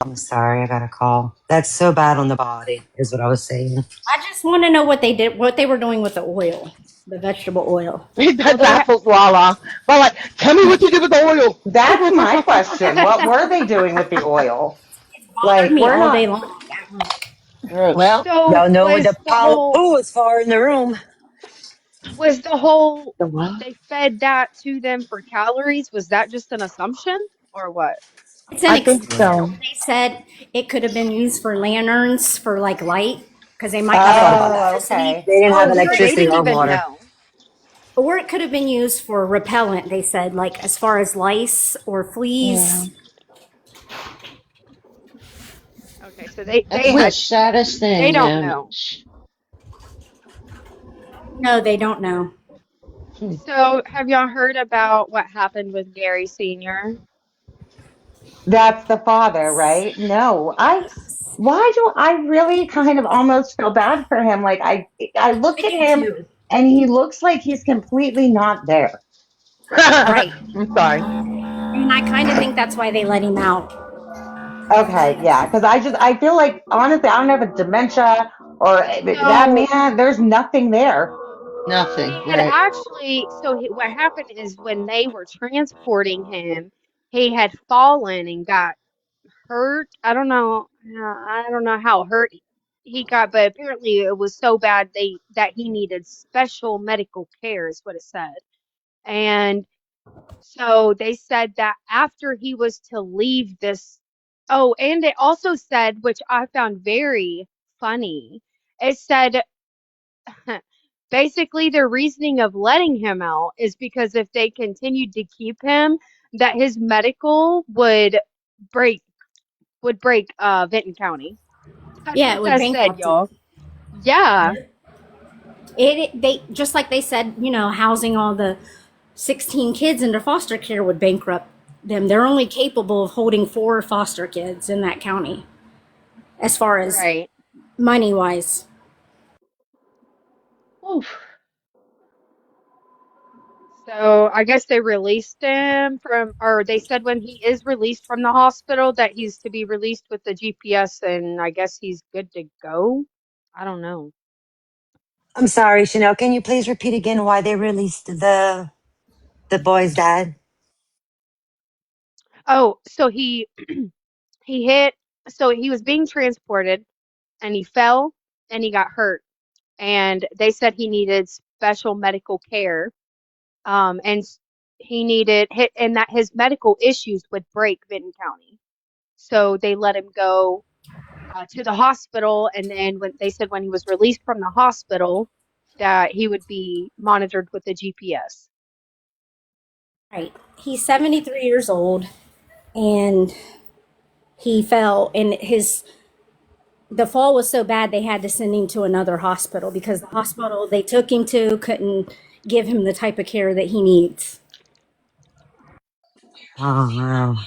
I'm sorry, I got a call. That's so bad on the body, is what I was saying. I just want to know what they were doing with the oil, the vegetable oil. Well, That's apples, Lala. But like, tell me what you did with the oil. That's my question. What were they doing with the oil? Bothered Like, me we're all day not. long. Gross. Well, So y'all know where the power poo is far in the room. was the whole The what? they fed that to them for calories? Was that just an assumption or what? It's an I think experimental. so. They said it could have been used for lanterns for like light because they might I not thought have about that. electricity, Oh, They didn't have oh, so they electricity didn't or even water. know. or it could have been used for repellent. They said like as far as lice or Yeah. fleas. Okay, so they That's the had saddest they thing, don't man. know. No, they don't know. So have y'all heard about what happened with Gary Sr.? That's the father, right? No, why do I really kind of almost feel bad for him? Like I look I at do him too. and he looks like he's completely not there. Right. I'm sorry. And I kind of think that's why they let him out. Okay, yeah, because I feel like honestly, I don't know if it's dementia or that So man, there's nothing there. Nothing. he had Right. actually, what happened is when they were transporting him, he had fallen and got hurt. I don't know how hurt he got, but apparently it was so bad that he needed special medical care, is what it said. And so they said that after he was to leave this, oh, and it also said, which I found very funny, it said basically their reasoning of letting him out is because if they continued to keep him, that his medical break would break Vinton County. That's Yeah, what it would that said, bankrupt him. y'all. Yeah. They just like they said, housing all the 16 kids into foster care would bankrupt them. They're only capable of holding 4 foster kids in that county, as far as Right. money wise. Oof. So I guess they released him or they said when he is released from the hospital that he's to be released with the GPS and I guess he's good to go. I don't know. I'm sorry, Chanel. Can you please repeat again why they released the boy's dad? Oh, so he hit, so he was being transported and he fell and he got hurt. And they said he needed special medical care. He needed hit and that his medical issues would break Vinton County. So they let him go to the hospital, and then when they said when he was released from the hospital, that he would be monitored with the GPS. Right. He's 73 years old and he fell and the fall was so bad they had to send him to another hospital because the hospital they took him to couldn't give him the type of care that he needs. Oh, wow.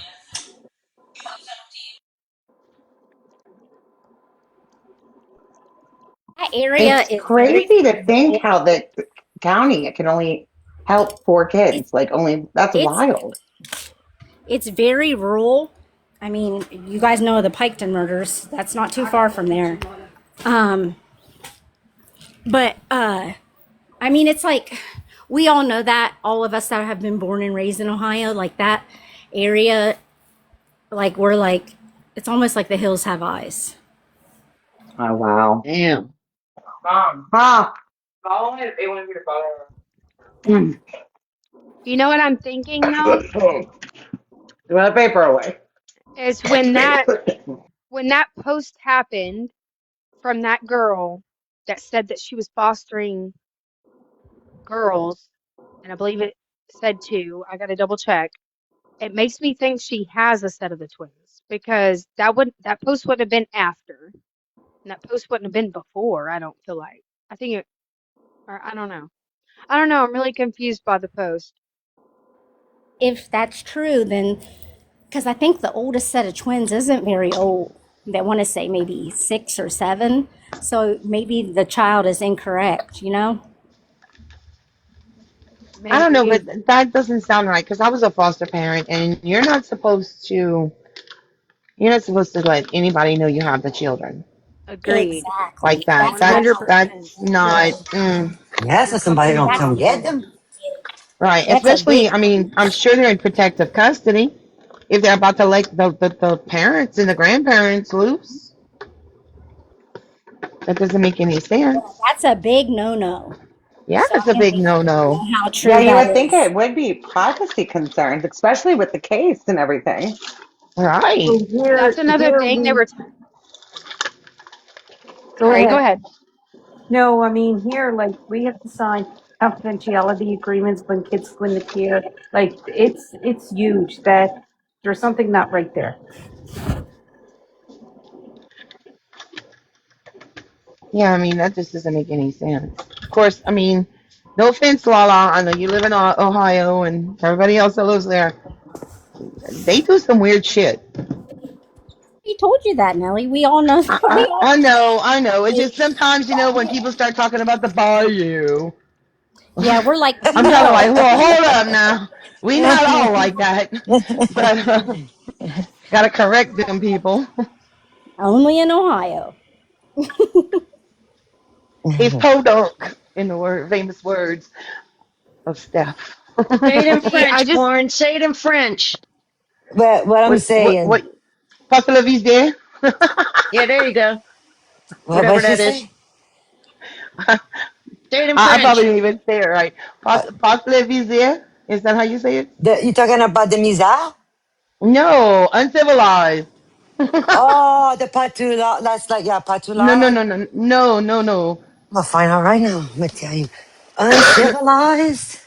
That area It's is very crazy to think rural. how the county can only help 4 kids. It's Like only that's it's wild. it's very rural. I mean, you guys know the Piketon murders. That's not too far from there. Um, but I mean, it's like we all know that all of us that have been born and raised in Ohio, like that area, like we're like it's almost like the hills have eyes. Oh wow. Damn. Mom, Ah. follow me. They want to be your father. Mm. You know what I'm thinking though Throw the paper away. is when that post happened from that girl that said that she was fostering girls, and I believe it said 2. I got to double check. It makes me think she has a set of the twins because that post would have been after, and that post wouldn't have been before. I don't feel like. I think or I don't know. I don't know. I'm really confused by the post. if that's true, then because I think the oldest set of twins isn't very old. They want to say maybe 6 or 7. So maybe the child is incorrect, you know? I don't know, Maybe. but that doesn't sound right because I was a foster parent, and you're not supposed to let anybody know you have the children Agreed. like Exactly. that. That's my That's not no. Yeah, so somebody don't That's come get them. right. that's a Especially, big I mean, I'm sure they're in protective custody. If they're about to let the parents and the grandparents loose, that doesn't make any sense. that's a big no. Yeah, So it's a I big don't no-no. know how Yeah, true you that would think is. it would be privacy concerns, especially with the case and everything. Right. So That's another here thing they we were. go Sorry, go ahead. ahead. No, I mean here, like we have to sign confidentiality agreements when kids go into care. Like it's huge that there's something not right there. Yeah, I mean, that just doesn't make any sense. Of course, I mean, no offense, Lala. I know you live in Ohio and everybody else that lives there. They do some weird shit. He told you that, Nellie. We all know. We all. I know. It's just sometimes, when people start talking about the bayou, Yeah, we're like, I'm kind of like, no, well, hold up now. We not all like that. But gotta correct them people. only in Ohio. It's podunk, in the famous words of Steph. Say it in See, I French, just Lauren. Say it in French. But what I'm saying, What, Pas la vis there? Yeah, there you go. what Whatever she that is. say? Say it in I probably French. didn't even say it right. Uh, Pas la vis there? Is that how you say it? you talking about the misère? No, uncivilized. Oh, the patula. That's like, yeah, No, no, patula. no, no, no, no, no. I'll find out right now. I'm gonna tell you. Uncivilized.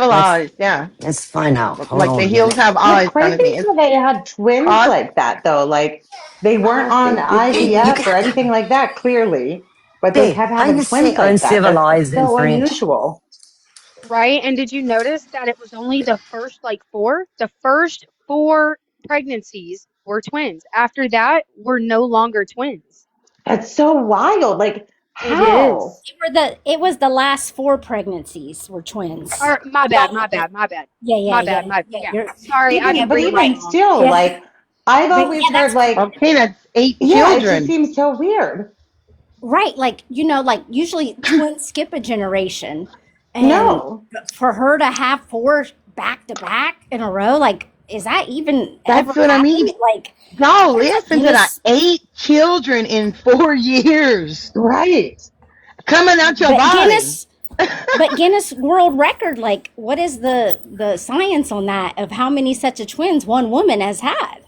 Let's Uncivilized, yeah. let's find out. Hold Like on the a hills minute. have You're eyes kind of crazy thing. that they had twins Pas, like that, though. Like, they weren't on You IVF or got anything like that, clearly, but they babe. kept How having you say twins like that. That's uncivilized in so French? unusual. right. And did you notice that it was only the first like 4? The first 4 pregnancies were twins. After that, were no longer twins. That's so wild. Like, It how? is. It was the last 4 pregnancies were twins. Or my bad, my bad, my bad. Yeah, My yeah, bad, yeah, my yeah. yeah. Sorry, I Yeah, But but you're remembered right. even wrong. still, Yeah, like, I've but always yeah, heard, like, okay, that's 8 yeah, it just children. seems so weird. right. Like like usually twins skip a generation, and No, for her to have 4 back to back in a row, like, is that even ever That's what I mean. happened? Like, No, that's a listen to that. Guinness. 8 children in 4 years right. coming out your But body. Guinness World Record, like, what is the science on that of how many sets of twins one woman has had?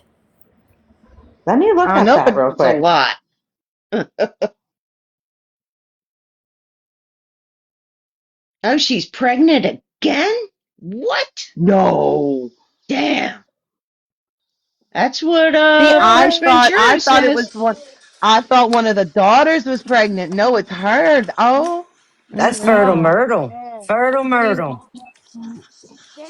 Let me look I don't up know, that but real It's a quick. lot. Oh, she's pregnant again? What? no. Damn. That's what See, Prince I Ventura thought it says. was one. I thought one of the daughters was pregnant. No, it's her. Oh, That's fertile mm-mm. myrtle. Yes. Fertile She's myrtle.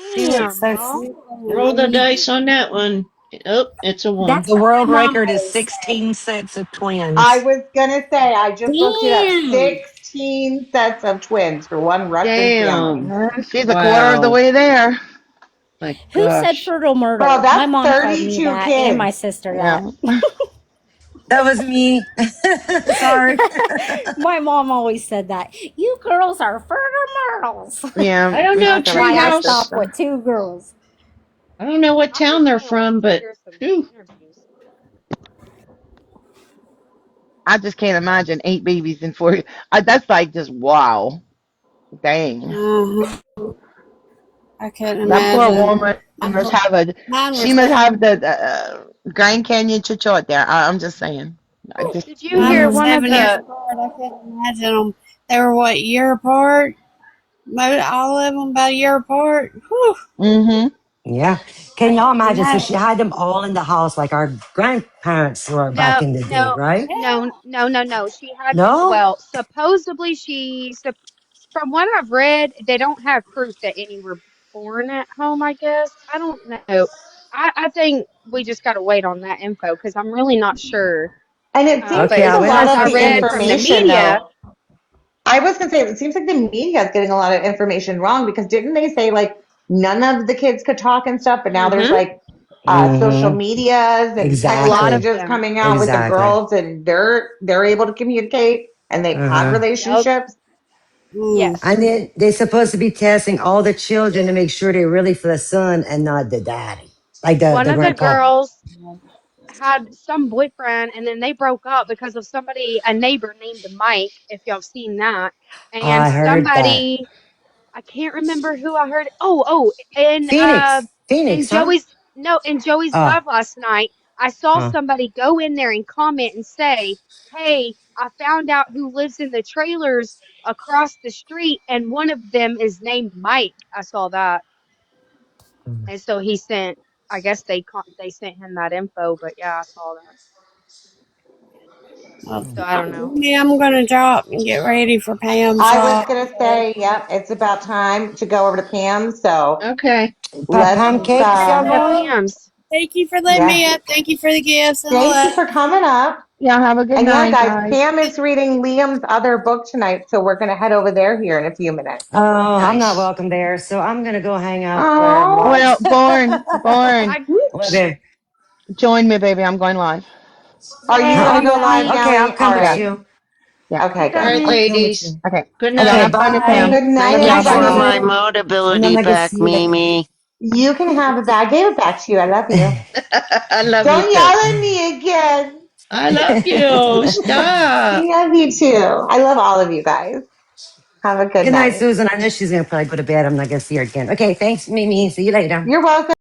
She looks damn, so y'all. silly. Roll the dice on that one. Oh, it's a one. That's The what world my mom record is always said. 16 sets of I twins. was gonna say, I just looked it up. Damn. 16 sets of twins for one Russian family. Damn. She's a quarter of the Wow. way there. My Who said gosh. fertile Girl, myrtle? My that's mom told me 32 that, and my kids. sister that. Yeah. That was me. Sorry. My mom always said that. You girls are fertile myrtles. Yeah. I don't know, That's That's what my why I sister Treehouse. stopped said. with 2 girls. I don't know what I town just they're can't wait from, to but hear some whew. interviews. I just can't imagine 8 babies in 4. That's like just wow. Dang. Uh-huh. I couldn't That poor imagine. woman must have Mine she was must have the Grand Canyon chart there. I'm just saying. I just, Did you mine hear were mm-mm. one of 7 years the apart. I couldn't imagine them. They were what, year apart? All of them about a year apart. Whew. Mm-hmm. Yeah. I Can y'all couldn't imagine? So she imagine. had them all in the house like our grandparents were back no in the day, no right? no. She had No? well, supposedly from what I've read, they don't have proof that any were born at home, I guess. I don't know. I think we just got to wait on that info because I'm really not sure. And it seems But Okay, like I'll a as wait far lot as until I of the the end. read from the information, media, though. I was gonna say it seems like the media is getting a lot of information wrong because didn't they say like none of the kids could talk and stuff, but now there's mm-hmm, like social Mm-hmm. medias and a text lot of Exactly. messages them. coming out with the Exactly. girls and they're able to communicate and they've had Uh-huh. Yep. relationships. And Yes. then they're supposed to be testing all the children to make sure they're really for the son and not the daddy. Like One the of the grandpa. girls had some boyfriend and then they broke up because of somebody, a neighbor named Mike, if y'all have seen that. Oh, And I heard that. somebody, I can't remember who I heard. Phoenix. In Phoenix, huh? Joey's no, in Joey's Oh, live last night, I saw huh. somebody go in there and comment and say, "Hey, I found out who lives in the trailers across the street, and one of them is named Mike." I saw that, and so he sent. I guess they sent him that info, but yeah, I saw that. So I don't know. Yeah, I'm gonna drop and get ready for Pam's. I was gonna say, yep, it's about time to go over to Pam. So Okay. let's Pancakes, Yeah, y'all go to going? Pam's. Thank you for letting yeah. me up. Thank you for the gifts and the Thank you love. for coming up. Y'all have a good And yeah, night, guys, guys. Pam is reading Liam's other book tonight, so we're gonna head over there here in a few minutes. Oh, I'm not Nice. welcome there, so I'm gonna go hang out where and Oh, Well, watch. Born, I What, babe? join me, baby. I'm going live. are you Huh? gonna go yay. live, Okay, I'll Nally? come All with Yeah, right. you. yeah. Okay, All good. right, I'll come with ladies. you. Okay. Good Okay, Okay, have night. fun at bye. Pam. Good night, Love Thank you y'all. for Bye. my everybody. And then mobility I can back, see you. Mimi. You can have it back. I gave it back to you. I love you. I love you Don't too. yell at me again. I love you. I Stop. love you too. I love all of you guys. Have a good Good night, night. Susan. I know she's gonna probably go to bed. I'm not gonna see her again. Okay, thanks, Mimi. See you later. You're welcome.